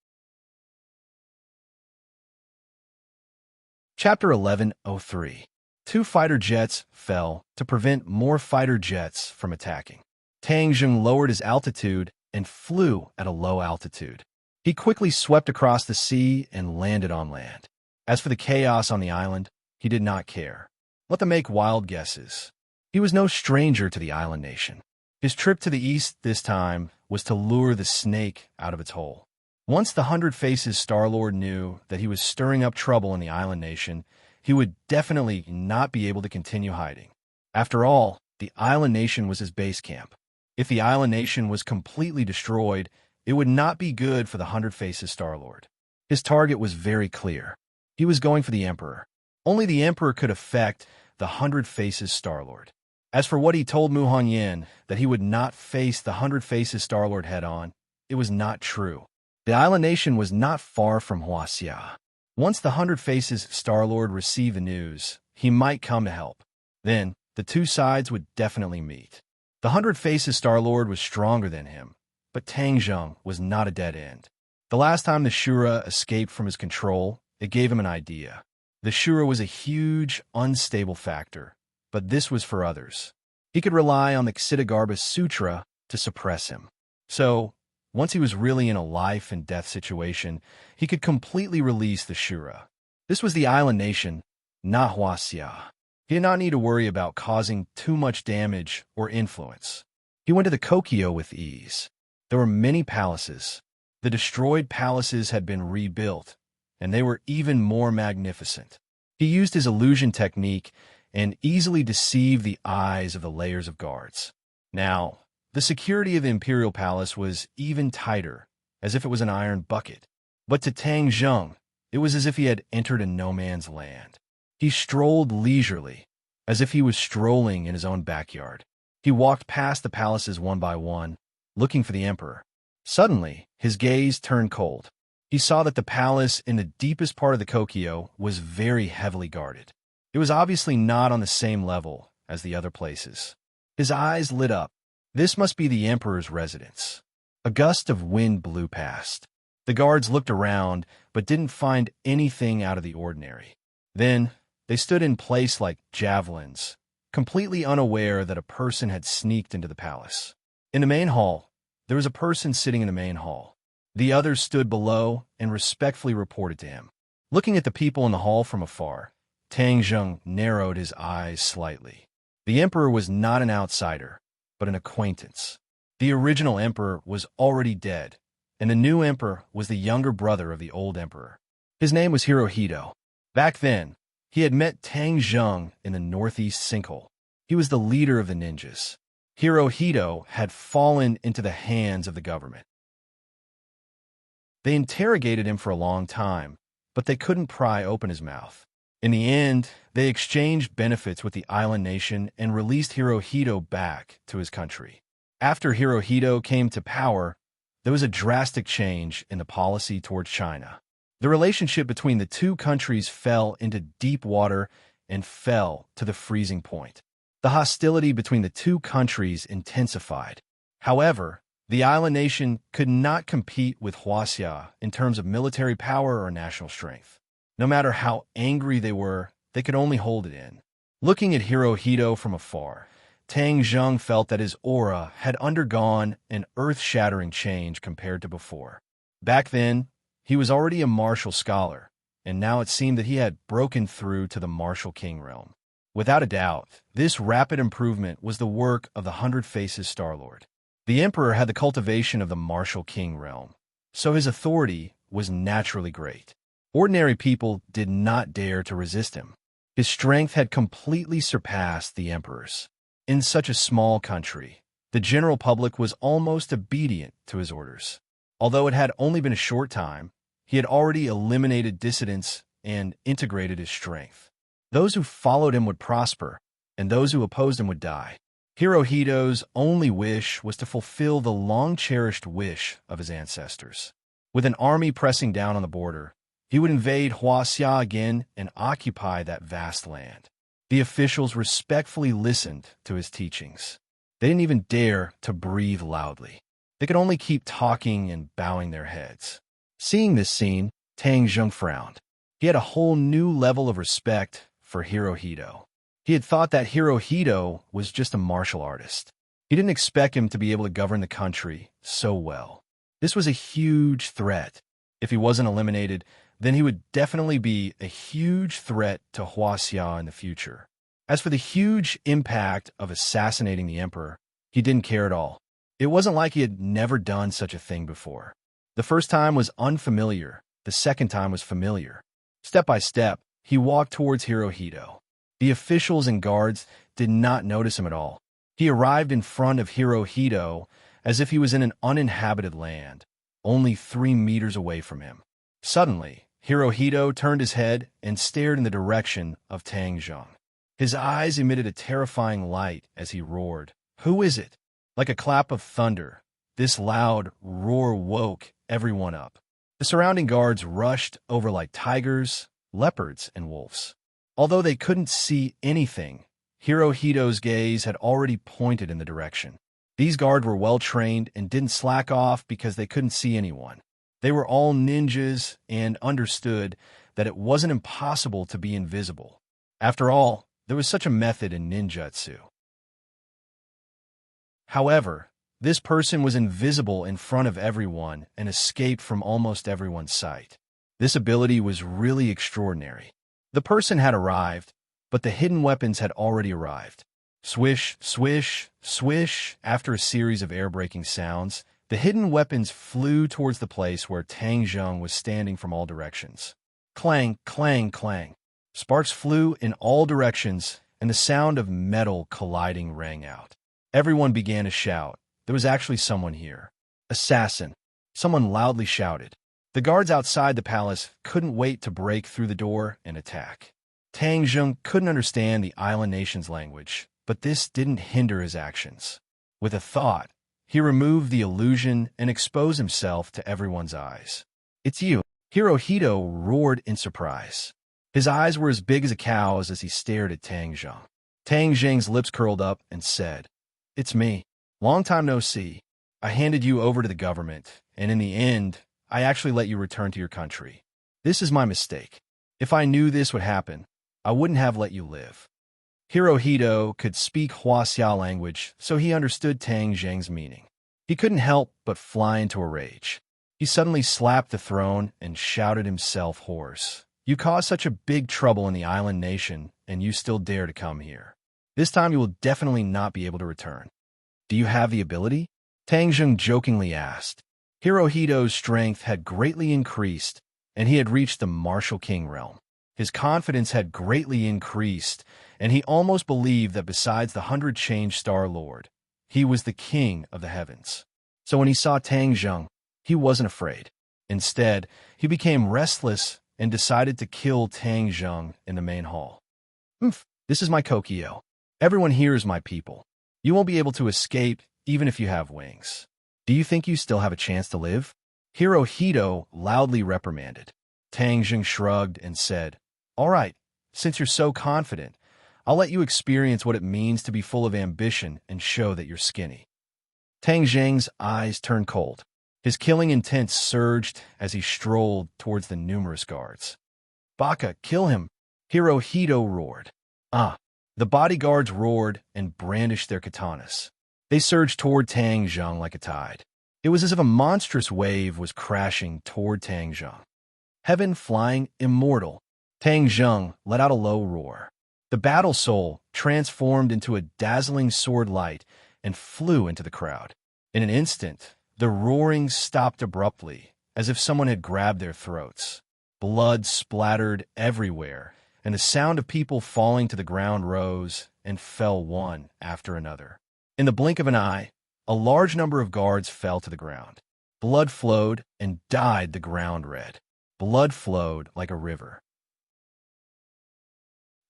Chapter 11:03. 2 fighter jets fell to prevent more fighter jets from attacking. Tang Jung lowered his altitude and flew at a low altitude. He quickly swept across the sea and landed on land. As for the chaos on the island, he did not care. Let them make wild guesses. He was no stranger to the island nation. His trip to the east this time was to lure the snake out of its hole. Once the Hundred Faces Star-Lord knew that he was stirring up trouble in the island nation, he would definitely not be able to continue hiding. After all, the island nation was his base camp. If the island nation was completely destroyed, it would not be good for the Hundred Faces Star-Lord. His target was very clear. He was going for the Emperor. Only the Emperor could affect the Hundred Faces Star-Lord. As for what he told Mu Hanyin, that he would not face the Hundred Faces Star-Lord head-on, it was not true. The island nation was not far from Huaxia. Once the Hundred Faces Star-Lord received the news, he might come to help. Then, the two sides would definitely meet. The Hundred Faces Star-Lord was stronger than him, but Tang Jung was not a dead end. The last time the Shura escaped from his control, it gave him an idea. The Shura was a huge, unstable factor, but this was for others. He could rely on the Ksitigarbha Sutra to suppress him. So, once he was really in a life and death situation, he could completely release the Shura. This was the island nation, not Huaxia. He did not need to worry about causing too much damage or influence. He went to the Kokyo with ease. There were many palaces. The destroyed palaces had been rebuilt, and they were even more magnificent. He used his illusion technique and easily deceived the eyes of the layers of guards. Now, the security of the Imperial Palace was even tighter, as if it was an iron bucket. But to Tang Jung, it was as if he had entered a no-man's land. He strolled leisurely, as if he was strolling in his own backyard. He walked past the palaces one by one, looking for the Emperor. Suddenly, his gaze turned cold. He saw that the palace in the deepest part of the Kokyo was very heavily guarded. It was obviously not on the same level as the other places. His eyes lit up. This must be the Emperor's residence. A gust of wind blew past. The guards looked around, but didn't find anything out of the ordinary. Then, they stood in place like javelins, completely unaware that a person had sneaked into the palace. In the main hall, there was a person sitting in the main hall. The others stood below and respectfully reported to him. Looking at the people in the hall from afar, Tang Jung narrowed his eyes slightly. The Emperor was not an outsider, but an acquaintance. The original Emperor was already dead, and the new Emperor was the younger brother of the old Emperor. His name was Hirohito. Back then, he had met Tang Jung in the northeast sinkhole. He was the leader of the ninjas. Hirohito had fallen into the hands of the government. They interrogated him for a long time, but they couldn't pry open his mouth. In the end, they exchanged benefits with the island nation and released Hirohito back to his country. After Hirohito came to power, there was a drastic change in the policy towards China. The relationship between the two countries fell into deep water and fell to the freezing point. The hostility between the two countries intensified. However, the island nation could not compete with Huaxia in terms of military power or national strength. No matter how angry they were, they could only hold it in. Looking at Hirohito from afar, Tang Jung felt that his aura had undergone an earth-shattering change compared to before. Back then, he was already a martial scholar, and now it seemed that he had broken through to the martial king realm. Without a doubt, this rapid improvement was the work of the Hundred Faces Star-Lord. The Emperor had the cultivation of the martial king realm, so his authority was naturally great. Ordinary people did not dare to resist him. His strength had completely surpassed the Emperor's. In such a small country, the general public was almost obedient to his orders. Although it had only been a short time, he had already eliminated dissidents and integrated his strength. Those who followed him would prosper, and those who opposed him would die. Hirohito's only wish was to fulfill the long-cherished wish of his ancestors. With an army pressing down on the border, he would invade Huaxia again and occupy that vast land. The officials respectfully listened to his teachings. They didn't even dare to breathe loudly. They could only keep talking and bowing their heads. Seeing this scene, Tang Jung frowned. He had a whole new level of respect for Hirohito. He had thought that Hirohito was just a martial artist. He didn't expect him to be able to govern the country so well. This was a huge threat. If he wasn't eliminated, then he would definitely be a huge threat to Huaxia in the future. As for the huge impact of assassinating the emperor, he didn't care at all. It wasn't like he had never done such a thing before. The first time was unfamiliar. The second time was familiar. Step by step, he walked towards Hirohito. The officials and guards did not notice him at all. He arrived in front of Hirohito as if he was in an uninhabited land, only 3 meters away from him. Suddenly, Hirohito turned his head and stared in the direction of Tang Zheng. His eyes emitted a terrifying light as he roared, "Who is it?" Like a clap of thunder, this loud roar woke everyone up. The surrounding guards rushed over like tigers, leopards, and wolves. Although they couldn't see anything, Hirohito's gaze had already pointed in the direction. These guards were well-trained and didn't slack off because they couldn't see anyone. They were all ninjas and understood that it wasn't impossible to be invisible. After all, there was such a method in ninjutsu. However, this person was invisible in front of everyone and escaped from almost everyone's sight. This ability was really extraordinary. The person had arrived, but the hidden weapons had already arrived. Swish, swish, swish. After a series of air-breaking sounds, the hidden weapons flew towards the place where Tang Zheng was standing from all directions. Clang, clang, clang. Sparks flew in all directions, and the sound of metal colliding rang out. Everyone began to shout. There was actually someone here. Assassin. Someone loudly shouted. The guards outside the palace couldn't wait to break through the door and attack. Tang Zheng couldn't understand the island nation's language, but this didn't hinder his actions. With a thought, he removed the illusion and exposed himself to everyone's eyes. "It's you!" Hirohito roared in surprise. His eyes were as big as a cow's as he stared at Tang Zheng. Tang Zheng's lips curled up and said, "It's me. Long time no see. I handed you over to the government, and in the end, I actually let you return to your country. This is my mistake. If I knew this would happen, I wouldn't have let you live." Hirohito could speak Huaxia language, so he understood Tang Zheng's meaning. He couldn't help but fly into a rage. He suddenly slapped the throne and shouted himself hoarse. "You caused such a big trouble in the island nation, and you still dare to come here. This time you will definitely not be able to return. Do you have the ability?" Tang Zheng jokingly asked. Hirohito's strength had greatly increased, and he had reached the martial king realm. His confidence had greatly increased, and he almost believed that besides the 100-change Star Lord, he was the king of the heavens. So when he saw Tang Zheng, he wasn't afraid. Instead, he became restless and decided to kill Tang Zheng in the main hall. This is my Kokyo. Everyone here is my people. You won't be able to escape even if you have wings. Do you think you still have a chance to live?" Hirohito loudly reprimanded. Tang Zheng shrugged and said, "All right, since you're so confident, I'll let you experience what it means to be full of ambition and show that you're skinny." Tang Zheng's eyes turned cold. His killing intent surged as he strolled towards the numerous guards. "Baka, kill him!" Hirohito roared. The bodyguards roared and brandished their katanas. They surged toward Tang Zheng like a tide. It was as if a monstrous wave was crashing toward Tang Zheng. Heaven flying immortal, Tang Zheng let out a low roar. The battle soul transformed into a dazzling sword light and flew into the crowd. In an instant, the roaring stopped abruptly, as if someone had grabbed their throats. Blood splattered everywhere, and the sound of people falling to the ground rose and fell one after another. In the blink of an eye, a large number of guards fell to the ground. Blood flowed and dyed the ground red. Blood flowed like a river.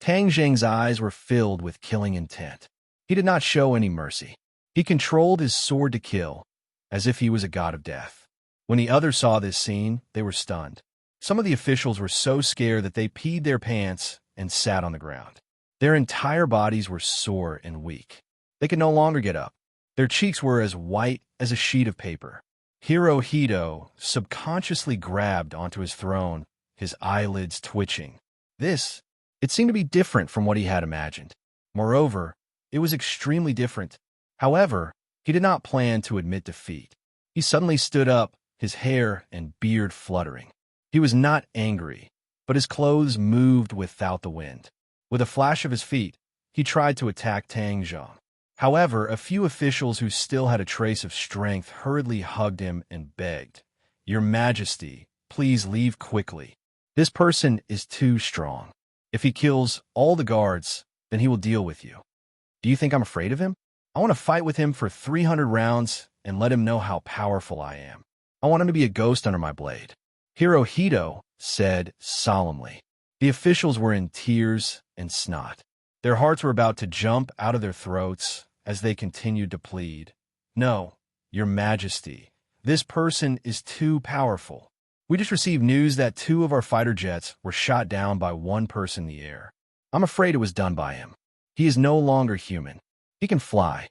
Tang Zheng's eyes were filled with killing intent. He did not show any mercy. He controlled his sword to kill, as if he was a god of death. When the others saw this scene, they were stunned. Some of the officials were so scared that they peed their pants and sat on the ground. Their entire bodies were sore and weak. They could no longer get up. Their cheeks were as white as a sheet of paper. Hirohito subconsciously grabbed onto his throne, his eyelids twitching. It seemed to be different from what he had imagined. Moreover, it was extremely different. However, he did not plan to admit defeat. He suddenly stood up, his hair and beard fluttering. He was not angry, but his clothes moved without the wind. With a flash of his feet, he tried to attack Tang Zhong. However, a few officials who still had a trace of strength hurriedly hugged him and begged, "Your Majesty, please leave quickly. This person is too strong. If he kills all the guards, then he will deal with you." Do you think I'm afraid of him? I want to fight with him for 300 rounds and let him know how powerful I am. I want him to be a ghost under my blade. Hirohito said solemnly. The officials were in tears and snot. Their hearts were about to jump out of their throats as they continued to plead, "No, Your Majesty, this person is too powerful. We just received news that 2 of our fighter jets were shot down by one person in the air. I'm afraid it was done by him. He is no longer human. He can fly."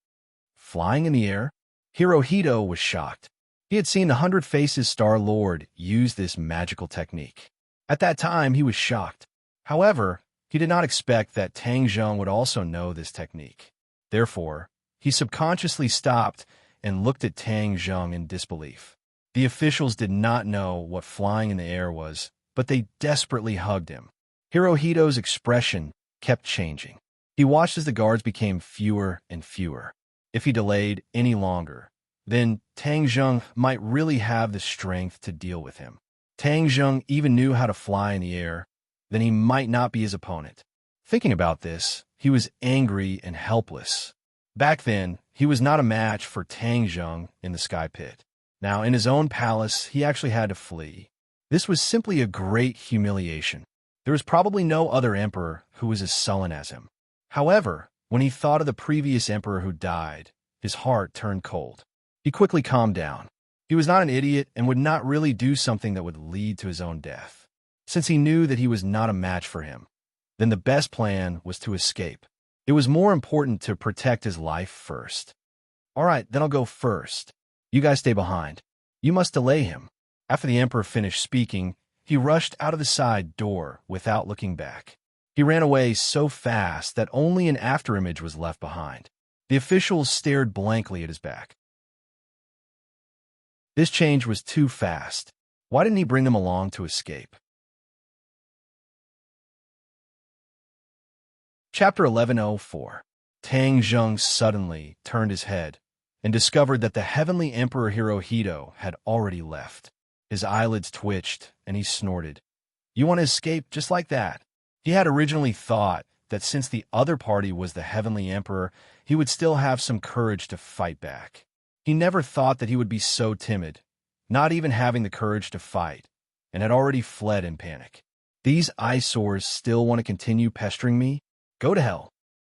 Flying in the air? Hirohito was shocked. He had seen the 100 Faces Star-Lord use this magical technique. At that time, he was shocked. However, he did not expect that Tang Zhong would also know this technique. Therefore, he subconsciously stopped and looked at Tang Zhong in disbelief. The officials did not know what flying in the air was, but they desperately hugged him. Hirohito's expression kept changing. He watched as the guards became fewer and fewer. If he delayed any longer, then Tang Zhong might really have the strength to deal with him. Tang Zhong even knew how to fly in the air, then he might not be his opponent. Thinking about this, he was angry and helpless. Back then, he was not a match for Tang Zhong in the sky pit. Now, in his own palace, he actually had to flee. This was simply a great humiliation. There was probably no other emperor who was as sullen as him. However, when he thought of the previous emperor who died, his heart turned cold. He quickly calmed down. He was not an idiot and would not really do something that would lead to his own death. Since he knew that he was not a match for him, then the best plan was to escape. It was more important to protect his life first. "All right, then I'll go first. You guys stay behind. You must delay him." After the emperor finished speaking, he rushed out of the side door without looking back. He ran away so fast that only an afterimage was left behind. The officials stared blankly at his back. This change was too fast. Why didn't he bring them along to escape? Chapter 1104. Tang Zhong suddenly turned his head and discovered that the heavenly Emperor Hirohito had already left. His eyelids twitched, and he snorted. "You want to escape just like that?" He had originally thought that since the other party was the heavenly Emperor, he would still have some courage to fight back. He never thought that he would be so timid, not even having the courage to fight, and had already fled in panic. "These eyesores still want to continue pestering me? Go to hell."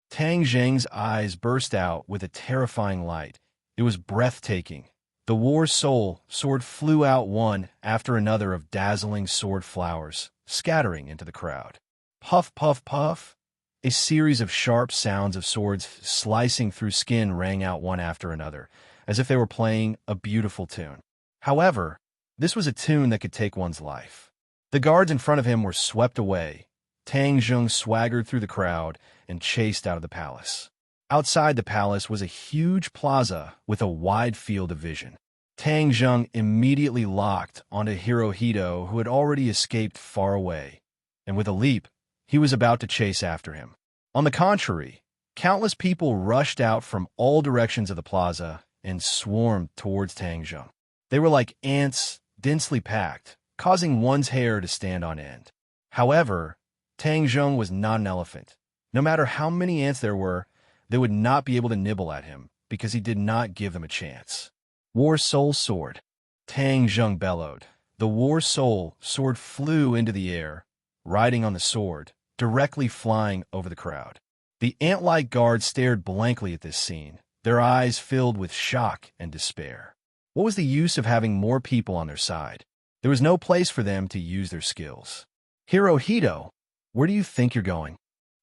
Tang Zheng's eyes burst out with a terrifying light. It was breathtaking. The war soul sword flew out one after another of dazzling sword flowers, scattering into the crowd. Puff, puff, puff. A series of sharp sounds of swords slicing through skin rang out one after another, as if they were playing a beautiful tune. However, this was a tune that could take one's life. The guards in front of him were swept away. Tang Zhong swaggered through the crowd and chased out of the palace. Outside the palace was a huge plaza with a wide field of vision. Tang Zhong immediately locked onto Hirohito, who had already escaped far away, and with a leap, he was about to chase after him. On the contrary, countless people rushed out from all directions of the plaza and swarmed towards Tang Zhong. They were like ants, densely packed, causing one's hair to stand on end. However, Tang Zhong was not an elephant. No matter how many ants there were, they would not be able to nibble at him because he did not give them a chance. War Soul Sword. Tang Zhong bellowed. The War Soul sword flew into the air, riding on the sword, directly flying over the crowd. The ant-like guards stared blankly at this scene, their eyes filled with shock and despair. What was the use of having more people on their side? There was no place for them to use their skills. "Hirohito, where do you think you're going?"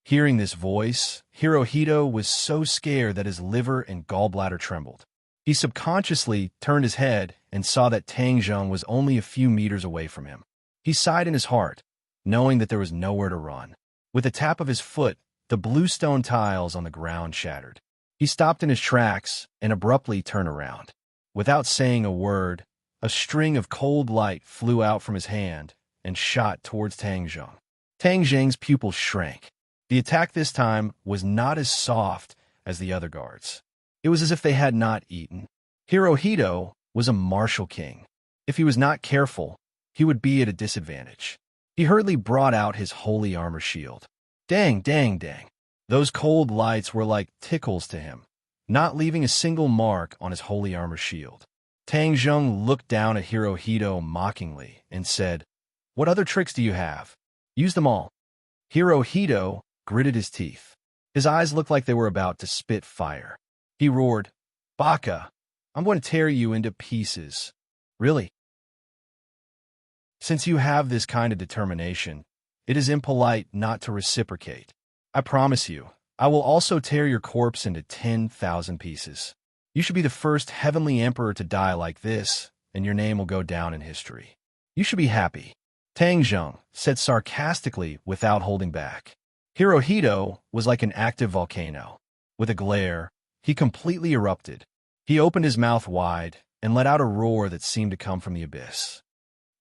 Hearing this voice, Hirohito was so scared that his liver and gallbladder trembled. He subconsciously turned his head and saw that Tang Zhong was only a few meters away from him. He sighed in his heart, knowing that there was nowhere to run. With a tap of his foot, The bluestone tiles on the ground shattered. He stopped in his tracks and abruptly turned around. Without saying a word, a string of cold light flew out from his hand and shot towards Tang Zheng. Tang Zheng's pupils shrank. The attack this time was not as soft as the other guards. It was as if they had not eaten. Hirohito was a martial king. If he was not careful, he would be at a disadvantage. He hurriedly brought out his holy armor shield. Dang, dang, dang. Those cold lights were like tickles to him, not leaving a single mark on his holy armor shield. Tang Zheng looked down at Hirohito mockingly and said, "What other tricks do you have? Use them all." Hirohito gritted his teeth. His eyes looked like they were about to spit fire. He roared, "Baka, I'm going to tear you into pieces." "Really? Since you have this kind of determination, it is impolite not to reciprocate. I promise you, I will also tear your corpse into 10,000 pieces. You should be the first heavenly emperor to die like this, and your name will go down in history. You should be happy," Tang Zheng said sarcastically without holding back. Hirohito was like an active volcano. With a glare, he completely erupted. He opened his mouth wide and let out a roar that seemed to come from the abyss.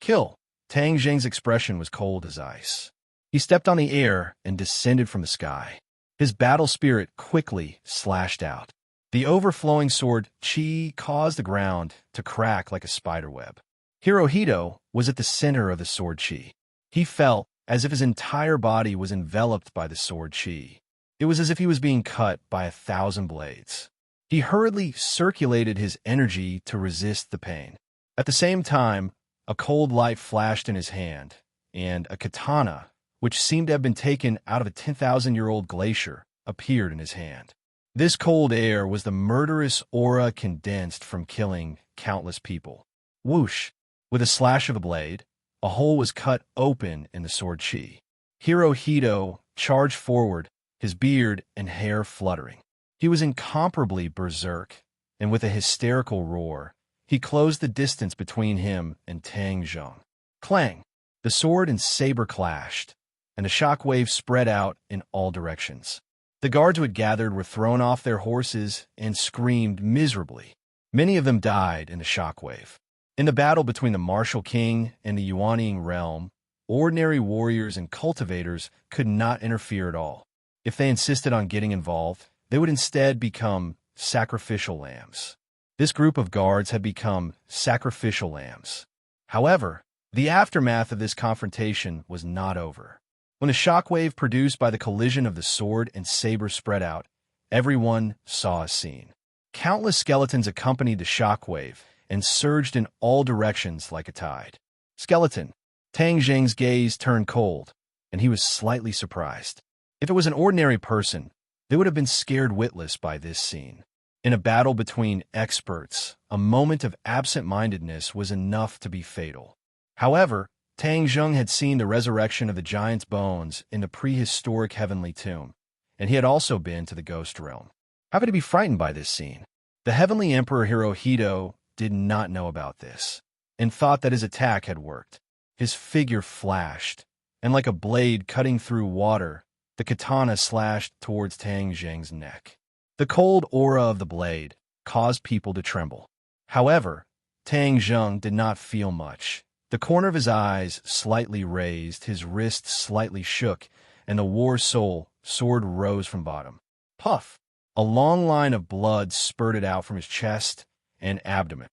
"Kill!" Tang Zheng's expression was cold as ice. He stepped on the air and descended from the sky. His battle spirit quickly slashed out. The overflowing sword chi caused the ground to crack like a spiderweb. Hirohito was at the center of the sword chi. He felt as if his entire body was enveloped by the sword chi. It was as if he was being cut by 1,000 blades. He hurriedly circulated his energy to resist the pain. At the same time, a cold light flashed in his hand, and a katana, which seemed to have been taken out of a 10,000-year-old glacier, appeared in his hand. This cold air was the murderous aura condensed from killing countless people. Whoosh! With a slash of a blade, a hole was cut open in the sword chi. Hirohito charged forward, his beard and hair fluttering. He was incomparably berserk, and with a hysterical roar, he closed the distance between him and Tang Zheng. Clang! The sword and saber clashed, and a shockwave spread out in all directions. The guards who had gathered were thrown off their horses and screamed miserably. Many of them died in the shockwave. In the battle between the martial king and the Yuanying realm, ordinary warriors and cultivators could not interfere at all. If they insisted on getting involved, they would instead become sacrificial lambs. This group of guards had become sacrificial lambs. However, the aftermath of this confrontation was not over. When the shockwave produced by the collision of the sword and saber spread out, everyone saw a scene. Countless skeletons accompanied the shockwave and surged in all directions like a tide. Skeleton. Tang Zheng's gaze turned cold, and he was slightly surprised. If it was an ordinary person, they would have been scared witless by this scene. In a battle between experts, a moment of absent-mindedness was enough to be fatal. However, Tang Zheng had seen the resurrection of the giant's bones in the prehistoric heavenly tomb, and he had also been to the ghost realm. How could he be frightened by this scene? The heavenly emperor Hirohito did not know about this, and thought that his attack had worked. His figure flashed, and like a blade cutting through water, the katana slashed towards Tang Zheng's neck. The cold aura of the blade caused people to tremble. However, Tang Zheng did not feel much. The corner of his eyes slightly raised, his wrist slightly shook, and the war soul sword rose from bottom. Puff! A long line of blood spurted out from his chest and abdomen.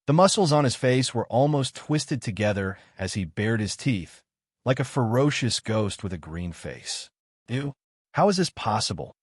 The muscles on his face were almost twisted together as he bared his teeth, like a ferocious ghost with a green face. Ew, how is this possible?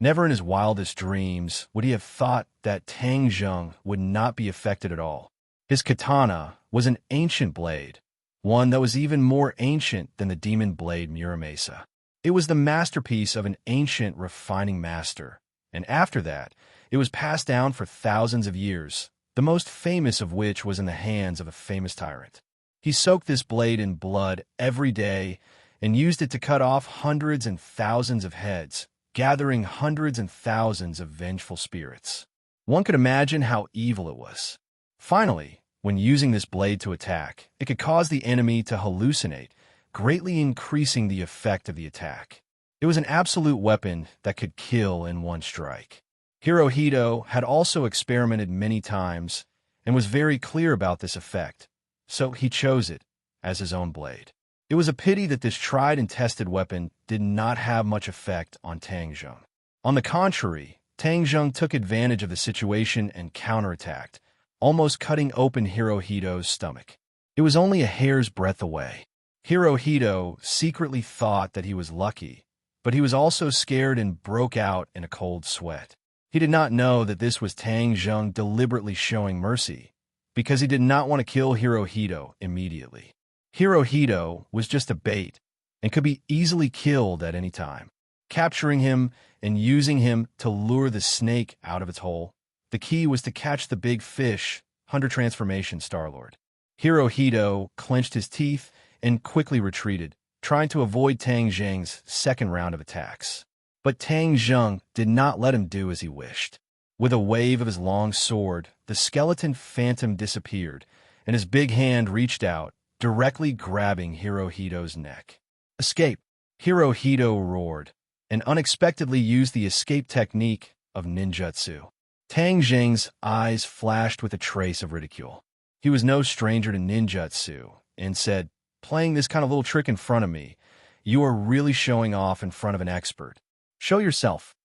Never in his wildest dreams would he have thought that Tang Zheng would not be affected at all. His katana was an ancient blade, one that was even more ancient than the demon blade Muramasa. It was the masterpiece of an ancient refining master, and after that, it was passed down for thousands of years, the most famous of which was in the hands of a famous tyrant. He soaked this blade in blood every day and used it to cut off hundreds and thousands of heads, gathering hundreds and thousands of vengeful spirits. One could imagine how evil it was. Finally, when using this blade to attack, it could cause the enemy to hallucinate, greatly increasing the effect of the attack. It was an absolute weapon that could kill in one strike. Hirohito had also experimented many times and was very clear about this effect, so he chose it as his own blade. It was a pity that this tried and tested weapon did not have much effect on Tang Zheng. On the contrary, Tang Zheng took advantage of the situation and counterattacked, almost cutting open Hirohito's stomach. It was only a hair's breadth away. Hirohito secretly thought that he was lucky, but he was also scared and broke out in a cold sweat. He did not know that this was Tang Zheng deliberately showing mercy, because he did not want to kill Hirohito immediately. Hirohito was just a bait and could be easily killed at any time. Capturing him and using him to lure the snake out of its hole, the key was to catch the big fish, Hunter Transformation Star-Lord. Hirohito clenched his teeth and quickly retreated, trying to avoid Tang Zheng's second round of attacks. But Tang Zheng did not let him do as he wished. With a wave of his long sword, the skeleton phantom disappeared, and his big hand reached out, directly grabbing Hirohito's neck. Escape! Hirohito roared, and unexpectedly used the escape technique of ninjutsu. Tang Zheng's eyes flashed with a trace of ridicule. He was no stranger to ninjutsu, and said, "Playing this kind of little trick in front of me, you are really showing off in front of an expert. Show yourself."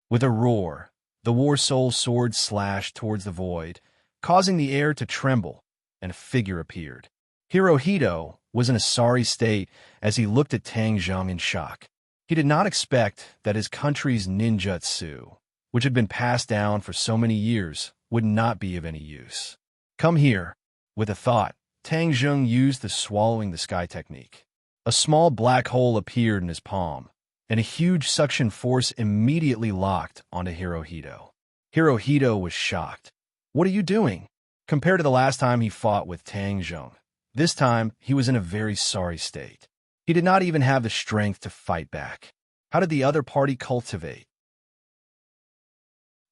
With a roar, the War Soul sword slashed towards the void, causing the air to tremble, and a figure appeared. Hirohito was in a sorry state as he looked at Tang Zheng in shock. He did not expect that his country's ninjutsu, which had been passed down for so many years, would not be of any use. "Come here." With a thought, Tang Zheng used the swallowing the sky technique. A small black hole appeared in his palm, and a huge suction force immediately locked onto Hirohito. Hirohito was shocked. "What are you doing?" Compared to the last time he fought with Tang Zheng, this time he was in a very sorry state. He did not even have the strength to fight back. How did the other party cultivate?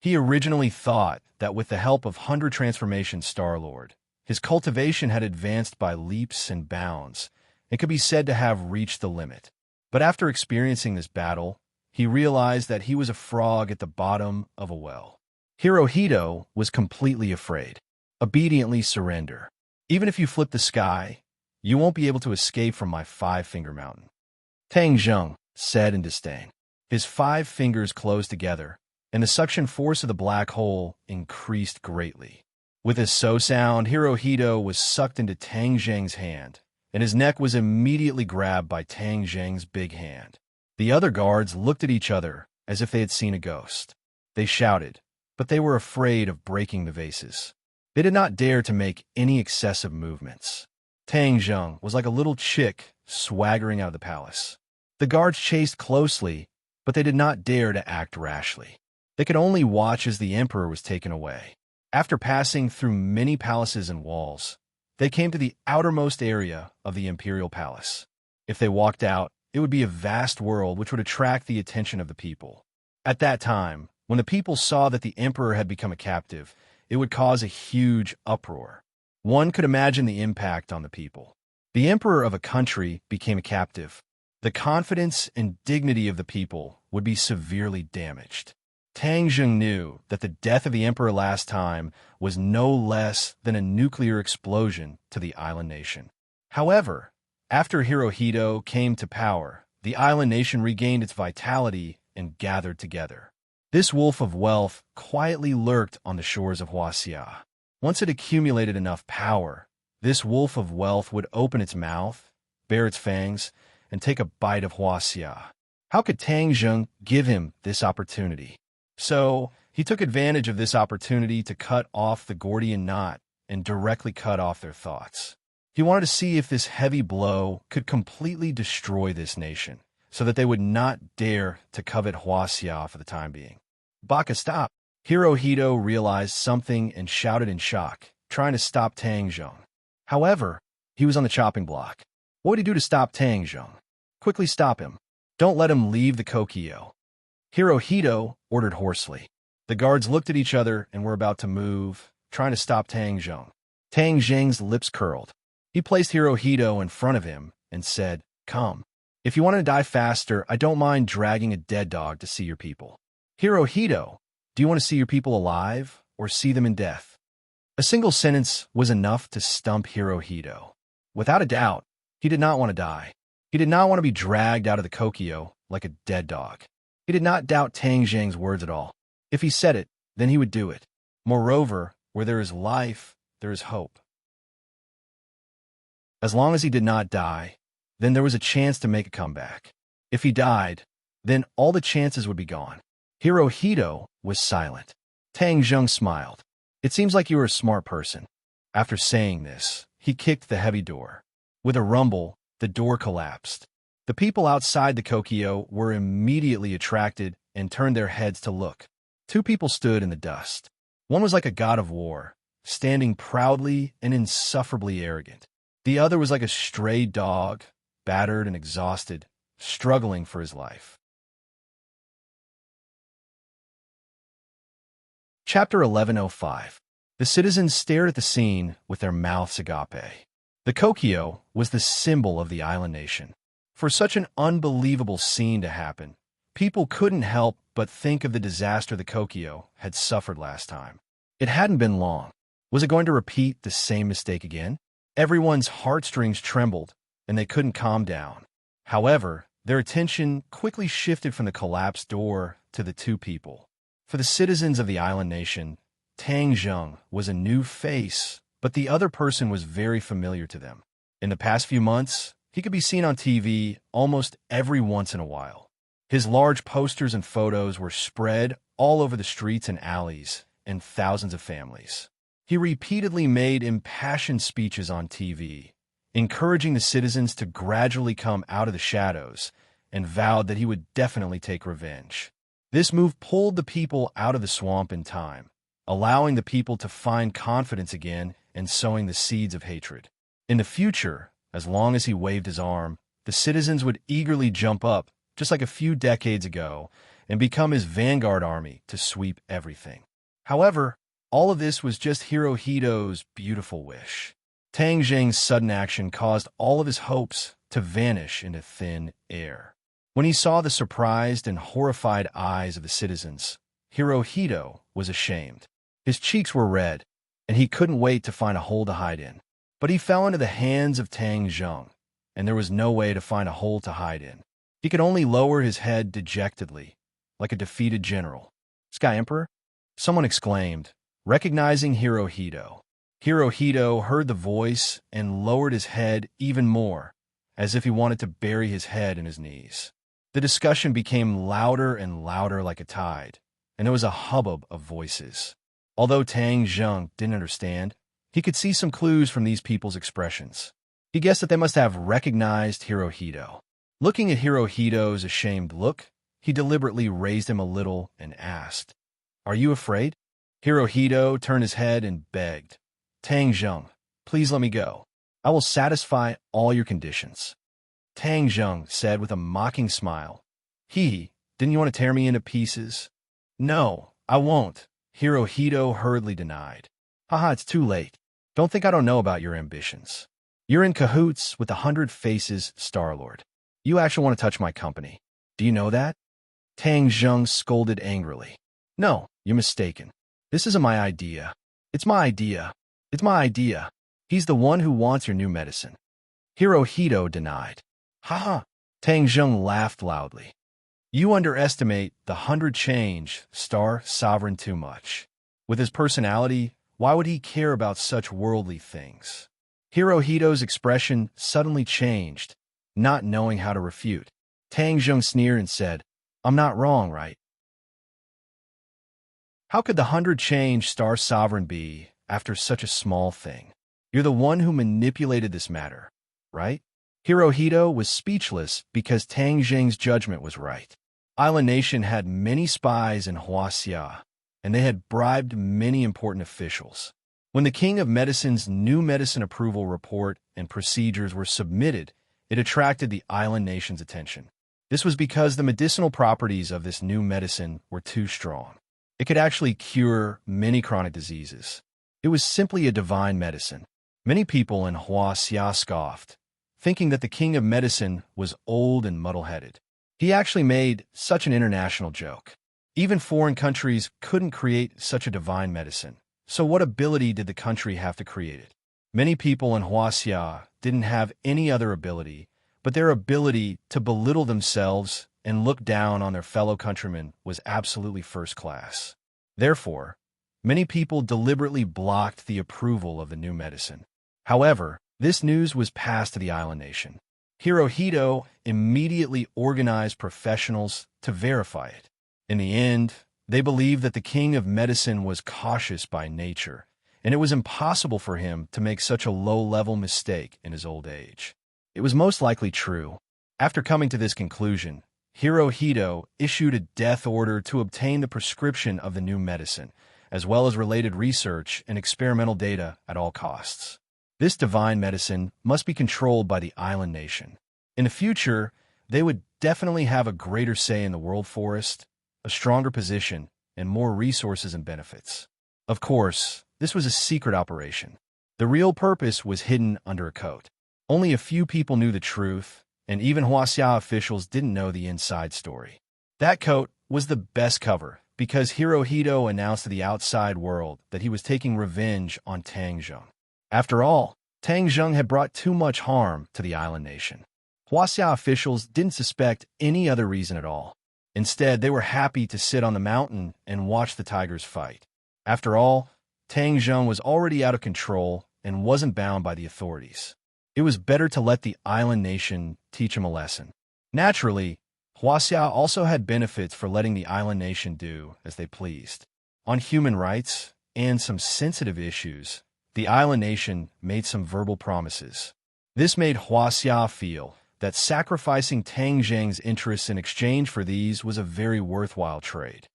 He originally thought that with the help of Hunter Transformation Star-Lord, his cultivation had advanced by leaps and bounds and could be said to have reached the limit. But after experiencing this battle, he realized that he was a frog at the bottom of a well. Hirohito was completely afraid. "Obediently surrender. Even if you flip the sky, you won't be able to escape from my five-finger mountain," Tang Zheng said in disdain. His 5 fingers closed together, and the suction force of the black hole increased greatly. With a so sound, Hirohito was sucked into Tang Zheng's hand, and his neck was immediately grabbed by Tang Zheng's big hand. The other guards looked at each other as if they had seen a ghost. They shouted, but they were afraid of breaking the vases. They did not dare to make any excessive movements. Tang Zheng was like a little chick swaggering out of the palace. The guards chased closely, but they did not dare to act rashly. They could only watch as the emperor was taken away. After passing through many palaces and walls, they came to the outermost area of the imperial palace. If they walked out, it would be a vast world which would attract the attention of the people. At that time, when the people saw that the emperor had become a captive, it would cause a huge uproar. One could imagine the impact on the people. The emperor of a country became a captive. The confidence and dignity of the people would be severely damaged. Tang Zheng knew that the death of the emperor last time was no less than a nuclear explosion to the island nation. However, after Hirohito came to power, the island nation regained its vitality and gathered together. This wolf of wealth quietly lurked on the shores of Huaxia. Once it accumulated enough power, this wolf of wealth would open its mouth, bare its fangs, and take a bite of Huaxia. How could Tang Zheng give him this opportunity? So, he took advantage of this opportunity to cut off the Gordian knot and directly cut off their thoughts. He wanted to see if this heavy blow could completely destroy this nation, so that they would not dare to covet Huaxia for the time being. "Baka, stop!" Hirohito realized something and shouted in shock, trying to stop Tang Zheng. However, he was on the chopping block. What would he do to stop Tang Zheng? Quickly stop him. Don't let him leave the Kokyo, Hirohito ordered hoarsely. The guards looked at each other and were about to move, trying to stop Tang Zheng. Tang Zheng's lips curled. He placed Hirohito in front of him and said, "Come." If you want to die faster, I don't mind dragging a dead dog to see your people. Hirohito, do you want to see your people alive or see them in death? A single sentence was enough to stump Hirohito. Without a doubt, he did not want to die. He did not want to be dragged out of the Kokyo like a dead dog. He did not doubt Tang Zhang's words at all. If he said it, then he would do it. Moreover, where there is life, there is hope. As long as he did not die, then there was a chance to make a comeback. If he died, then all the chances would be gone. Hirohito was silent. Tang Zhang smiled. It seems like you are a smart person. After saying this, he kicked the heavy door. With a rumble, the door collapsed. The people outside the Kokyo were immediately attracted and turned their heads to look. Two people stood in the dust. One was like a god of war, standing proudly and insufferably arrogant. The other was like a stray dog, battered and exhausted, struggling for his life. Chapter 1105. The citizens stared at the scene with their mouths agape. The Kokyo was the symbol of the island nation. For such an unbelievable scene to happen, people couldn't help but think of the disaster the Kokyo had suffered last time. It hadn't been long. Was it going to repeat the same mistake again? Everyone's heartstrings trembled, and they couldn't calm down. However, their attention quickly shifted from the collapsed door to the two people. For the citizens of the island nation, Tang Zhang was a new face, but the other person was very familiar to them. In the past few months, he could be seen on TV almost every once in a while. His large posters and photos were spread all over the streets and alleys and thousands of families. He repeatedly made impassioned speeches on TV, encouraging the citizens to gradually come out of the shadows, and vowed that he would definitely take revenge. This move pulled the people out of the swamp in time, allowing the people to find confidence again and sowing the seeds of hatred. In the future, as long as he waved his arm, the citizens would eagerly jump up, just like a few decades ago, and become his vanguard army to sweep everything. However, all of this was just Hirohito's beautiful wish. Tang Zhang's sudden action caused all of his hopes to vanish into thin air. When he saw the surprised and horrified eyes of the citizens, Hirohito was ashamed. His cheeks were red, and he couldn't wait to find a hole to hide in. But he fell into the hands of Tang Zhang, and there was no way to find a hole to hide in. He could only lower his head dejectedly, like a defeated general. "Sky Emperor?" someone exclaimed, recognizing Hirohito. Hirohito heard the voice and lowered his head even more, as if he wanted to bury his head in his knees. The discussion became louder and louder like a tide, and there was a hubbub of voices. Although Tang Zhang didn't understand, he could see some clues from these people's expressions. He guessed that they must have recognized Hirohito. Looking at Hirohito's ashamed look, he deliberately raised him a little and asked, "Are you afraid?" Hirohito turned his head and begged, "Tang Zhang, please let me go. I will satisfy all your conditions." Tang Zhang said with a mocking smile, Didn't you want to tear me into pieces?" "No, I won't," Hirohito hurriedly denied. "Haha, it's too late. Don't think I don't know about your ambitions. You're in cahoots with the 100 Faces Star-Lord. You actually want to touch my company. Do you know that?" Tang Zhang scolded angrily. "No, you're mistaken. This isn't my idea. It's my idea. It's my idea. He's the one who wants your new medicine." Hirohito denied. "Haha!" Tang Zhang laughed loudly. "You underestimate the 100 Change Star Sovereign too much. With his personality, why would he care about such worldly things?" Hirohito's expression suddenly changed, not knowing how to refute. Tang Zhang sneered and said, "I'm not wrong, right? How could the 100 Change Star Sovereign be after such a small thing? You're the one who manipulated this matter, right?" Hirohito was speechless because Tang Zhang's judgment was right. Island Nation had many spies in Huaxia, and they had bribed many important officials. When the King of Medicine's new medicine approval report and procedures were submitted, it attracted the Island Nation's attention. This was because the medicinal properties of this new medicine were too strong. It could actually cure many chronic diseases. It was simply a divine medicine. Many people in Huaxia scoffed, thinking that the king of medicine was old and muddle-headed. He actually made such an international joke. Even foreign countries couldn't create such a divine medicine. So what ability did the country have to create it? Many people in Huaxia didn't have any other ability, but their ability to belittle themselves and look down on their fellow countrymen was absolutely first class. Therefore, many people deliberately blocked the approval of the new medicine. However, this news was passed to the island nation. Hirohito immediately organized professionals to verify it. In the end, they believed that the king of medicine was cautious by nature, and it was impossible for him to make such a low-level mistake in his old age. It was most likely true. After coming to this conclusion, Hirohito issued a death order to obtain the prescription of the new medicine, as well as related research and experimental data at all costs. This divine medicine must be controlled by the island nation. In the future, they would definitely have a greater say in the world forest, a stronger position, and more resources and benefits. Of course, this was a secret operation. The real purpose was hidden under a coat. Only a few people knew the truth, and even Huaxia officials didn't know the inside story. That coat was the best cover because Hirohito announced to the outside world that he was taking revenge on Tang Zheng. After all, Tang Zheng had brought too much harm to the island nation. Huaxia officials didn't suspect any other reason at all. Instead, they were happy to sit on the mountain and watch the tigers fight. After all, Tang Zheng was already out of control and wasn't bound by the authorities. It was better to let the island nation teach him a lesson. Naturally, Huaxia also had benefits for letting the island nation do as they pleased. On human rights and some sensitive issues, the island nation made some verbal promises. This made Huaxia feel that sacrificing Tang Zheng's interests in exchange for these was a very worthwhile trade.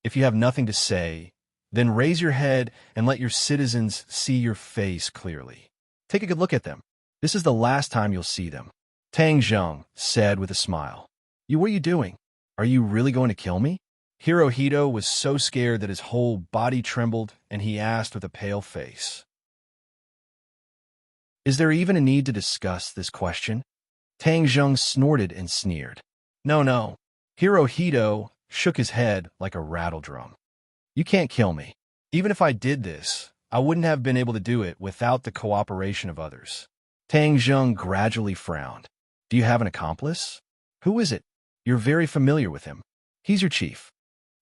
If you have nothing to say, then raise your head and let your citizens see your face clearly. Take a good look at them. This is the last time you'll see them. Tang Zheng said with a smile. What are you doing? Are you really going to kill me? Hirohito was so scared that his whole body trembled, and he asked with a pale face. Is there even a need to discuss this question? Tang Zheng snorted and sneered. No. Hirohito shook his head like a rattle drum. You can't kill me. Even if I did this, I wouldn't have been able to do it without the cooperation of others. Tang Zheng gradually frowned. Do you have an accomplice? Who is it? You're very familiar with him. He's your chief.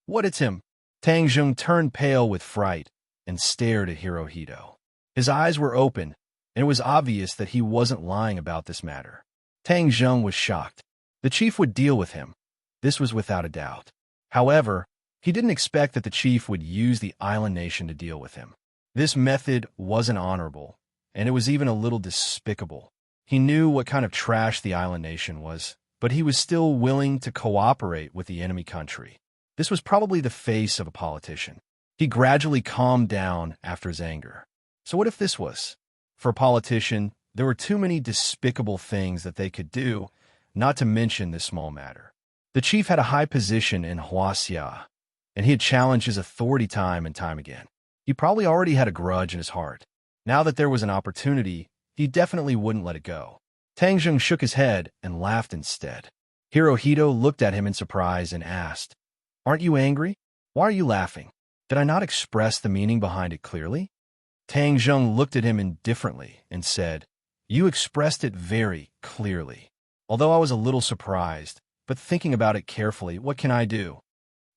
What, it's him? Tang Zheng turned pale with fright and stared at Hirohito. His eyes were open, and it was obvious that he wasn't lying about this matter. Tang Zheng was shocked. The chief would deal with him. This was without a doubt. However, he didn't expect that the chief would use the island nation to deal with him. This method wasn't honorable, and it was even a little despicable. He knew what kind of trash the island nation was, but he was still willing to cooperate with the enemy country. This was probably the face of a politician. He gradually calmed down after his anger. So what if this was? For a politician, there were too many despicable things that they could do, not to mention this small matter. The chief had a high position in Huaxia, and he had challenged his authority time and time again. He probably already had a grudge in his heart. Now that there was an opportunity, he definitely wouldn't let it go. Tang Zheng shook his head and laughed instead. Hirohito looked at him in surprise and asked, Aren't you angry? Why are you laughing? Did I not express the meaning behind it clearly? Tang Zheng looked at him indifferently and said, You expressed it very clearly. Although I was a little surprised, but thinking about it carefully, what can I do?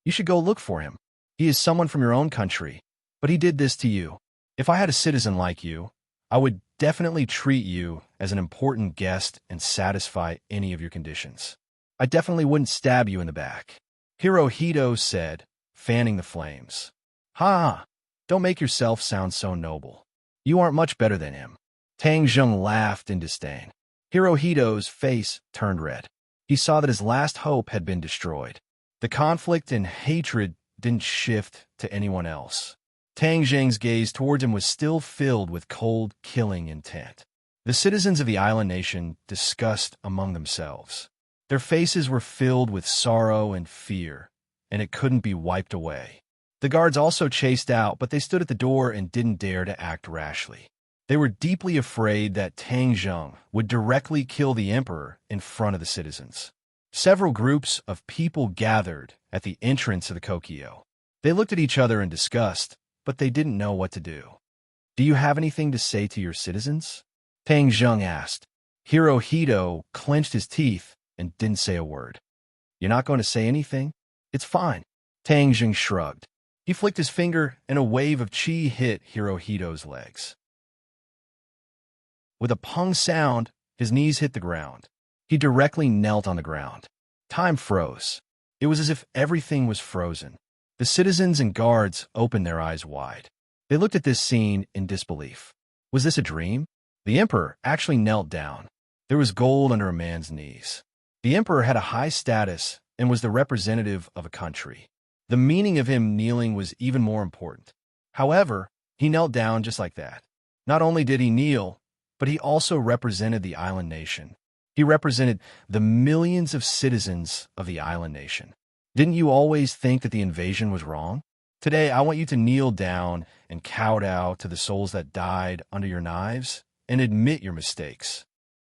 You should go look for him. He is someone from your own country, but he did this to you. If I had a citizen like you, I would definitely treat you as an important guest and satisfy any of your conditions. I definitely wouldn't stab you in the back. Hirohito said, fanning the flames. Ha! Don't make yourself sound so noble. You aren't much better than him. Tang Zheng laughed in disdain. Hirohito's face turned red. He saw that his last hope had been destroyed. The conflict and hatred didn't shift to anyone else. Tang Zheng's gaze towards him was still filled with cold, killing intent. The citizens of the island nation discussed among themselves. Their faces were filled with sorrow and fear, and it couldn't be wiped away. The guards also chased out, but they stood at the door and didn't dare to act rashly. They were deeply afraid that Tang Zheng would directly kill the emperor in front of the citizens. Several groups of people gathered at the entrance of the Kokyo. They looked at each other in disgust, but they didn't know what to do. "Do you have anything to say to your citizens?" Tang Zheng asked. Hirohito clenched his teeth and didn't say a word. "You're not going to say anything? It's fine." Tang Zheng shrugged. He flicked his finger, and a wave of chi hit Hirohito's legs. With a pung sound, his knees hit the ground. He directly knelt on the ground. Time froze. It was as if everything was frozen. The citizens and guards opened their eyes wide. They looked at this scene in disbelief. Was this a dream? The emperor actually knelt down. There was gold under a man's knees. The emperor had a high status and was the representative of a country. The meaning of him kneeling was even more important. However, he knelt down just like that. Not only did he kneel, but he also represented the island nation. He represented the millions of citizens of the island nation. Didn't you always think that the invasion was wrong? Today, I want you to kneel down and kowtow to the souls that died under your knives and admit your mistakes.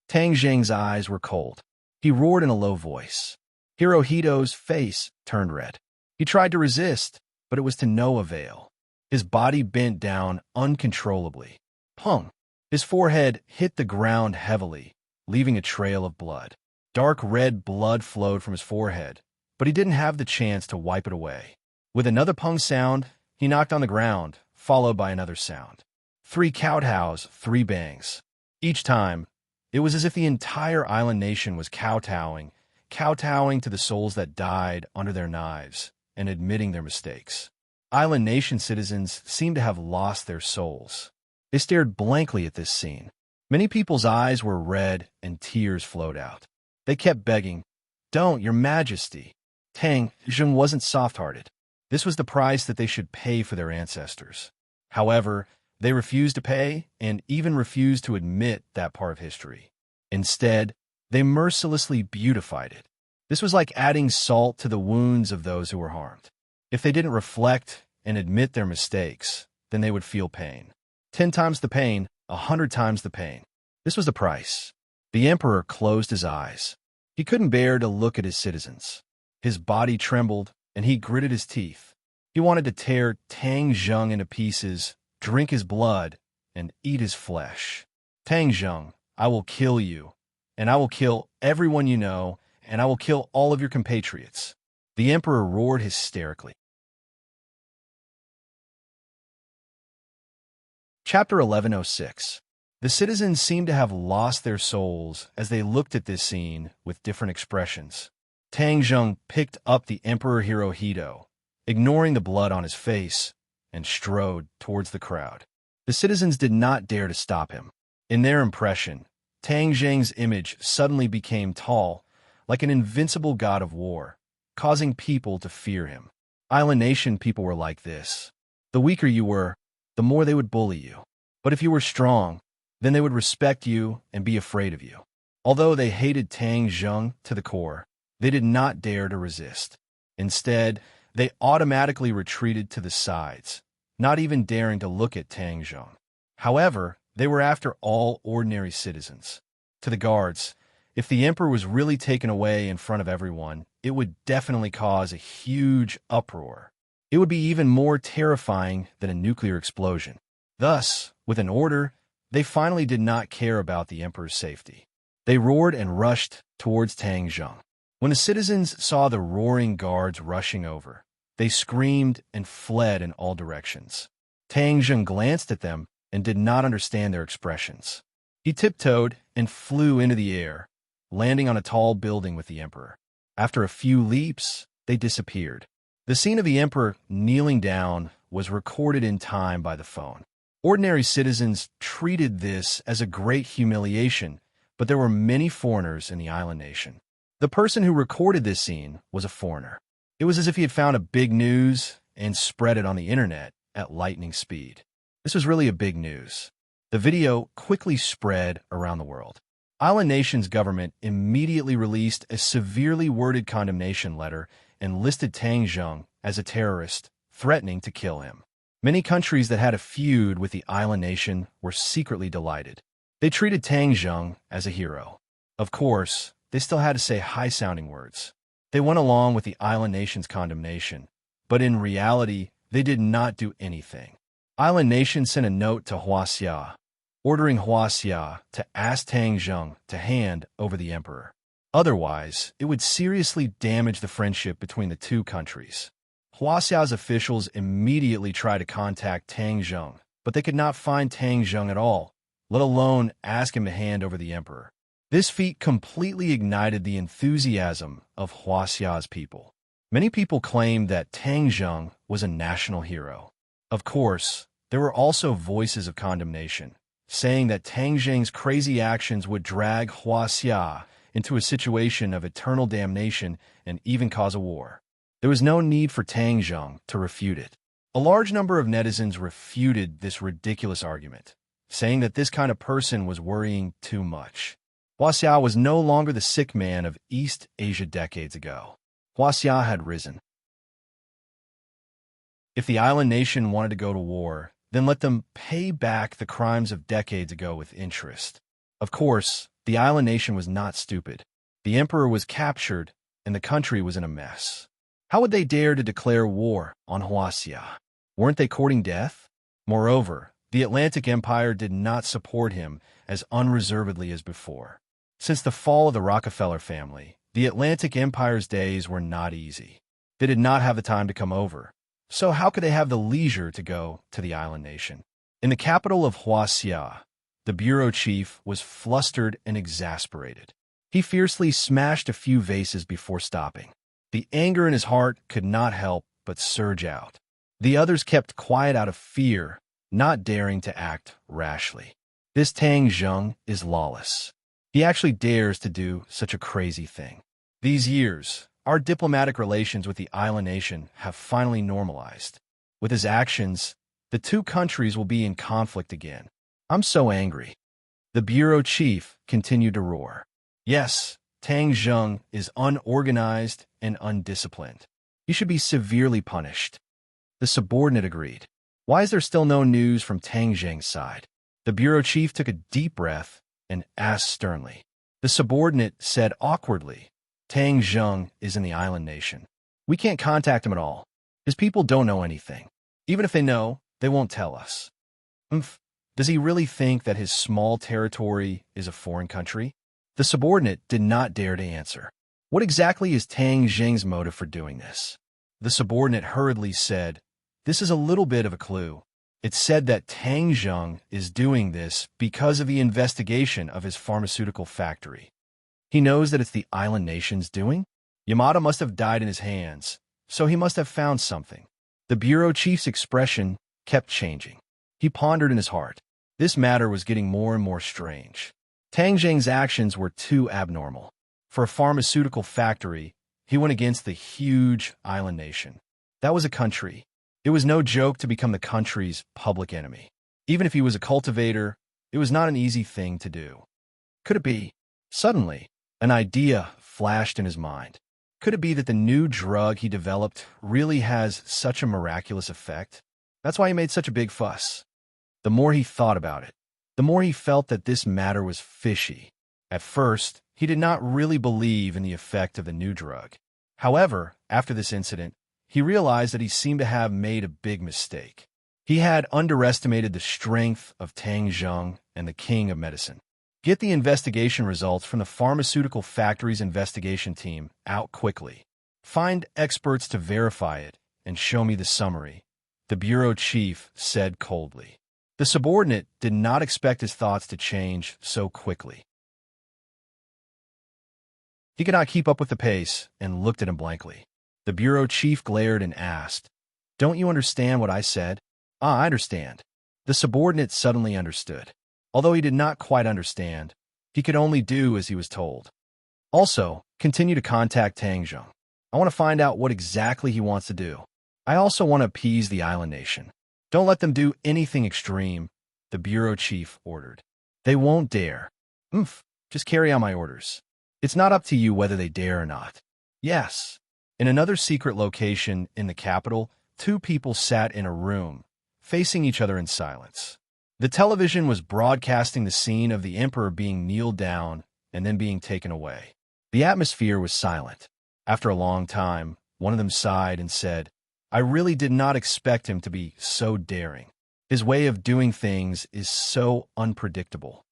Tang Zheng's eyes were cold. He roared in a low voice. Hirohito's face turned red. He tried to resist, but it was to no avail. His body bent down uncontrollably. Pung! His forehead hit the ground heavily, leaving a trail of blood. Dark red blood flowed from his forehead, but he didn't have the chance to wipe it away. With another pung sound, he knocked on the ground, followed by another sound. 3 kowtows, 3 bangs. Each time, it was as if the entire island nation was kowtowing to the souls that died under their knives and admitting their mistakes. Island nation citizens seemed to have lost their souls. They stared blankly at this scene. Many people's eyes were red and tears flowed out. They kept begging, "Don't, Your Majesty." Tang Zheng wasn't soft-hearted. This was the price that they should pay for their ancestors. However, they refused to pay and even refused to admit that part of history. Instead, they mercilessly beautified it. This was like adding salt to the wounds of those who were harmed. If they didn't reflect and admit their mistakes, then they would feel pain. 10 times the pain, 100 times the pain. This was the price. The emperor closed his eyes. He couldn't bear to look at his citizens. His body trembled, and he gritted his teeth. He wanted to tear Tang Zheng into pieces, drink his blood, and eat his flesh. "Tang Zheng, I will kill you, and I will kill everyone you know, and I will kill all of your compatriots." The emperor roared hysterically. Chapter 1106. The citizens seemed to have lost their souls as they looked at this scene with different expressions. Tang Zheng picked up the Emperor Hirohito, ignoring the blood on his face, and strode towards the crowd. The citizens did not dare to stop him. In their impression, Tang Zheng's image suddenly became tall, like an invincible god of war, causing people to fear him. Island nation people were like this. The weaker you were, the more they would bully you. But if you were strong, then they would respect you and be afraid of you. Although they hated Tang Zheng to the core, they did not dare to resist. Instead, they automatically retreated to the sides, not even daring to look at Tang Zheng. However, they were after all ordinary citizens. To the guards, if the emperor was really taken away in front of everyone, it would definitely cause a huge uproar. It would be even more terrifying than a nuclear explosion. Thus, with an order, they finally did not care about the emperor's safety. They roared and rushed towards Tang Zheng. When the citizens saw the roaring guards rushing over, they screamed and fled in all directions. Tang Zheng glanced at them and did not understand their expressions. He tiptoed and flew into the air, landing on a tall building with the emperor. After a few leaps, they disappeared. The scene of the emperor kneeling down was recorded in time by the phone. Ordinary citizens treated this as a great humiliation, but there were many foreigners in the island nation. The person who recorded this scene was a foreigner. It was as if he had found a big news and spread it on the internet at lightning speed. This was really a big news. The video quickly spread around the world. Island Nation's government immediately released a severely worded condemnation letter and listed Tang Zheng as a terrorist, threatening to kill him. Many countries that had a feud with the island nation were secretly delighted. They treated Tang Zheng as a hero. Of course, they still had to say high-sounding words. They went along with the island nation's condemnation, but in reality, they did not do anything. Island nation sent a note to Huaxia, ordering Huaxia to ask Tang Zheng to hand over the emperor. Otherwise, it would seriously damage the friendship between the two countries. Huaxia's officials immediately tried to contact Tang Zheng, but they could not find Tang Zheng at all, let alone ask him to hand over the emperor. This feat completely ignited the enthusiasm of Huaxia's people. Many people claimed that Tang Zheng was a national hero. Of course, there were also voices of condemnation, saying that Tang Zheng's crazy actions would drag Huaxia into a situation of eternal damnation and even cause a war. There was no need for Tang Zheng to refute it. A large number of netizens refuted this ridiculous argument, saying that this kind of person was worrying too much. Huaxia was no longer the sick man of East Asia decades ago. Huaxia had risen. If the island nation wanted to go to war, then let them pay back the crimes of decades ago with interest. Of course, the island nation was not stupid. The emperor was captured, and the country was in a mess. How would they dare to declare war on Huaxia? Weren't they courting death? Moreover, the Atlantic Empire did not support him as unreservedly as before. Since the fall of the Rockefeller family, the Atlantic Empire's days were not easy. They did not have the time to come over. So how could they have the leisure to go to the island nation? In the capital of Huaxia, the bureau chief was flustered and exasperated. He fiercely smashed a few vases before stopping. The anger in his heart could not help but surge out. The others kept quiet out of fear, not daring to act rashly. This Tang Zheng is lawless. He actually dares to do such a crazy thing. These years, our diplomatic relations with the island nation have finally normalized. With his actions, the two countries will be in conflict again. I'm so angry. The bureau chief continued to roar. Yes, Tang Zheng is unorganized and undisciplined. He should be severely punished. The subordinate agreed. Why is there still no news from Tang Zheng's side? The bureau chief took a deep breath and asked sternly. The subordinate said awkwardly, Tang Zheng is in the island nation. We can't contact him at all. His people don't know anything. Even if they know, they won't tell us. Does he really think that his small territory is a foreign country? The subordinate did not dare to answer. What exactly is Tang Zheng's motive for doing this? The subordinate hurriedly said, this is a little bit of a clue. It's said that Tang Zheng is doing this because of the investigation of his pharmaceutical factory. He knows that it's the island nation's doing? Yamada must have died in his hands, so he must have found something. The bureau chief's expression kept changing. He pondered in his heart. This matter was getting more and more strange. Tang Zheng's actions were too abnormal. For a pharmaceutical factory, he went against the huge island nation. That was a country. It was no joke to become the country's public enemy. Even if he was a cultivator, it was not an easy thing to do. Could it be? Suddenly, an idea flashed in his mind. Could it be that the new drug he developed really has such a miraculous effect? That's why he made such a big fuss. The more he thought about it, the more he felt that this matter was fishy. At first, he did not really believe in the effect of the new drug. However, after this incident, he realized that he seemed to have made a big mistake. He had underestimated the strength of Tang Zheng and the king of medicine. Get the investigation results from the pharmaceutical factory's investigation team out quickly. Find experts to verify it and show me the summary, the bureau chief said coldly. The subordinate did not expect his thoughts to change so quickly. He could not keep up with the pace and looked at him blankly. The bureau chief glared and asked, "Don't you understand what I said?" "Ah, I understand." The subordinate suddenly understood. Although he did not quite understand, he could only do as he was told. Also, continue to contact Tang Zheng. I want to find out what exactly he wants to do. I also want to appease the island nation. Don't let them do anything extreme, the bureau chief ordered. They won't dare. Just carry out my orders. It's not up to you whether they dare or not. Yes. In another secret location in the capital, two people sat in a room, facing each other in silence. The television was broadcasting the scene of the emperor being kneeled down and then being taken away. The atmosphere was silent. After a long time, one of them sighed and said, "I really did not expect him to be so daring. His way of doing things is so unpredictable.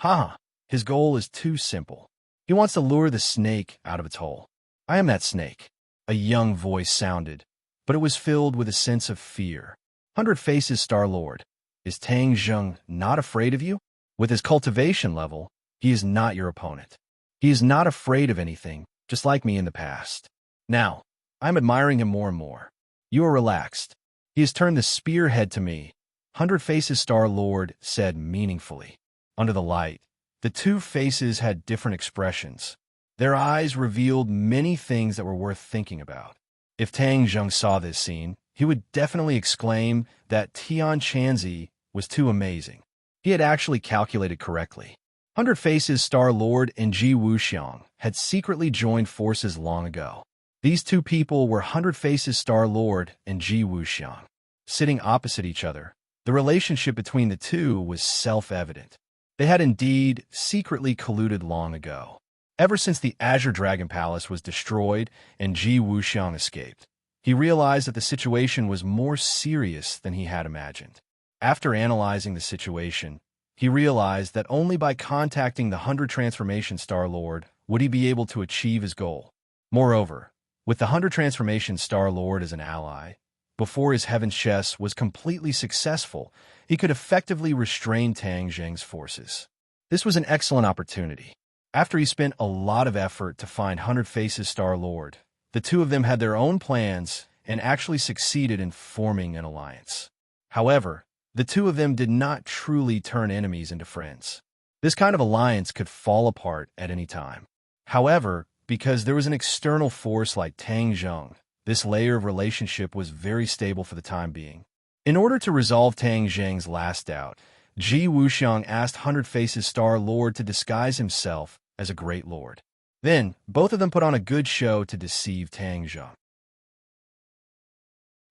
Ha! His goal is too simple. He wants to lure the snake out of its hole. I am that snake." A young voice sounded, but it was filled with a sense of fear. "Hundred Faces Star-Lord, is Tang Zheng not afraid of you? With his cultivation level, he is not your opponent. He is not afraid of anything, just like me in the past. Now, I'm admiring him more and more. You are relaxed. He has turned the spearhead to me," Hundred Faces Star-Lord said meaningfully. Under the light, the two faces had different expressions. Their eyes revealed many things that were worth thinking about. If Tang Zheng saw this scene, he would definitely exclaim that Tian Chanzi was too amazing. He had actually calculated correctly. Hundred Faces Star-Lord and Ji Wuxiang had secretly joined forces long ago. These two people were Hundred Faces Star-Lord and Ji Wuxiang. Sitting opposite each other, the relationship between the two was self-evident. They had indeed secretly colluded long ago. Ever since the Azure Dragon Palace was destroyed and Ji Wuxiang escaped, he realized that the situation was more serious than he had imagined. After analyzing the situation, he realized that only by contacting the 100 Transformation Star-Lord would he be able to achieve his goal. Moreover, with the 100 Transformation Star-Lord as an ally, before his Heaven's Chess was completely successful, he could effectively restrain Tang Zheng's forces. This was an excellent opportunity. After he spent a lot of effort to find Hundred Faces Star-Lord, the two of them had their own plans and actually succeeded in forming an alliance. However, the two of them did not truly turn enemies into friends. This kind of alliance could fall apart at any time. However, because there was an external force like Tang Zheng, this layer of relationship was very stable for the time being. In order to resolve Tang Zheng's last doubt, Ji Wuxiang asked Hundred Faces Star-Lord to disguise himself as a great lord. Then, both of them put on a good show to deceive Tang Zheng.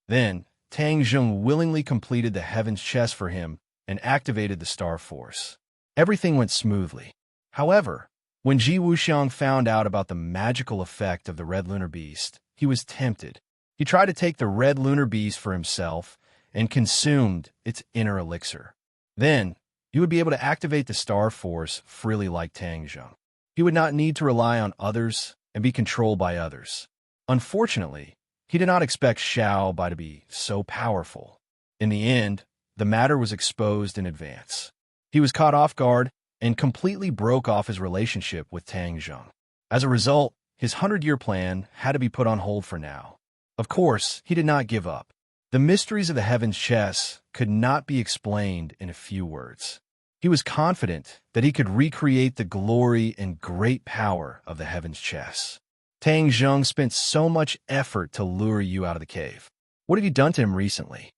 Then, Tang Zheng willingly completed the Heaven's Chess for him and activated the Star Force. Everything went smoothly. However, when Ji Wuxiang found out about the magical effect of the Red Lunar Beast, he was tempted. He tried to take the Red Lunar Beast for himself and consumed its inner elixir. Then, he would be able to activate the Star Force freely like Tang Zheng. He would not need to rely on others and be controlled by others. Unfortunately, he did not expect Xiao Bai to be so powerful. In the end, the matter was exposed in advance. He was caught off guard and completely broke off his relationship with Tang Zheng. As a result, his 100-year plan had to be put on hold for now. Of course, he did not give up. The mysteries of the Heaven's Chess could not be explained in a few words. He was confident that he could recreate the glory and great power of the Heaven's Chess. Tang Zheng spent so much effort to lure you out of the cave. What have you done to him recently?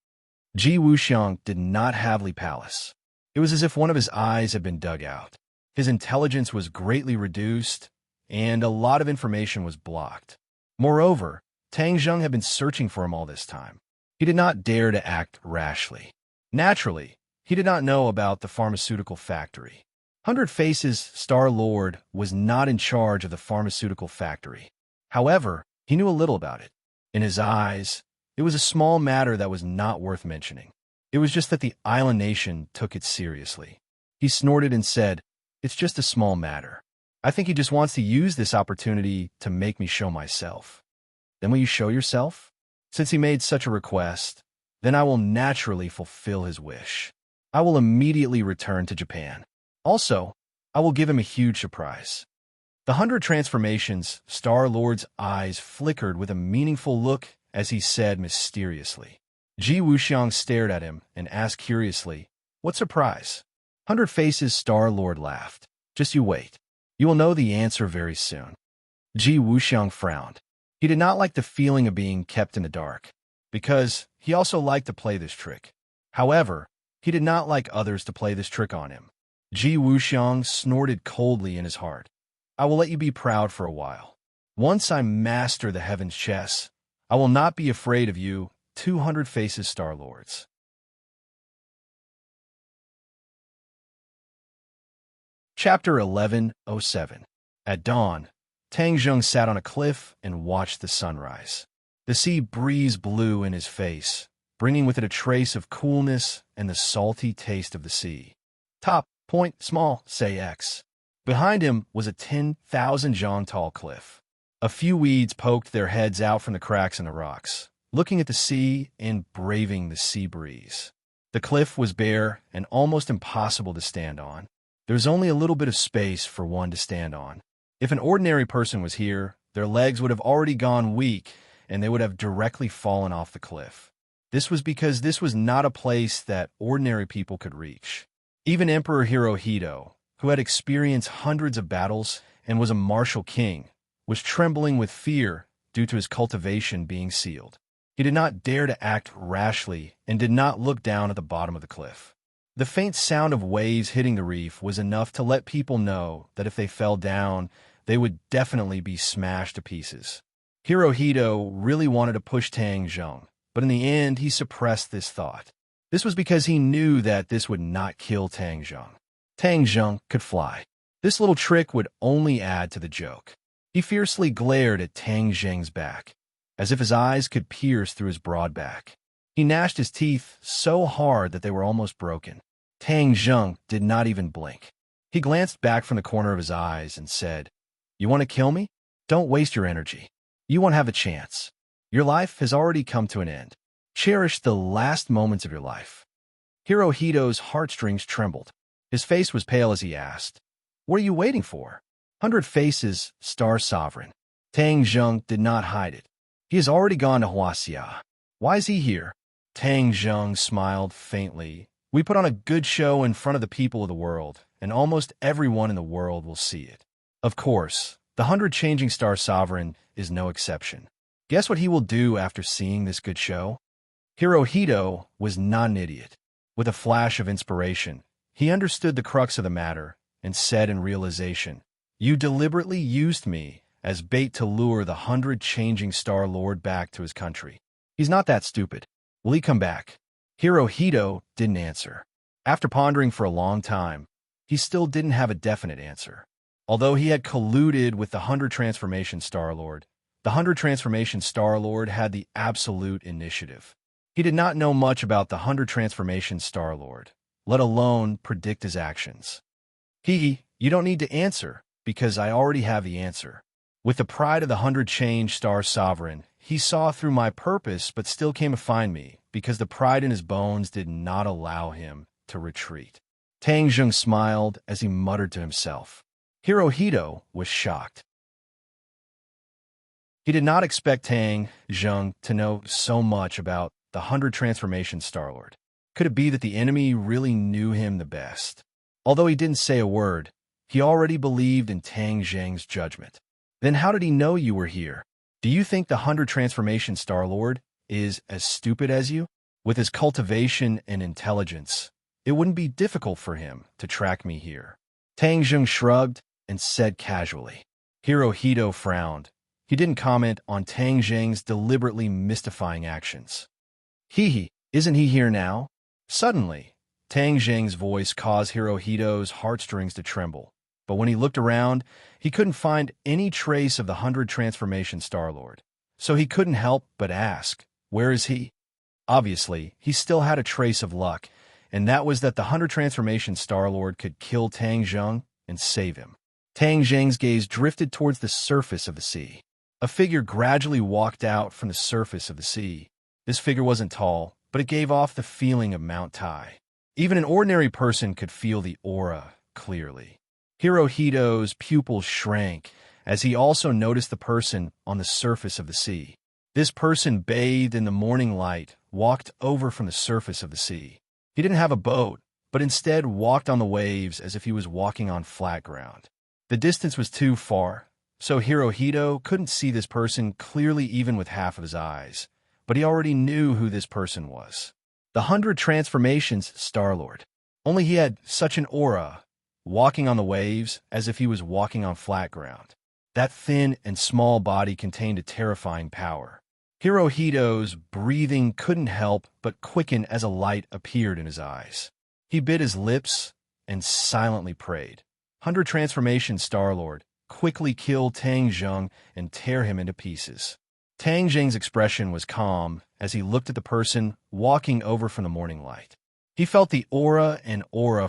Ji Wuxiang did not have Li Palace. It was as if one of his eyes had been dug out. His intelligence was greatly reduced, and a lot of information was blocked. Moreover, Tang Zheng had been searching for him all this time. He did not dare to act rashly. Naturally, he did not know about the pharmaceutical factory. Hundred Faces Star-Lord was not in charge of the pharmaceutical factory. However, he knew a little about it. In his eyes, it was a small matter that was not worth mentioning. It was just that the island nation took it seriously. He snorted and said, "It's just a small matter. I think he just wants to use this opportunity to make me show myself." "Then will you show yourself?" "Since he made such a request, then I will naturally fulfill his wish. I will immediately return to Japan. Also, I will give him a huge surprise." The 100 Transformations Star-Lord's eyes flickered with a meaningful look as he said mysteriously. Ji Wuxiang stared at him and asked curiously, "What surprise?" Hundred Faces Star-Lord laughed. "Just you wait. You will know the answer very soon." Ji Wuxiang frowned. He did not like the feeling of being kept in the dark, because he also liked to play this trick. However, he did not like others to play this trick on him. Ji Wuxiang snorted coldly in his heart. "I will let you be proud for a while. Once I master the Heaven's Chess, I will not be afraid of you 200 Faces Star-Lords." Chapter 1107. At dawn, Tang Zheng sat on a cliff and watched the sunrise. The sea breeze blew in his face, bringing with it a trace of coolness and the salty taste of the sea. Top, point, small, say X. Behind him was a 10,000 zhang tall cliff. A few weeds poked their heads out from the cracks in the rocks, looking at the sea and braving the sea breeze. The cliff was bare and almost impossible to stand on. There was only a little bit of space for one to stand on. If an ordinary person was here, their legs would have already gone weak and they would have directly fallen off the cliff. This was because this was not a place that ordinary people could reach. Even Emperor Hirohito, who had experienced hundreds of battles and was a martial king, was trembling with fear due to his cultivation being sealed. He did not dare to act rashly and did not look down at the bottom of the cliff. The faint sound of waves hitting the reef was enough to let people know that if they fell down, they would definitely be smashed to pieces. Hirohito really wanted to push Tang Zheng, but in the end he suppressed this thought. This was because he knew that this would not kill Tang Zheng. Tang Zheng could fly. This little trick would only add to the joke. He fiercely glared at Tang Zheng's back, as if his eyes could pierce through his broad back. He gnashed his teeth so hard that they were almost broken. Tang Zheng did not even blink. He glanced back from the corner of his eyes and said, "You want to kill me? Don't waste your energy. You won't have a chance. Your life has already come to an end. Cherish the last moments of your life." Hirohito's heartstrings trembled. His face was pale as he asked, "What are you waiting for?" 100 Faces, Star Sovereign. Tang Zheng did not hide it. He has already gone to Huaxia. Why is he here? Tang Zheng smiled faintly. We put on a good show in front of the people of the world, and almost everyone in the world will see it. Of course, the 100 Changing Star Sovereign is no exception. Guess what he will do after seeing this good show? Hirohito was not an idiot. With a flash of inspiration, he understood the crux of the matter and said in realization, "You deliberately used me as bait to lure the 100 Changing Star Lord back to his country. He's not that stupid. Will he come back?" Hirohito didn't answer. After pondering for a long time, he still didn't have a definite answer. Although he had colluded with the 100 Transformation Star-Lord, the 100 Transformation Star-Lord had the absolute initiative. He did not know much about the 100 Transformation Star-Lord, let alone predict his actions. You don't need to answer, because I already have the answer. With the pride of the 100 Change Star Sovereign, he saw through my purpose but still came to find me, because the pride in his bones did not allow him to retreat. Tang Zheng smiled as he muttered to himself. Hirohito was shocked. He did not expect Tang Zheng to know so much about the 100 Transformation Star-Lord. Could it be that the enemy really knew him the best? Although he didn't say a word, he already believed in Tang Zheng's judgment. Then how did he know you were here? Do you think the 100 Transformation Star-Lord is as stupid as you? With his cultivation and intelligence, it wouldn't be difficult for him to track me here. Tang Zheng shrugged and said casually. Hirohito frowned. He didn't comment on Tang Zheng's deliberately mystifying actions. Isn't he here now? Suddenly, Tang Zheng's voice caused Hirohito's heartstrings to tremble. But when he looked around, he couldn't find any trace of the 100 Transformation Star-Lord. So he couldn't help but ask, where is he? Obviously, he still had a trace of luck, and that was that the 100 Transformation Star-Lord could kill Tang Zheng and save him. Tang Zheng's gaze drifted towards the surface of the sea. A figure gradually walked out from the surface of the sea. This figure wasn't tall, but it gave off the feeling of Mount Tai. Even an ordinary person could feel the aura clearly. Hirohito's pupils shrank as he also noticed the person on the surface of the sea. This person, bathed in the morning light, walked over from the surface of the sea. He didn't have a boat, but instead walked on the waves as if he was walking on flat ground. The distance was too far, so Hirohito couldn't see this person clearly even with half of his eyes, but he already knew who this person was. The 100 Transformations Star-Lord. Only he had such an aura, walking on the waves as if he was walking on flat ground. That thin and small body contained a terrifying power. Hirohito's breathing couldn't help but quicken as a light appeared in his eyes. He bit his lips and silently prayed. 100 Transformation Star-Lord quickly kill Tang Zheng and tear him into pieces. Tang Zheng's expression was calm as he looked at the person walking over from the morning light. He felt the aura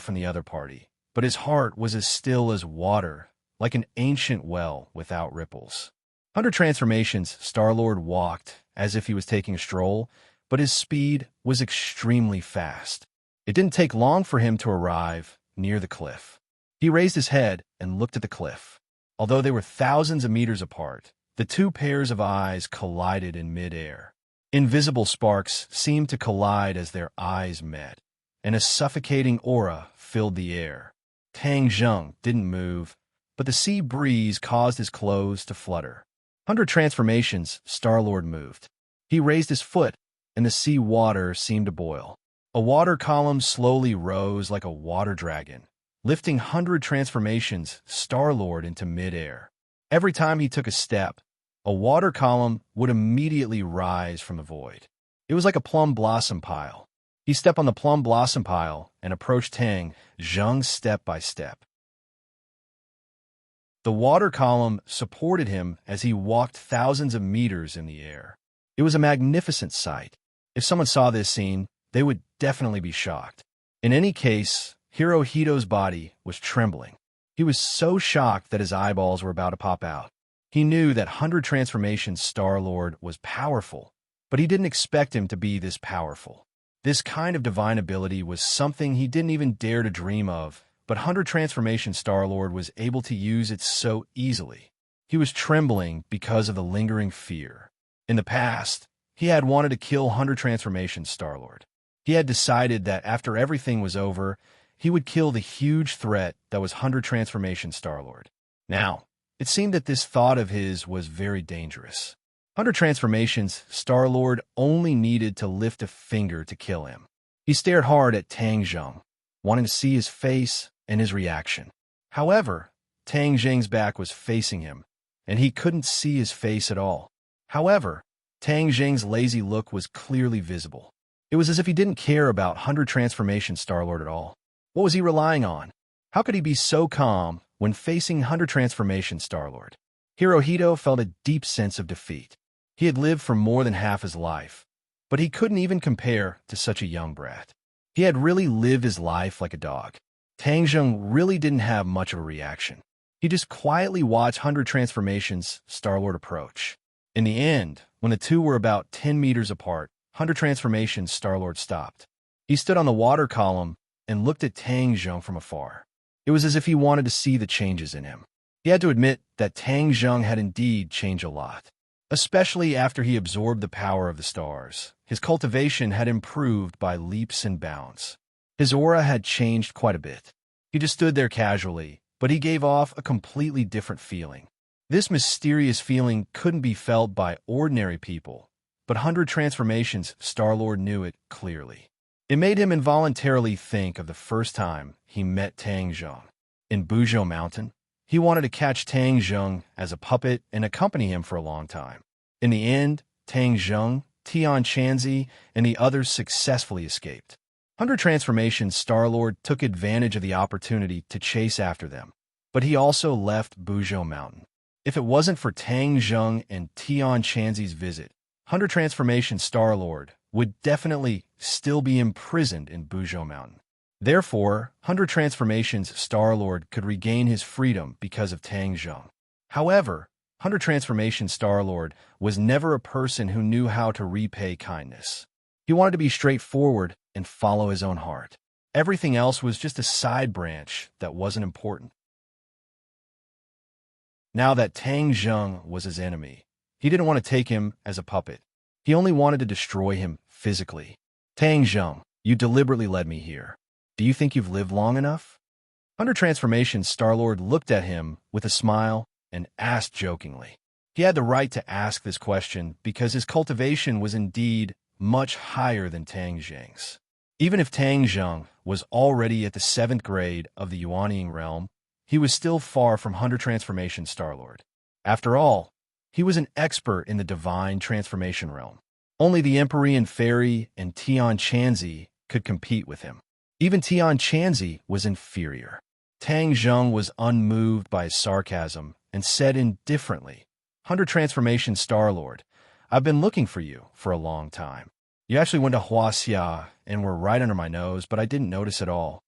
from the other party, but his heart was as still as water, like an ancient well without ripples. 100 Transformations Star-Lord walked as if he was taking a stroll, but his speed was extremely fast. It didn't take long for him to arrive near the cliff. He raised his head and looked at the cliff. Although they were thousands of meters apart, the two pairs of eyes collided in mid-air. Invisible sparks seemed to collide as their eyes met, and a suffocating aura filled the air. Tang Zheng didn't move, but the sea breeze caused his clothes to flutter. 100 Transformations Star-Lord moved. He raised his foot, and the sea water seemed to boil. A water column slowly rose like a water dragon, lifting 100 Transformations Star-Lord into mid-air. Every time he took a step, a water column would immediately rise from the void. It was like a plum blossom pile. He stepped on the plum blossom pile and approached Tang Zheng step by step. The water column supported him as he walked thousands of meters in the air. It was a magnificent sight. If someone saw this scene, they would definitely be shocked. In any case, Hirohito's body was trembling. He was so shocked that his eyeballs were about to pop out. He knew that 100 Transformations Star-Lord was powerful, but he didn't expect him to be this powerful. This kind of divine ability was something he didn't even dare to dream of, but 100 Transformation Star-Lord was able to use it so easily. He was trembling because of the lingering fear. In the past, he had wanted to kill 100 Transformation Star-Lord. He had decided that after everything was over, he would kill the huge threat that was 100 Transformation Star-Lord. Now, it seemed that this thought of his was very dangerous. 100 Transformations Star-Lord only needed to lift a finger to kill him. He stared hard at Tang Zheng, wanting to see his face and his reaction. However, Tang Zheng's back was facing him, and he couldn't see his face at all. However, Tang Zheng's lazy look was clearly visible. It was as if he didn't care about 100 Transformation Star-Lord at all. What was he relying on? How could he be so calm when facing 100 Transformation Star-Lord? Hirohito felt a deep sense of defeat. He had lived for more than half his life, but he couldn't even compare to such a young brat. He had really lived his life like a dog. Tang Zheng really didn't have much of a reaction. He just quietly watched 100 Transformations Star-Lord approach. In the end, when the two were about 10 meters apart, 100 Transformations Star-Lord stopped. He stood on the water column and looked at Tang Zheng from afar. It was as if he wanted to see the changes in him. He had to admit that Tang Zheng had indeed changed a lot, especially after he absorbed the power of the stars. His cultivation had improved by leaps and bounds. His aura had changed quite a bit. He just stood there casually, but he gave off a completely different feeling. This mysterious feeling couldn't be felt by ordinary people, but 100 Transformations Star-Lord knew it clearly. It made him involuntarily think of the first time he met Tang Zheng. In Buzhou Mountain, he wanted to catch Tang Zheng as a puppet and accompany him for a long time. In the end, Tang Zheng, Tian Chanzi, and the others successfully escaped. 100 Transformations Star-Lord took advantage of the opportunity to chase after them, but he also left Buzhou Mountain. If it wasn't for Tang Zheng and Tian Chanzi's visit, 100 Transformations Star-Lord would definitely still be imprisoned in Buzhou Mountain. Therefore, 100 Transformations Star-Lord could regain his freedom because of Tang Zheng. However, 100 Transformations Star-Lord was never a person who knew how to repay kindness. He wanted to be straightforward and follow his own heart. Everything else was just a side branch that wasn't important. Now that Tang Zheng was his enemy, he didn't want to take him as a puppet. He only wanted to destroy him physically. Tang Zheng, you deliberately led me here. Do you think you've lived long enough? 100 Transformations Star-Lord looked at him with a smile and asked jokingly. He had the right to ask this question because his cultivation was indeed much higher than Tang Zheng's. Even if Tang Zheng was already at the 7th grade of the Yuanying realm, he was still far from 100 Transformations Star-Lord. After all, he was an expert in the divine transformation realm. Only the Empyrean Fairy and Tian Chanzi could compete with him. Even Tian Chanzi was inferior. Tang Zheng was unmoved by his sarcasm and said indifferently, 100 Transformation Star-Lord, I've been looking for you for a long time. You actually went to Huaxia and were right under my nose, but I didn't notice at all.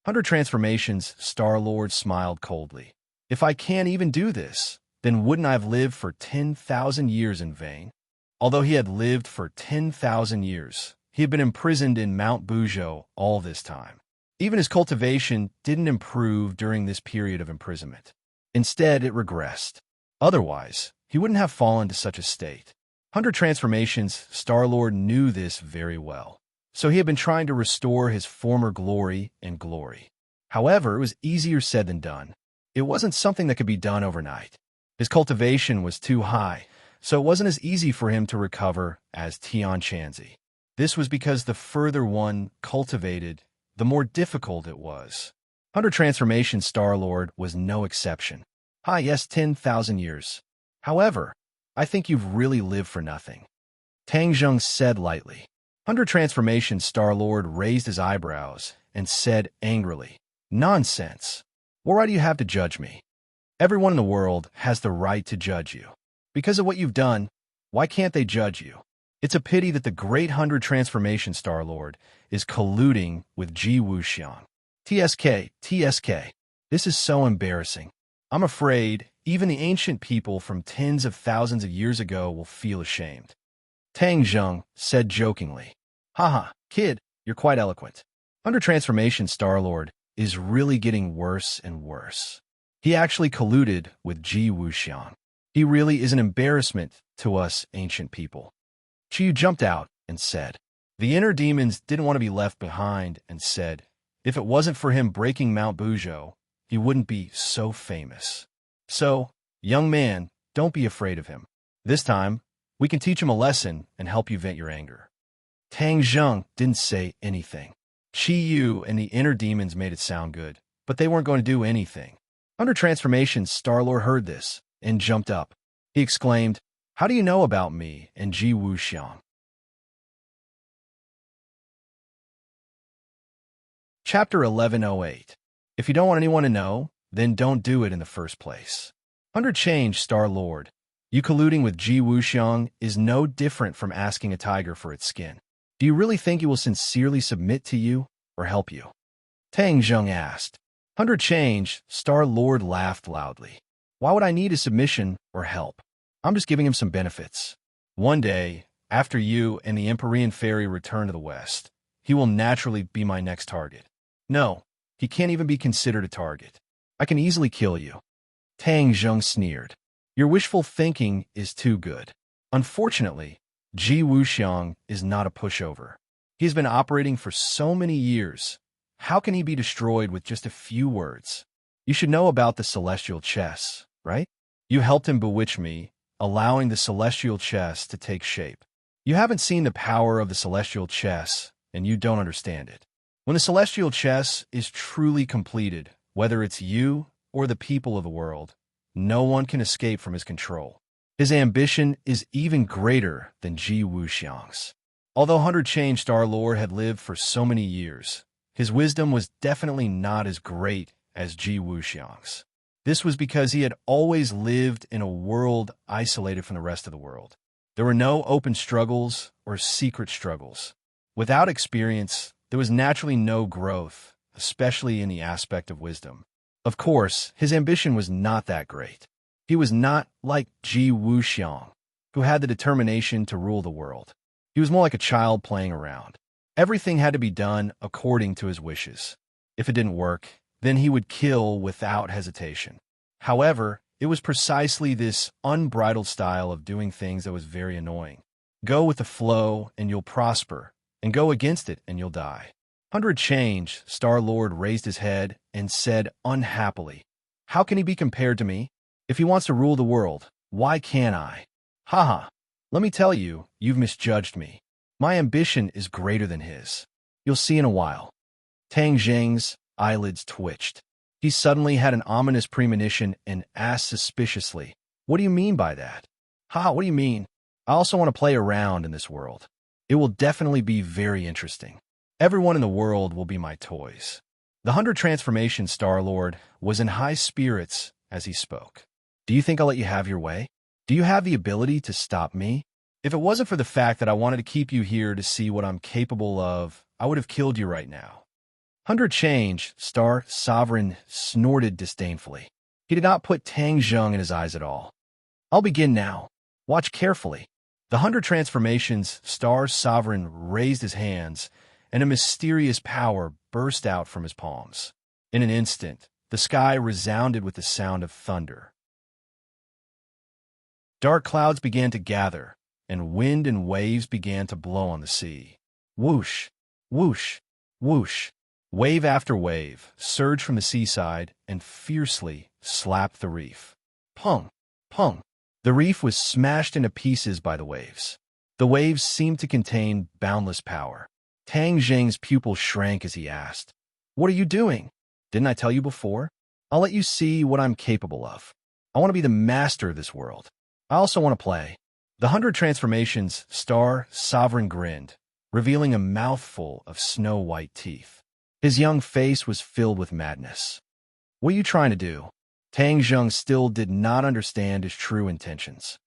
100 Transformations Star-Lord smiled coldly. If I can't even do this, then wouldn't I have lived for 10,000 years in vain? Although he had lived for 10,000 years, he had been imprisoned in Mount Buzhou all this time. Even his cultivation didn't improve during this period of imprisonment. Instead, it regressed. Otherwise, he wouldn't have fallen to such a state. 100 Transformations Star-Lord knew this very well, so he had been trying to restore his former glory and glory. However, it was easier said than done. It wasn't something that could be done overnight. His cultivation was too high, so it wasn't as easy for him to recover as Tian Chanzi. This was because the further one cultivated, the more difficult it was. 100 Transformation Star-Lord was no exception. Yes, 10,000 years. However, I think you've really lived for nothing. Tang Zheng said lightly. 100 Transformation Star-Lord raised his eyebrows and said angrily, Nonsense. What right do you have to judge me? Everyone in the world has the right to judge you. Because of what you've done, why can't they judge you? It's a pity that the great 100 Transformation Star-Lord is colluding with Ji Wuxiang. TSK. This is so embarrassing. I'm afraid even the ancient people from tens of thousands of years ago will feel ashamed. Tang Zheng said jokingly, Haha, kid, you're quite eloquent. 100 Transformation Star-Lord is really getting worse and worse. He actually colluded with Ji Wuxiang. He really is an embarrassment to us ancient people. Chiyu jumped out and said, the inner demons didn't want to be left behind and said, if it wasn't for him breaking Mount Buzhou, he wouldn't be so famous. So, young man, don't be afraid of him. This time, we can teach him a lesson and help you vent your anger. Tang Zheng didn't say anything. Qi Yu and the inner demons made it sound good, but they weren't going to do anything. 100 Transformations Star-Lord heard this and jumped up. He exclaimed, how do you know about me and Ji Wuxiang? Chapter 1108. If you don't want anyone to know, then don't do it in the first place. 100 Change Star-Lord. You colluding with Ji Wuxiang is no different from asking a tiger for its skin. Do you really think he will sincerely submit to you or help you? Tang Zheng asked. 100 Change Star-Lord laughed loudly. Why would I need his submission or help? I'm just giving him some benefits. One day, after you and the Empyrean Fairy return to the West, he will naturally be my next target. No, he can't even be considered a target. I can easily kill you. Tang Zheng sneered. Your wishful thinking is too good. Unfortunately, Ji Wuxiang is not a pushover. He's been operating for so many years. How can he be destroyed with just a few words? You should know about the celestial chess, right? You helped him bewitch me, allowing the celestial chess to take shape. You haven't seen the power of the celestial chess, and you don't understand it. When the celestial chess is truly completed, whether it's you or the people of the world, no one can escape from his control. His ambition is even greater than Ji Wuxiang's. Although 100 Change Star-Lord had lived for so many years, his wisdom was definitely not as great as Ji Wuxiang's. This was because he had always lived in a world isolated from the rest of the world. There were no open struggles or secret struggles. Without experience, there was naturally no growth, especially in the aspect of wisdom. Of course, his ambition was not that great. He was not like Ji Wuxiang, who had the determination to rule the world. He was more like a child playing around. Everything had to be done according to his wishes. If it didn't work, then he would kill without hesitation. However, it was precisely this unbridled style of doing things that was very annoying. Go with the flow and you'll prosper, and go against it and you'll die. 100 Change Star-Lord raised his head and said unhappily, how can he be compared to me? If he wants to rule the world, why can't I? Haha, let me tell you, you've misjudged me. My ambition is greater than his. You'll see in a while. Tang Zheng's eyelids twitched. He suddenly had an ominous premonition and asked suspiciously, what do you mean by that? What do you mean? I also want to play around in this world. It will definitely be very interesting. Everyone in the world will be my toys. The 100 Transformation Star-Lord was in high spirits as he spoke. Do you think I'll let you have your way? Do you have the ability to stop me? If it wasn't for the fact that I wanted to keep you here to see what I'm capable of, I would have killed you right now. 100 Change, Star Sovereign snorted disdainfully. He did not put Tang Zheng in his eyes at all. I'll begin now. Watch carefully. The 100 Transformations Star Sovereign raised his hands, and a mysterious power burst out from his palms. In an instant, the sky resounded with the sound of thunder. Dark clouds began to gather, and wind and waves began to blow on the sea. Whoosh, whoosh, whoosh. Wave after wave surged from the seaside and fiercely slapped the reef. Pung, pung. The reef was smashed into pieces by the waves. The waves seemed to contain boundless power. Tang Zheng's pupil shrank as he asked, "What are you doing? Didn't I tell you before? I'll let you see what I'm capable of. I want to be the master of this world. I also want to play." The 100 Transformations Star Sovereign grinned, revealing a mouthful of snow-white teeth. His young face was filled with madness. "What are you trying to do?" Tang Zheng still did not understand his true intentions.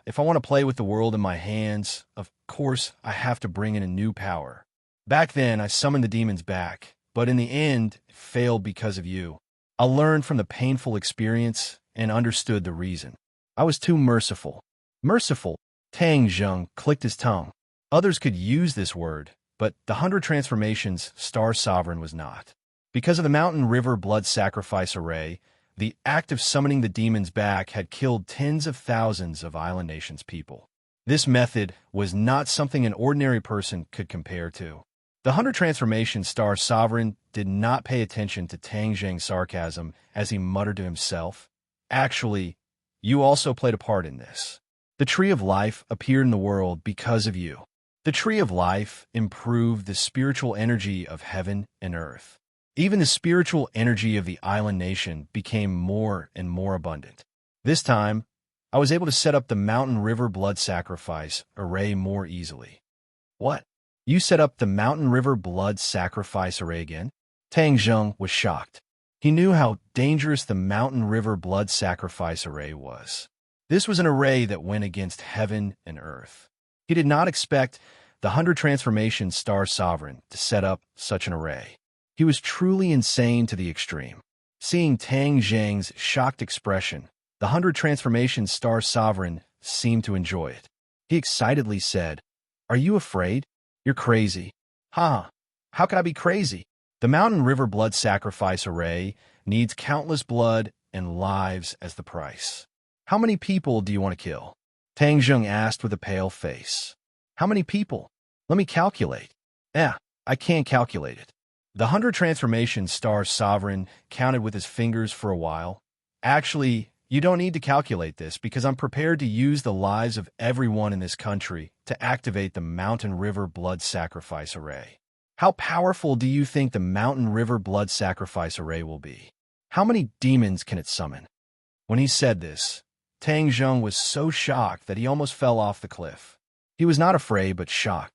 If I want to play with the world in my hands, of course I have to bring in a new power. Back then, I summoned the demons back, but in the end, it failed because of you. I learned from the painful experience and understood the reason. I was too merciful. Merciful? Tang Zheng clicked his tongue. Others could use this word, but the 100 Transformations Star Sovereign was not. Because of the Mountain River Blood Sacrifice Array, the act of summoning the demons back had killed tens of thousands of Island Nation's people. This method was not something an ordinary person could compare to. The 100 Transformation Star Sovereign did not pay attention to Tang Zheng's sarcasm as he muttered to himself, "Actually, you also played a part in this. The Tree of Life appeared in the world because of you. The Tree of Life improved the spiritual energy of heaven and earth. Even the spiritual energy of the Island Nation became more and more abundant. This time, I was able to set up the Mountain River Blood Sacrifice Array more easily." "What? You set up the Mountain River Blood Sacrifice Array again?" Tang Zheng was shocked. He knew how dangerous the Mountain River Blood Sacrifice Array was. This was an array that went against heaven and earth. He did not expect the 100 Transformation Star Sovereign to set up such an array. He was truly insane to the extreme. Seeing Tang Zheng's shocked expression, the 100 Transformation Star Sovereign seemed to enjoy it. He excitedly said, "Are you afraid? You're crazy." How could I be crazy? The Mountain River Blood Sacrifice Array needs countless blood and lives as the price. How many people do you want to kill? Tang Zheng asked with a pale face. How many people? Let me calculate. I can't calculate it. The 100 Transformation Star Sovereign counted with his fingers for a while. Actually, you don't need to calculate this because I'm prepared to use the lives of everyone in this country to activate the Mountain River Blood Sacrifice Array. How powerful do you think the Mountain River Blood Sacrifice Array will be? How many demons can it summon? When he said this, Tang Zheng was so shocked that he almost fell off the cliff. He was not afraid, but shocked.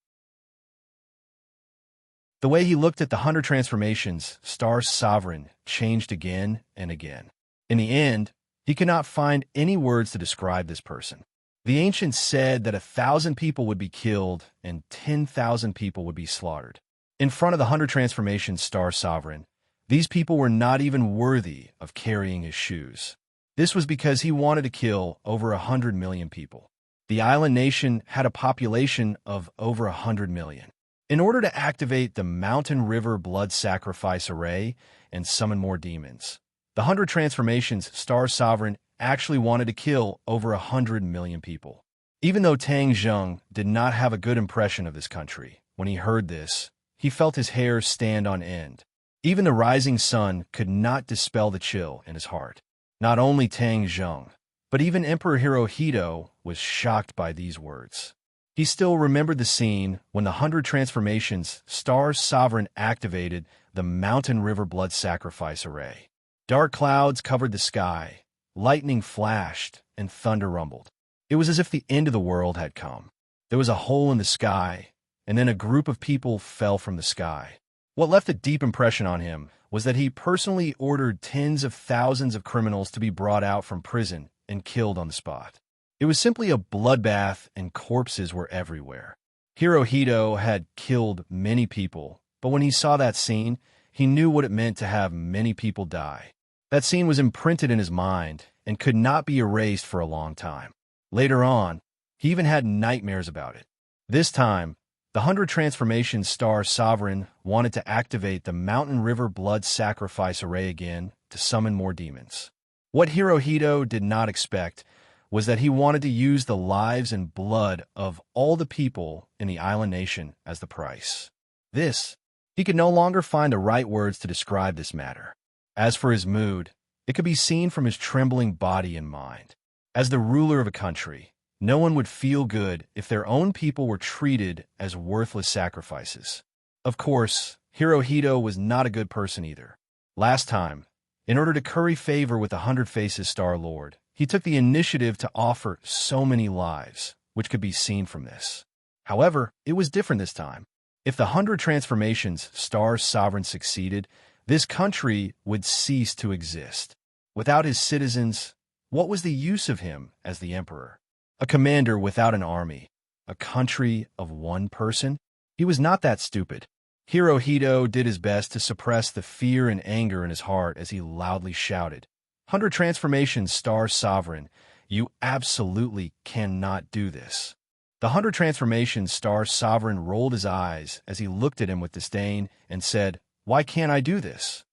The way he looked at the 100 Transformations Star Sovereign changed again and again. In the end, he could not find any words to describe this person. The ancients said that 1,000 people would be killed and 10,000 people would be slaughtered. In front of the 100 Transformations Star Sovereign, these people were not even worthy of carrying his shoes. This was because he wanted to kill over 100 million people. The Island Nation had a population of over 100 million. In order to activate the Mountain River Blood Sacrifice Array and summon more demons, the 100 Transformations Star Sovereign actually wanted to kill over 100 million people. Even though Tang Zheng did not have a good impression of this country, when he heard this, he felt his hair stand on end. Even the rising sun could not dispel the chill in his heart. Not only Tang Zheng, but even Emperor Hirohito was shocked by these words. He still remembered the scene when the 100 Transformations Star Sovereign activated the Mountain River Blood Sacrifice Array. Dark clouds covered the sky, lightning flashed, and thunder rumbled. It was as if the end of the world had come. There was a hole in the sky, and then a group of people fell from the sky. What left a deep impression on him was that he personally ordered tens of thousands of criminals to be brought out from prison and killed on the spot. It was simply a bloodbath, and corpses were everywhere. Hirohito had killed many people, but when he saw that scene, he knew what it meant to have many people die. That scene was imprinted in his mind and could not be erased for a long time. Later on, he even had nightmares about it. This time, the 100 Transformation Star Sovereign wanted to activate the Mountain River Blood Sacrifice Array again to summon more demons. What Hirohito did not expect was that he wanted to use the lives and blood of all the people in the island nation as the price. He could no longer find the right words to describe this matter. As for his mood, it could be seen from his trembling body and mind. As the ruler of a country, no one would feel good if their own people were treated as worthless sacrifices. Of course, Hirohito was not a good person either. Last time, in order to curry favor with the 100 Faces Star Lord, he took the initiative to offer so many lives, which could be seen from this. However, it was different this time. If the 100 Transformations Star Sovereign succeeded, this country would cease to exist. Without his citizens, what was the use of him as the emperor? A commander without an army, a country of one person? He was not that stupid. Hirohito did his best to suppress the fear and anger in his heart as he loudly shouted, 100 Transformations Star Sovereign, you absolutely cannot do this. The 100 Transformations Star Sovereign rolled his eyes as he looked at him with disdain and said, why can't I do this?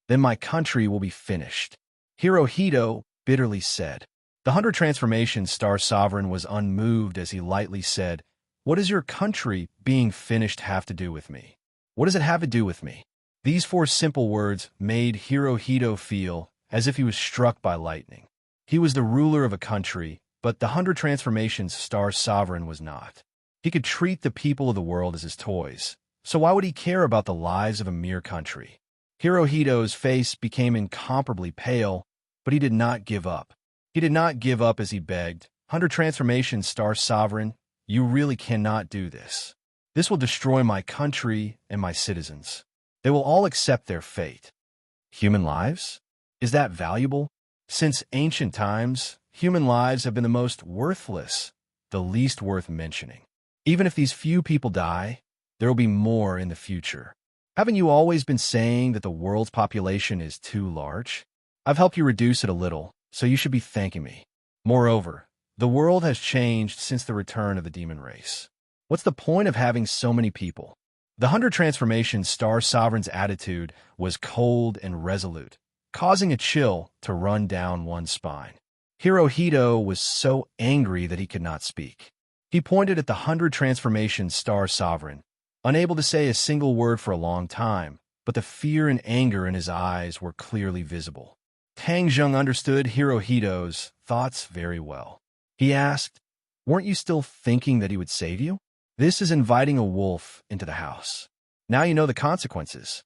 Then my country will be finished. Hirohito bitterly said. The 100 Transformations Star Sovereign was unmoved as he lightly said, what does your country being finished have to do with me? What does it have to do with me? These 4 simple words made Hirohito feel as if he was struck by lightning. He was the ruler of a country, but the 100 Transformations Star Sovereign was not. He could treat the people of the world as his toys, so why would he care about the lives of a mere country? Hirohito's face became incomparably pale, but he did not give up. He did not give up as he begged, 100 Transformations Star Sovereign, you really cannot do this. This will destroy my country and my citizens. They will all accept their fate. Human lives? Is that valuable? Since ancient times, human lives have been the most worthless, the least worth mentioning. Even if these few people die, there will be more in the future. Haven't you always been saying that the world's population is too large? I've helped you reduce it a little, so you should be thanking me. Moreover, the world has changed since the return of the demon race. What's the point of having so many people? The 100 Transformations Star Sovereign's attitude was cold and resolute, causing a chill to run down one's spine. Hirohito was so angry that he could not speak. He pointed at the 100 Transformations Star Sovereign, unable to say a single word for a long time, but the fear and anger in his eyes were clearly visible. Tang Zheng understood Hirohito's thoughts very well. He asked, weren't you still thinking that he would save you? This is inviting a wolf into the house. Now you know the consequences.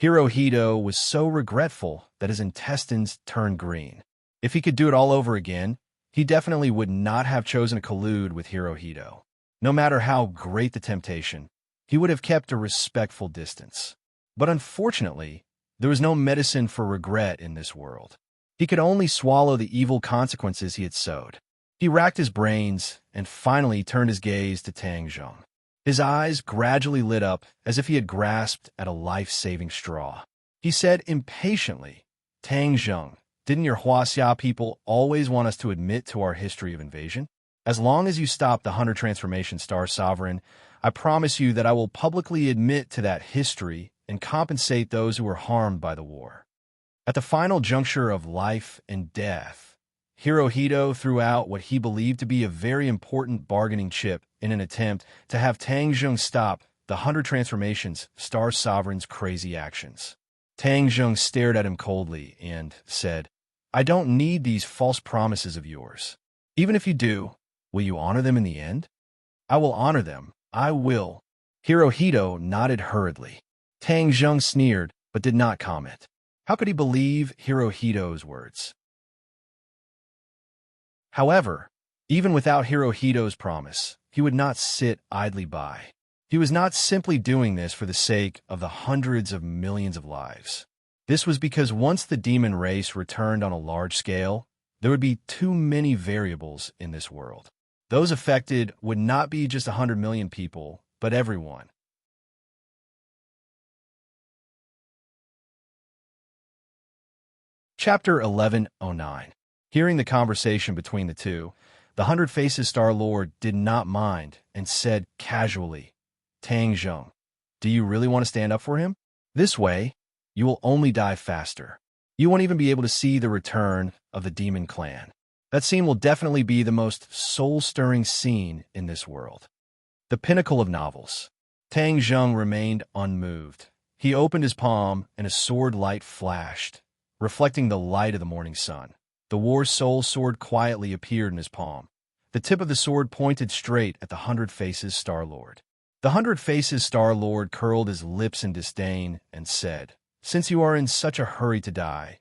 Hirohito was so regretful that his intestines turned green. If he could do it all over again, he definitely would not have chosen to collude with Hirohito. No matter how great the temptation, he would have kept a respectful distance. But unfortunately, there was no medicine for regret in this world. He could only swallow the evil consequences he had sowed. He racked his brains and finally turned his gaze to Tang Zheng. His eyes gradually lit up as if he had grasped at a life-saving straw. He said impatiently, Tang Zheng, didn't your Huaxia people always want us to admit to our history of invasion? As long as you stop the 100 Transformation Star Sovereign, I promise you that I will publicly admit to that history and compensate those who were harmed by the war. At the final juncture of life and death, Hirohito threw out what he believed to be a very important bargaining chip in an attempt to have Tang Zheng stop the 100 Transformations Star Sovereign's crazy actions. Tang Zheng stared at him coldly and said, I don't need these false promises of yours. Even if you do, will you honor them in the end? I will honor them. I will. Hirohito nodded hurriedly. Tang Zheng sneered, but did not comment. How could he believe Hirohito's words? However, even without Hirohito's promise, he would not sit idly by. He was not simply doing this for the sake of the hundreds of millions of lives. This was because once the demon race returned on a large scale, there would be too many variables in this world. Those affected would not be just 100 million people, but everyone. Chapter 1109. Hearing the conversation between the two, the Hundred Faces Star-Lord did not mind and said casually, Tang Zheng, do you really want to stand up for him? This way, you will only die faster. You won't even be able to see the return of the demon clan. That scene will definitely be the most soul-stirring scene in this world. The pinnacle of novels. Tang Zheng remained unmoved. He opened his palm and a sword light flashed, reflecting the light of the morning sun. The War Soul sword quietly appeared in his palm. The tip of the sword pointed straight at the Hundred Faces Star-Lord. The Hundred Faces Star-Lord curled his lips in disdain and said, Since you are in such a hurry to die,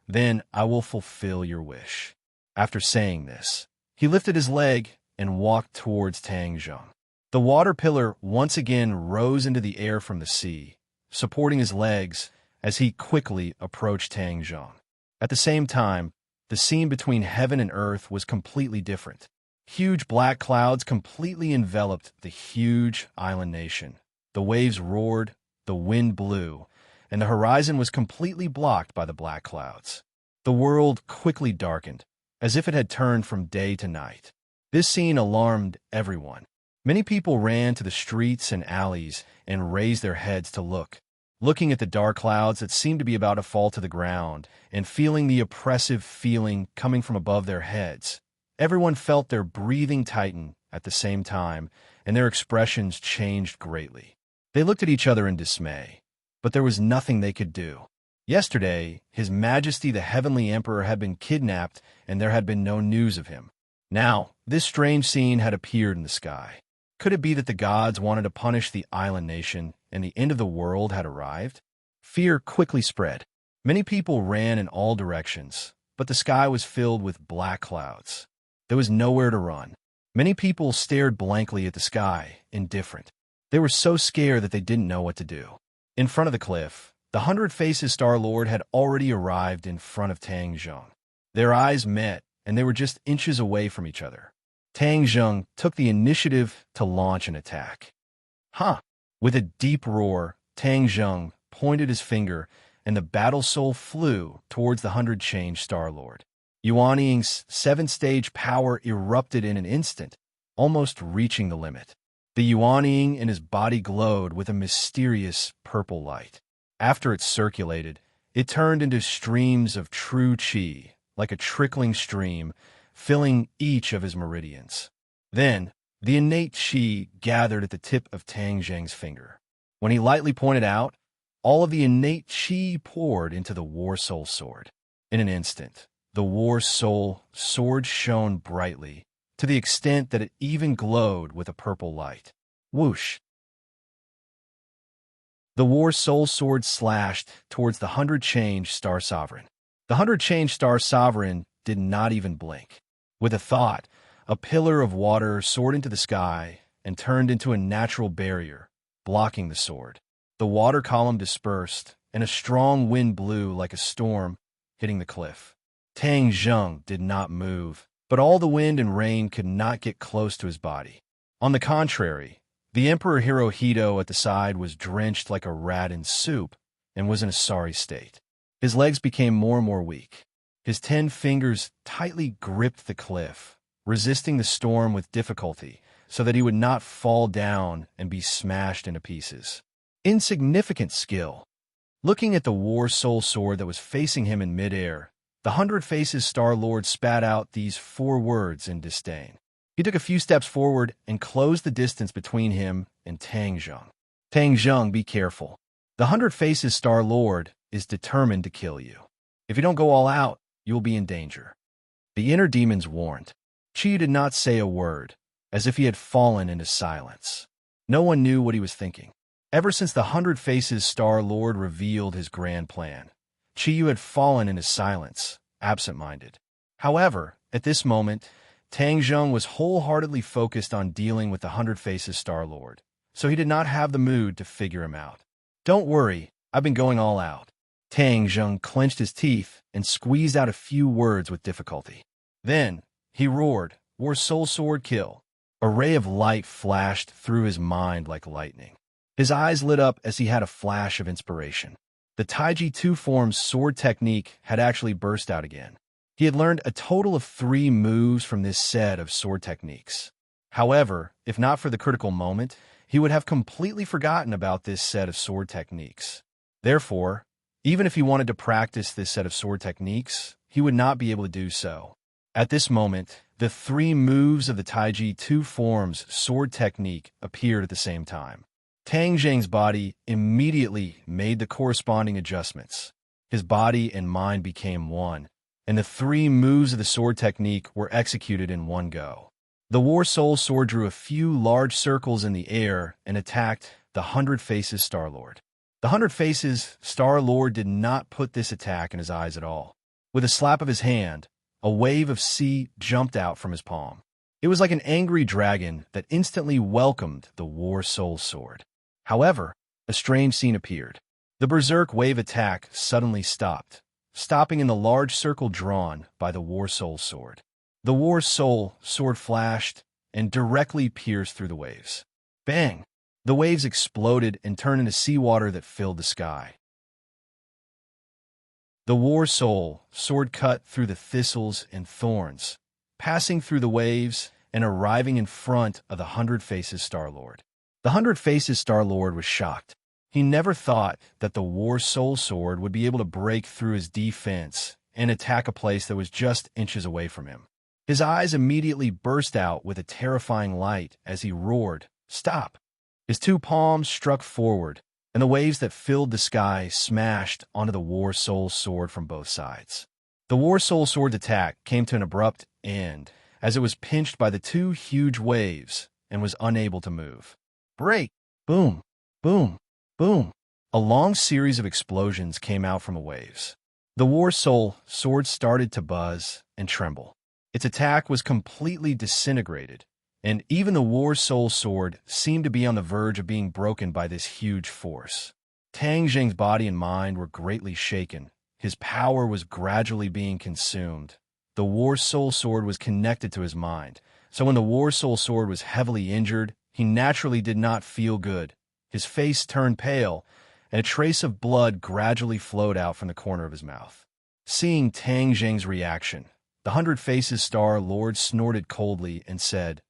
then I will fulfill your wish. After saying this, he lifted his leg and walked towards Tang Zheng. The water pillar once again rose into the air from the sea, supporting his legs as he quickly approached Tang Zheng. At the same time, the scene between heaven and earth was completely different. Huge black clouds completely enveloped the huge island nation. The waves roared, the wind blew, and the horizon was completely blocked by the black clouds. The world quickly darkened, as if it had turned from day to night. This scene alarmed everyone. Many people ran to the streets and alleys and raised their heads to look, looking at the dark clouds that seemed to be about to fall to the ground and feeling the oppressive feeling coming from above their heads. Everyone felt their breathing tighten at the same time, and their expressions changed greatly. They looked at each other in dismay, but there was nothing they could do. Yesterday, His Majesty the Heavenly Emperor had been kidnapped, and there had been no news of him. Now, this strange scene had appeared in the sky. Could it be that the gods wanted to punish the island nation, and the end of the world had arrived? Fear quickly spread. Many people ran in all directions, but the sky was filled with black clouds. There was nowhere to run. Many people stared blankly at the sky, indifferent. They were so scared that they didn't know what to do. In front of the cliff, the Hundred Faces Star-Lord had already arrived in front of Tang Zheng. Their eyes met, and they were just inches away from each other. Tang Zheng took the initiative to launch an attack. Huh! With a deep roar, Tang Zheng pointed his finger, and the battle soul flew towards the Hundred-Change Star-Lord. Yuan Ying's 7-stage power erupted in an instant, almost reaching the limit. The Yuan Ying in his body glowed with a mysterious purple light. After it circulated, it turned into streams of true qi, like a trickling stream, filling each of his meridians. Then, the innate qi gathered at the tip of Tang Zheng's finger. When he lightly pointed out, all of the innate qi poured into the War Soul sword. In an instant, the War Soul sword shone brightly, to the extent that it even glowed with a purple light. Whoosh! The War Soul sword slashed towards the Hundred-Change Star Sovereign. The Hundred-Change Star Sovereign did not even blink. With a thought, a pillar of water soared into the sky and turned into a natural barrier, blocking the sword. The water column dispersed, and a strong wind blew like a storm, hitting the cliff. Tang Zheng did not move, but all the wind and rain could not get close to his body. On the contrary, the Emperor Hirohito at the side was drenched like a rat in soup and was in a sorry state. His legs became more and more weak. His 10 fingers tightly gripped the cliff, resisting the storm with difficulty so that he would not fall down and be smashed into pieces. Insignificant skill. Looking at the War Soul sword that was facing him in midair, the Hundred Faces Star-Lord spat out these 4 words in disdain. He took a few steps forward and closed the distance between him and Tang Zheng. Tang Zheng, be careful. The Hundred Faces Star-Lord is determined to kill you. If you don't go all out, you will be in danger. The inner demons warned. Qi did not say a word, as if he had fallen into silence. No one knew what he was thinking. Ever since the Hundred Faces Star-Lord revealed his grand plan, Qi had fallen into silence, absent-minded. However, at this moment, Tang Zheng was wholeheartedly focused on dealing with the Hundred Faces Star-Lord. so he did not have the mood to figure him out. Don't worry, I've been going all out. Tang Zheng clenched his teeth and squeezed out a few words with difficulty. Then, he roared, "War Soul Sword Kill." A ray of light flashed through his mind like lightning. His eyes lit up as he had a flash of inspiration. The Taiji Two Forms sword technique had actually burst out again. He had learned a total of 3 moves from this set of sword techniques. However, if not for the critical moment, he would have completely forgotten about this set of sword techniques. Therefore, even if he wanted to practice this set of sword techniques, he would not be able to do so. At this moment, the 3 moves of the Taiji Two Forms sword technique appeared at the same time. Tang Zheng's body immediately made the corresponding adjustments. His body and mind became one, and the 3 moves of the sword technique were executed in one go. The War Soul Sword drew a few large circles in the air and attacked the 100 Faces Star-Lord. The 100 Faces Star-Lord did not put this attack in his eyes at all. With a slap of his hand, a wave of sea jumped out from his palm. It was like an angry dragon that instantly welcomed the War Soul Sword. However, a strange scene appeared. The Berserk Wave attack suddenly stopped, stopping in the large circle drawn by the War Soul Sword. The War Soul Sword flashed and directly pierced through the waves. Bang! The waves exploded and turned into seawater that filled the sky. The War Soul Sword cut through the thistles and thorns, passing through the waves and arriving in front of the 100 Faces Star-Lord. The 100 Faces Star-Lord was shocked. He never thought that the War Soul Sword would be able to break through his defense and attack a place that was just inches away from him. His eyes immediately burst out with a terrifying light as he roared, "Stop!" His 2 palms struck forward, and the waves that filled the sky smashed onto the War Soul Sword from both sides. The War Soul Sword's attack came to an abrupt end as it was pinched by the 2 huge waves and was unable to move. Break! Boom! Boom! Boom! A long series of explosions came out from the waves. The War Soul Sword started to buzz and tremble. Its attack was completely disintegrated, and even the War Soul Sword seemed to be on the verge of being broken by this huge force. Tang Zheng's body and mind were greatly shaken. His power was gradually being consumed. The War Soul Sword was connected to his mind, so when the War Soul Sword was heavily injured, he naturally did not feel good. His face turned pale, and a trace of blood gradually flowed out from the corner of his mouth. Seeing Tang Zheng's reaction, the 100 Faces Star-Lord snorted coldly and said,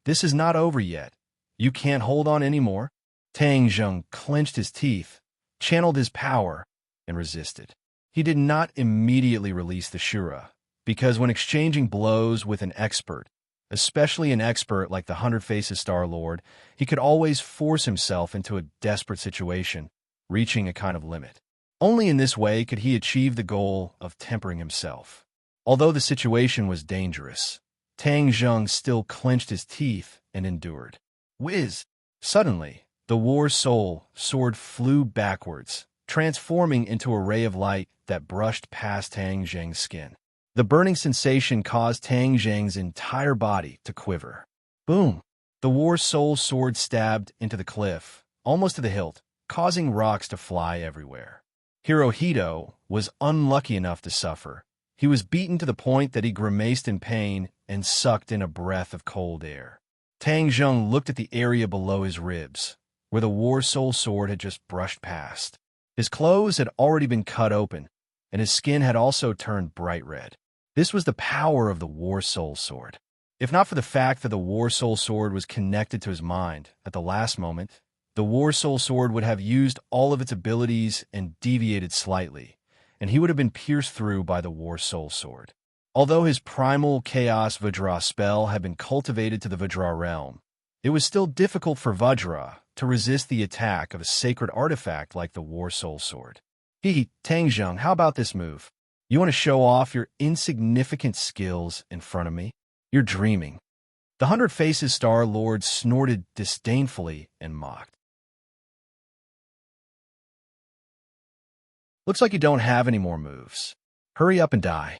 "This is not over yet. You can't hold on anymore." Tang Zheng clenched his teeth, channeled his power, and resisted. He did not immediately release the Shura, because when exchanging blows with an expert, especially an expert like the 100 Faces Star-Lord, he could always force himself into a desperate situation, reaching a kind of limit. Only in this way could he achieve the goal of tempering himself. Although the situation was dangerous, Tang Zheng still clenched his teeth and endured. Whiz! Suddenly, the War Soul Sword flew backwards, transforming into a ray of light that brushed past Tang Zheng's skin. The burning sensation caused Tang Zheng's entire body to quiver. Boom! The War Soul Sword stabbed into the cliff, almost to the hilt, causing rocks to fly everywhere. Hirohito was unlucky enough to suffer. He was beaten to the point that he grimaced in pain and sucked in a breath of cold air. Tang Zheng looked at the area below his ribs, where the War Soul Sword had just brushed past. His clothes had already been cut open, and his skin had also turned bright red. This was the power of the War Soul Sword. If not for the fact that the War Soul Sword was connected to his mind at the last moment, the War Soul Sword would have used all of its abilities and deviated slightly, and he would have been pierced through by the War Soul Sword. Although his primal Chaos Vajra spell had been cultivated to the Vajra realm, it was still difficult for Vajra to resist the attack of a sacred artifact like the War Soul Sword. Tang Zheng, how about this move? You want to show off your insignificant skills in front of me? You're dreaming. The 100 Faces Star-Lord snorted disdainfully and mocked. Looks like you don't have any more moves. Hurry up and die.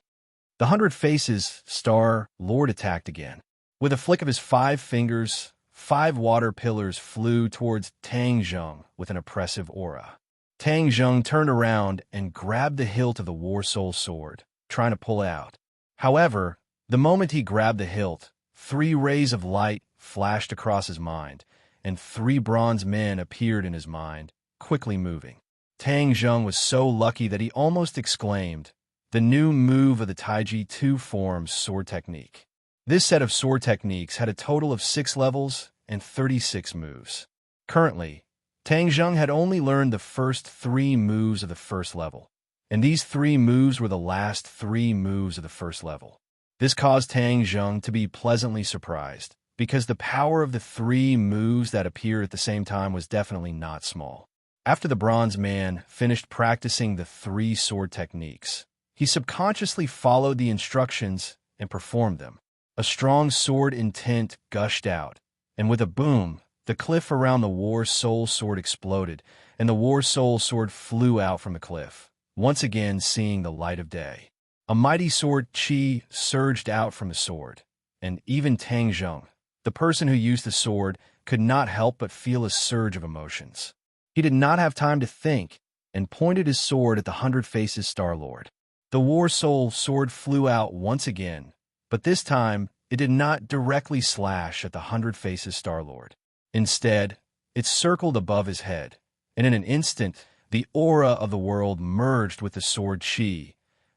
The 100 Faces Star-Lord attacked again. With a flick of his 5 fingers, 5 water pillars flew towards Tang Zheng with an oppressive aura. Tang Zheng turned around and grabbed the hilt of the War Soul sword, trying to pull it out. However, the moment he grabbed the hilt, 3 rays of light flashed across his mind, and 3 bronze men appeared in his mind, quickly moving. Tang Zheng was so lucky that he almost exclaimed, "The new move of the Taiji 2 form sword technique." This set of sword techniques had a total of 6 levels and 36 moves. Currently, Tang Zheng had only learned the first 3 moves of the first level, and these 3 moves were the last 3 moves of the first level. This caused Tang Zheng to be pleasantly surprised, because the power of the 3 moves that appeared at the same time was definitely not small. After the bronze man finished practicing the 3 sword techniques, he subconsciously followed the instructions and performed them. A strong sword intent gushed out, and with a boom, the cliff around the War Soul sword exploded, and the War Soul sword flew out from the cliff, once again seeing the light of day. A mighty sword chi surged out from the sword, and even Tang Zheng, the person who used the sword, could not help but feel a surge of emotions. He did not have time to think, and pointed his sword at the 100 Faces Star-Lord. The War Soul sword flew out once again, but this time it did not directly slash at the 100 Faces Star-Lord. Instead, it circled above his head, and in an instant, the aura of the world merged with the sword chi,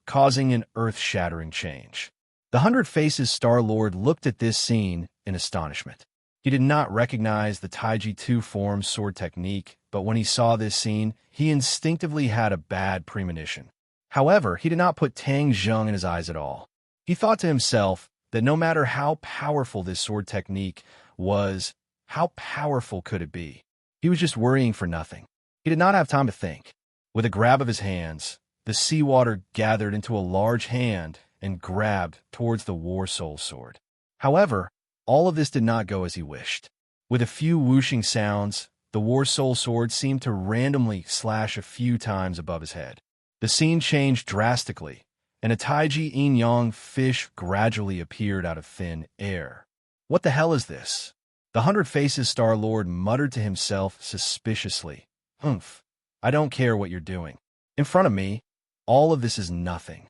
causing an earth-shattering change. The 100 Faces Star-Lord looked at this scene in astonishment. He did not recognize the Taiji 2 form sword technique, but when he saw this scene, he instinctively had a bad premonition. However, he did not put Tang Zheng in his eyes at all. He thought to himself that no matter how powerful this sword technique was, how powerful could it be? He was just worrying for nothing. He did not have time to think. With a grab of his hands, the seawater gathered into a large hand and grabbed towards the War Soul sword. However, all of this did not go as he wished. With a few whooshing sounds, the War Soul sword seemed to randomly slash a few times above his head. The scene changed drastically, and a Taiji yin-yang fish gradually appeared out of thin air. "What the hell is this?" The 100 Faces Star-Lord muttered to himself suspiciously. "Humph, I don't care what you're doing. In front of me, all of this is nothing."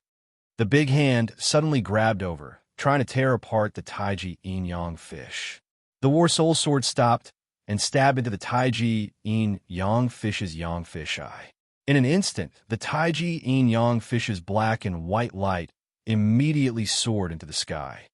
The big hand suddenly grabbed over, trying to tear apart the Taiji yin-yang fish. The War Soul sword stopped and stabbed into the Taiji yin-yang fish's yang fish eye. In an instant, the Taiji yin-yang fish's black and white light immediately soared into the sky.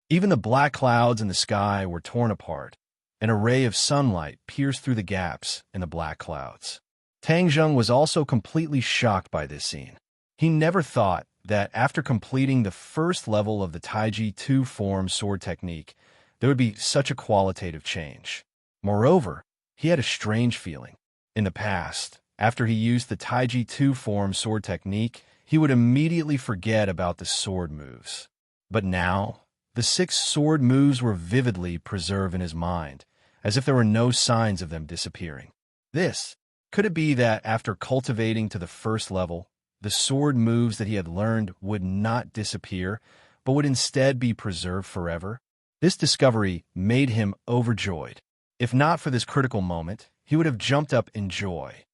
Even the black clouds in the sky were torn apart. An ray of sunlight pierced through the gaps in the black clouds. Tang Zheng was also completely shocked by this scene. He never thought that after completing the first level of the Taiji 2 form sword technique, there would be such a qualitative change. Moreover, he had a strange feeling. In the past, after he used the Taiji 2 form sword technique, he would immediately forget about the sword moves. But now, the 6 sword moves were vividly preserved in his mind, as if there were no signs of them disappearing. Could it be that after cultivating to the first level, the sword moves that he had learned would not disappear, but would instead be preserved forever? This discovery made him overjoyed. If not for this critical moment, he would have jumped up in joy.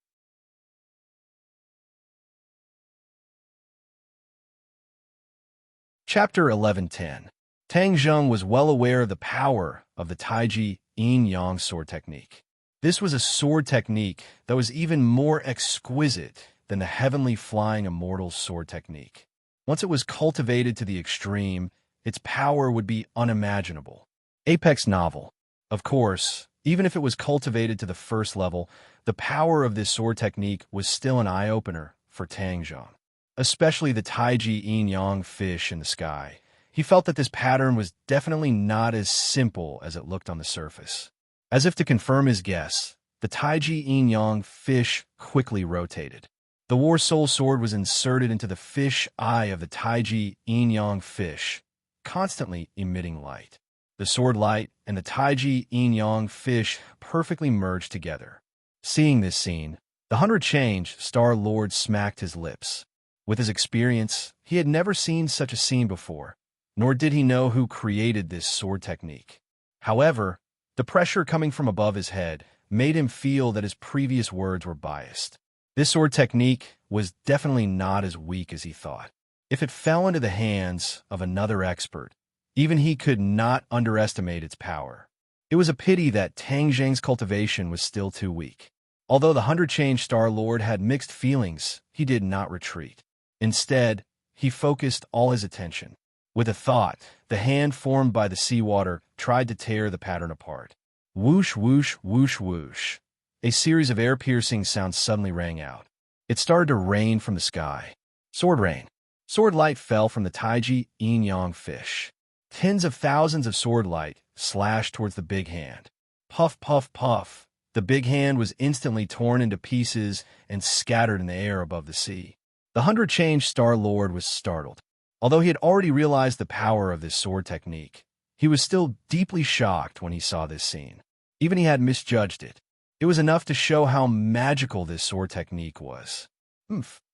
Chapter 11:10. Tang Zheng was well aware of the power of the Taiji yin-yang sword technique. This was a sword technique that was even more exquisite than the heavenly flying immortal sword technique. Once it was cultivated to the extreme, its power would be unimaginable. Apex novel. Of course, even if it was cultivated to the first level, the power of this sword technique was still an eye-opener for Tang Zheng. Especially the Taiji yin-yang fish in the sky. He felt that this pattern was definitely not as simple as it looked on the surface. As if to confirm his guess, the Taiji yin-yang fish quickly rotated. The War Soul sword was inserted into the fish eye of the Taiji yin-yang fish, constantly emitting light. The sword light and the Taiji yin-yang fish perfectly merged together. Seeing this scene, the 100 Change Star-Lord smacked his lips. With his experience, he had never seen such a scene before, nor did he know who created this sword technique. However, the pressure coming from above his head made him feel that his previous words were biased. This sword technique was definitely not as weak as he thought. If it fell into the hands of another expert, even he could not underestimate its power. It was a pity that Tang Zheng's cultivation was still too weak. Although the 100-change Star Lord had mixed feelings, he did not retreat. Instead, he focused all his attention. With a thought, the hand formed by the seawater tried to tear the pattern apart. Whoosh, whoosh, whoosh, whoosh. A series of air-piercing sounds suddenly rang out. It started to rain from the sky. Sword rain. Sword light fell from the Taiji yin-yang fish. Tens of thousands of sword light slashed towards the big hand. Puff, puff, puff. The big hand was instantly torn into pieces and scattered in the air above the sea. The 100-change Star Lord was startled. Although he had already realized the power of this sword technique, he was still deeply shocked when he saw this scene. Even he had misjudged it. It was enough to show how magical this sword technique was.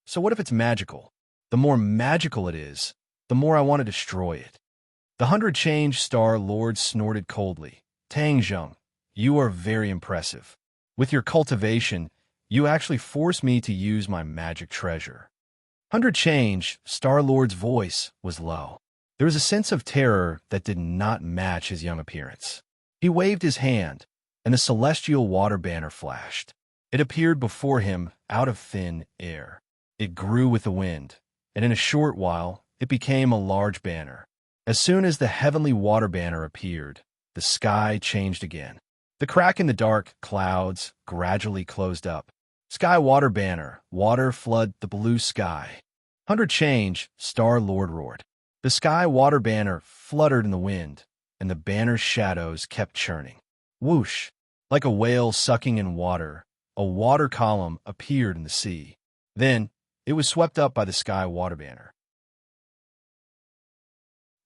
So what if it's magical? The more magical it is, the more I want to destroy it. The 100-change Star Lord snorted coldly. Tang Zheng, you are very impressive. With your cultivation, you actually force me to use my magic treasure. 100-change Star Lord's voice was low. There was a sense of terror that did not match his young appearance. He waved his hand, and the celestial water banner flashed. It appeared before him out of thin air. It grew with the wind, and in a short while, it became a large banner. As soon as the heavenly water banner appeared, the sky changed again. The crack in the dark clouds gradually closed up. Sky water banner, water flood the blue sky. 100-change, Star Lord roared. The sky water banner fluttered in the wind, and the banner's shadows kept churning. Whoosh! Like a whale sucking in water, a water column appeared in the sea. Then, it was swept up by the sky water banner.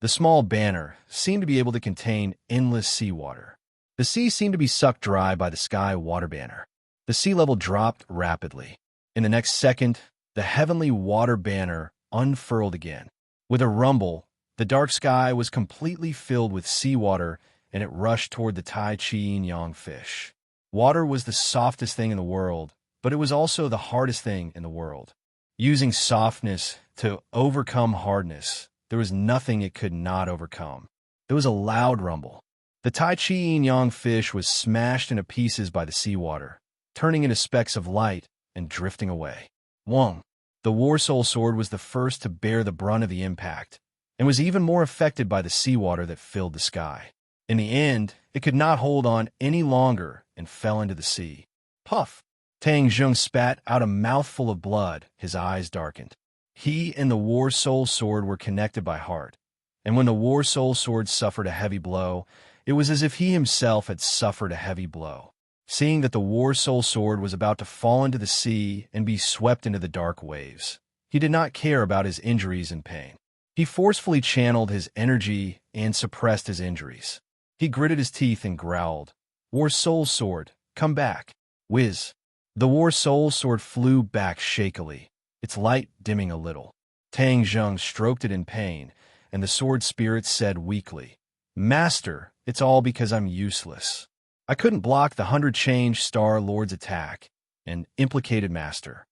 The small banner seemed to be able to contain endless seawater. The sea seemed to be sucked dry by the sky water banner. The sea level dropped rapidly. In the next second, the heavenly water banner unfurled again. With a rumble, the dark sky was completely filled with seawater, and it rushed toward the Tai Chi yin-yang fish. Water was the softest thing in the world, but it was also the hardest thing in the world. Using softness to overcome hardness, there was nothing it could not overcome. There was a loud rumble. The Tai Chi yin-yang fish was smashed into pieces by the seawater, turning into specks of light and drifting away. Wong, the War Soul Sword, was the first to bear the brunt of the impact, and was even more affected by the seawater that filled the sky. In the end, it could not hold on any longer and fell into the sea. Puff! Tang Zheng spat out a mouthful of blood. His eyes darkened. He and the War Soul Sword were connected by heart, and when the War Soul Sword suffered a heavy blow, it was as if he himself had suffered a heavy blow. Seeing that the War Soul Sword was about to fall into the sea and be swept into the dark waves, he did not care about his injuries and pain. He forcefully channeled his energy and suppressed his injuries. He gritted his teeth and growled, "War Soul Sword, come back." Whiz! The War Soul Sword flew back shakily, its light dimming a little. Tang Zheng stroked it in pain, and the sword spirit said weakly, "Master, it's all because I'm useless. I couldn't block the 100-change Star Lord's attack," and implicated Master.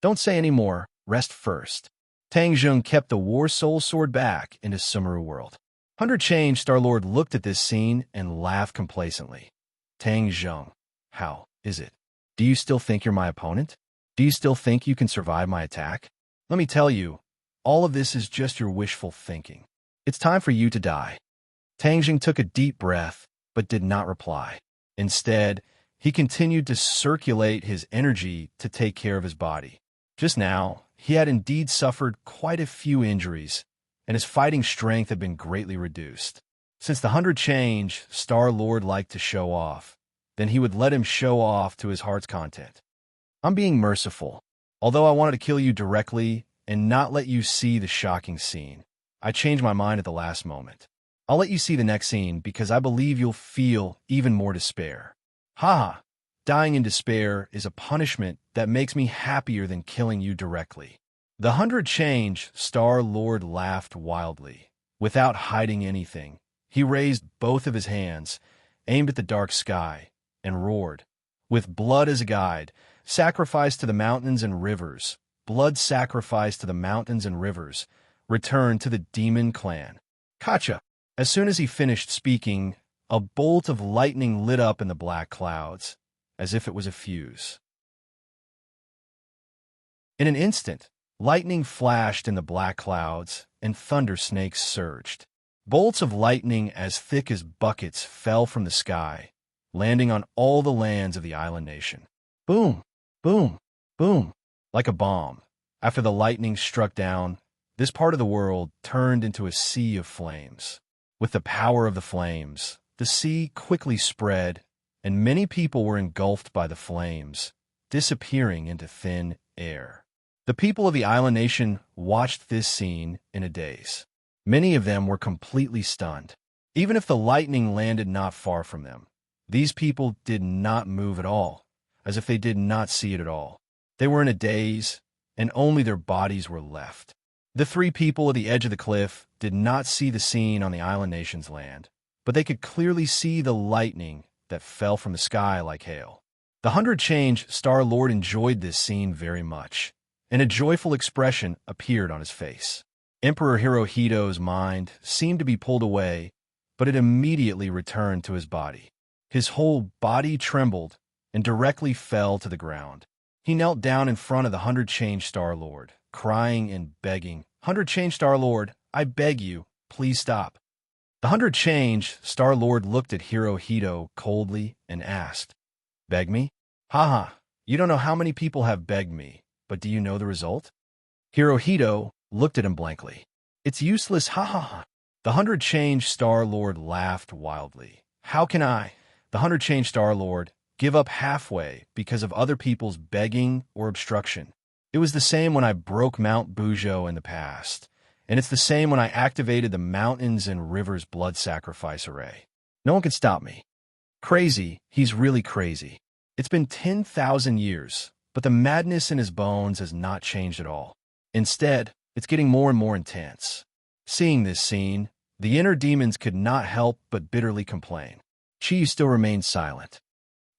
"Don't say any more, rest first." Tang Zheng kept the War Soul Sword back into Sumeru World. 100-change Star Lord looked at this scene and laughed complacently. Tang Zheng, how is it? Do you still think you're my opponent? Do you still think you can survive my attack? Let me tell you, all of this is just your wishful thinking. It's time for you to die. Tang Zheng took a deep breath, but did not reply. Instead, he continued to circulate his energy to take care of his body. Just now, he had indeed suffered quite a few injuries, and his fighting strength had been greatly reduced. Since the 100-change Star Lord liked to show off, then he would let him show off to his heart's content. I'm being merciful. Although I wanted to kill you directly and not let you see the shocking scene, I changed my mind at the last moment. I'll let you see the next scene because I believe you'll feel even more despair. Haha, dying in despair is a punishment that makes me happier than killing you directly. The 100-change Star Lord laughed wildly. Without hiding anything, he raised both of his hands, aimed at the dark sky, and roared. With blood as a guide, sacrifice to the mountains and rivers, blood sacrifice to the mountains and rivers, return to the demon clan. Kacha! As soon as he finished speaking, a bolt of lightning lit up in the black clouds, as if it was a fuse. In an instant, lightning flashed in the black clouds, and thunder snakes surged. Bolts of lightning as thick as buckets fell from the sky, landing on all the lands of the island nation. Boom, boom, boom, like a bomb. After the lightning struck down, this part of the world turned into a sea of flames. With the power of the flames, the sea quickly spread, and many people were engulfed by the flames, disappearing into thin air. The people of the island nation watched this scene in a daze. Many of them were completely stunned. Even if the lightning landed not far from them, these people did not move at all, as if they did not see it at all. They were in a daze, and only their bodies were left. The three people at the edge of the cliff did not see the scene on the island nation's land, but they could clearly see the lightning that fell from the sky like hail. The 100-change Star-Lord enjoyed this scene very much, and a joyful expression appeared on his face. Emperor Hirohito's mind seemed to be pulled away, but it immediately returned to his body. His whole body trembled and directly fell to the ground. He knelt down in front of the 100-change Star-Lord, crying and begging, "100-change Star-Lord, I beg you, please stop." The 100-change Star-Lord looked at Hirohito coldly and asked, "Beg me? Haha, you don't know how many people have begged me, but do you know the result?" Hirohito looked at him blankly. "It's useless, ha ha ha." The 100-change Star-Lord laughed wildly. "How can I, the 100-change Star-Lord, give up halfway because of other people's begging or obstruction? It was the same when I broke Mount Bujo in the past, and it's the same when I activated the mountains and rivers blood sacrifice array. No one can stop me." Crazy, he's really crazy. It's been 10,000 years, but the madness in his bones has not changed at all. Instead, it's getting more and more intense. Seeing this scene, the inner demons could not help but bitterly complain. Chiyu still remained silent.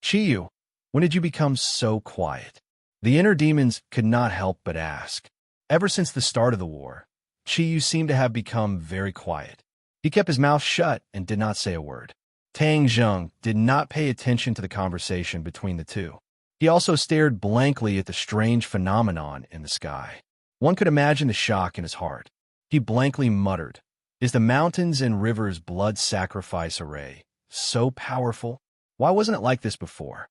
"Chiyu, when did you become so quiet?" The inner demons could not help but ask. Ever since the start of the war, Chiyu seemed to have become very quiet. He kept his mouth shut and did not say a word. Tang Zheng did not pay attention to the conversation between the two. He also stared blankly at the strange phenomenon in the sky. One could imagine the shock in his heart. He blankly muttered, "Is the mountains and rivers blood sacrifice array so powerful? Why wasn't it like this before?"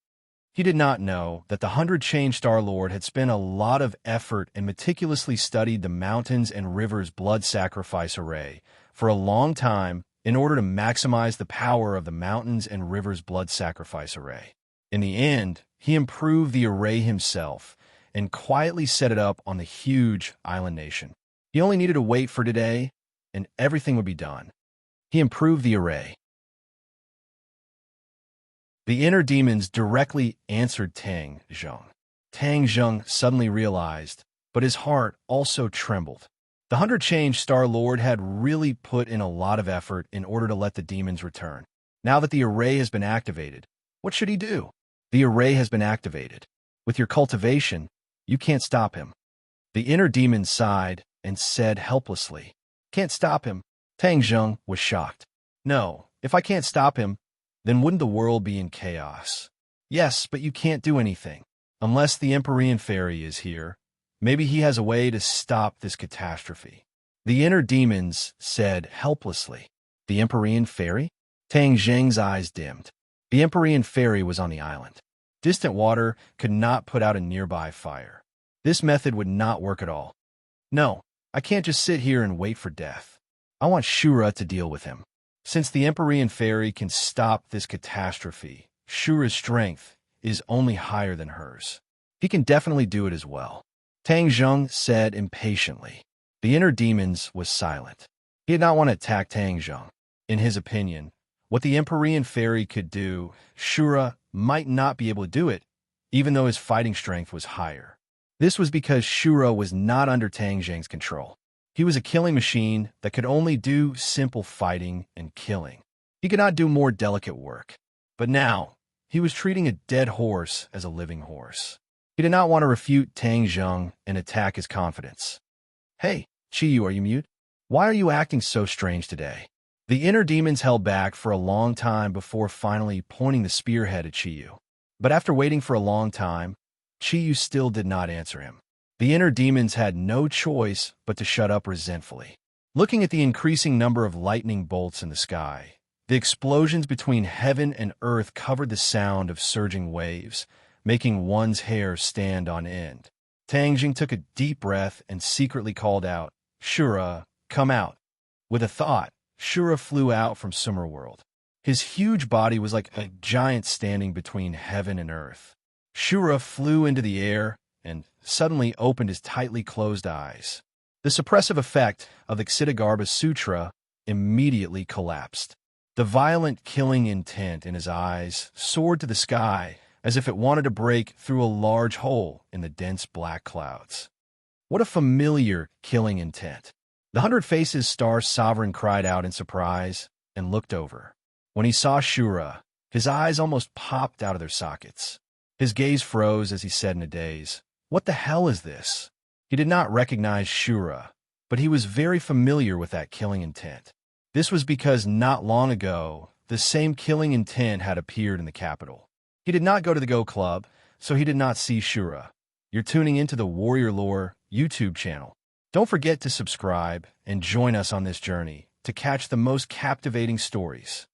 He did not know that the 100-change Star-Lord had spent a lot of effort and meticulously studied the mountains and rivers blood sacrifice array for a long time in order to maximize the power of the mountains and rivers blood sacrifice array. In the end, he improved the array himself and quietly set it up on the huge island nation. He only needed to wait for today, and everything would be done. He improved the array. The inner demons directly answered Tang Zheng. Tang Zheng suddenly realized, but his heart also trembled. The 100-change Star-Lord had really put in a lot of effort in order to let the demons return. Now that the array has been activated, what should he do? The array has been activated. With your cultivation, you can't stop him. The inner demon sighed and said helplessly, "Can't stop him?" Tang Zheng was shocked. "No, if I can't stop him, then wouldn't the world be in chaos?" "Yes, but you can't do anything. Unless the Empyrean Fairy is here, maybe he has a way to stop this catastrophe." The inner demons said helplessly, "The Empyrean Fairy?" Tang Zheng's eyes dimmed. The Empyrean Fairy was on the island. Distant water could not put out a nearby fire. This method would not work at all. "No, I can't just sit here and wait for death. I want Shura to deal with him. Since the Empyrean Fairy can stop this catastrophe, Shura's strength is only higher than hers. He can definitely do it as well." Tang Zheng said impatiently. The inner demons was silent. He did not want to attack Tang Zheng. In his opinion, what the Empyrean Fairy could do, Shura might not be able to do it, even though his fighting strength was higher. This was because Shura was not under Tang Zheng's control. He was a killing machine that could only do simple fighting and killing. He could not do more delicate work. But now, he was treating a dead horse as a living horse. He did not want to refute Tang Zheng and attack his confidence. "Hey, Qiyu, are you mute? Why are you acting so strange today?" The inner demons held back for a long time before finally pointing the spearhead at Qiyu. But after waiting for a long time, Qiyu still did not answer him. The inner demons had no choice but to shut up resentfully. Looking at the increasing number of lightning bolts in the sky, the explosions between heaven and earth covered the sound of surging waves, making one's hair stand on end. Tang Jing took a deep breath and secretly called out, "Shura, come out." With a thought, Shura flew out from Summerworld. His huge body was like a giant standing between heaven and earth. Shura flew into the air and suddenly opened his tightly closed eyes. The suppressive effect of the Ksitigarbha Sutra immediately collapsed. The violent killing intent in his eyes soared to the sky as if it wanted to break through a large hole in the dense black clouds. What a familiar killing intent. The 100 Faces Star Sovereign cried out in surprise and looked over. When he saw Shura, his eyes almost popped out of their sockets. His gaze froze as he said in a daze, "What the hell is this?" He did not recognize Shura, but he was very familiar with that killing intent. This was because not long ago, the same killing intent had appeared in the capital. He did not go to the Go Club, so he did not see Shura. You're tuning into the Warrior Lore YouTube channel. Don't forget to subscribe and join us on this journey to catch the most captivating stories.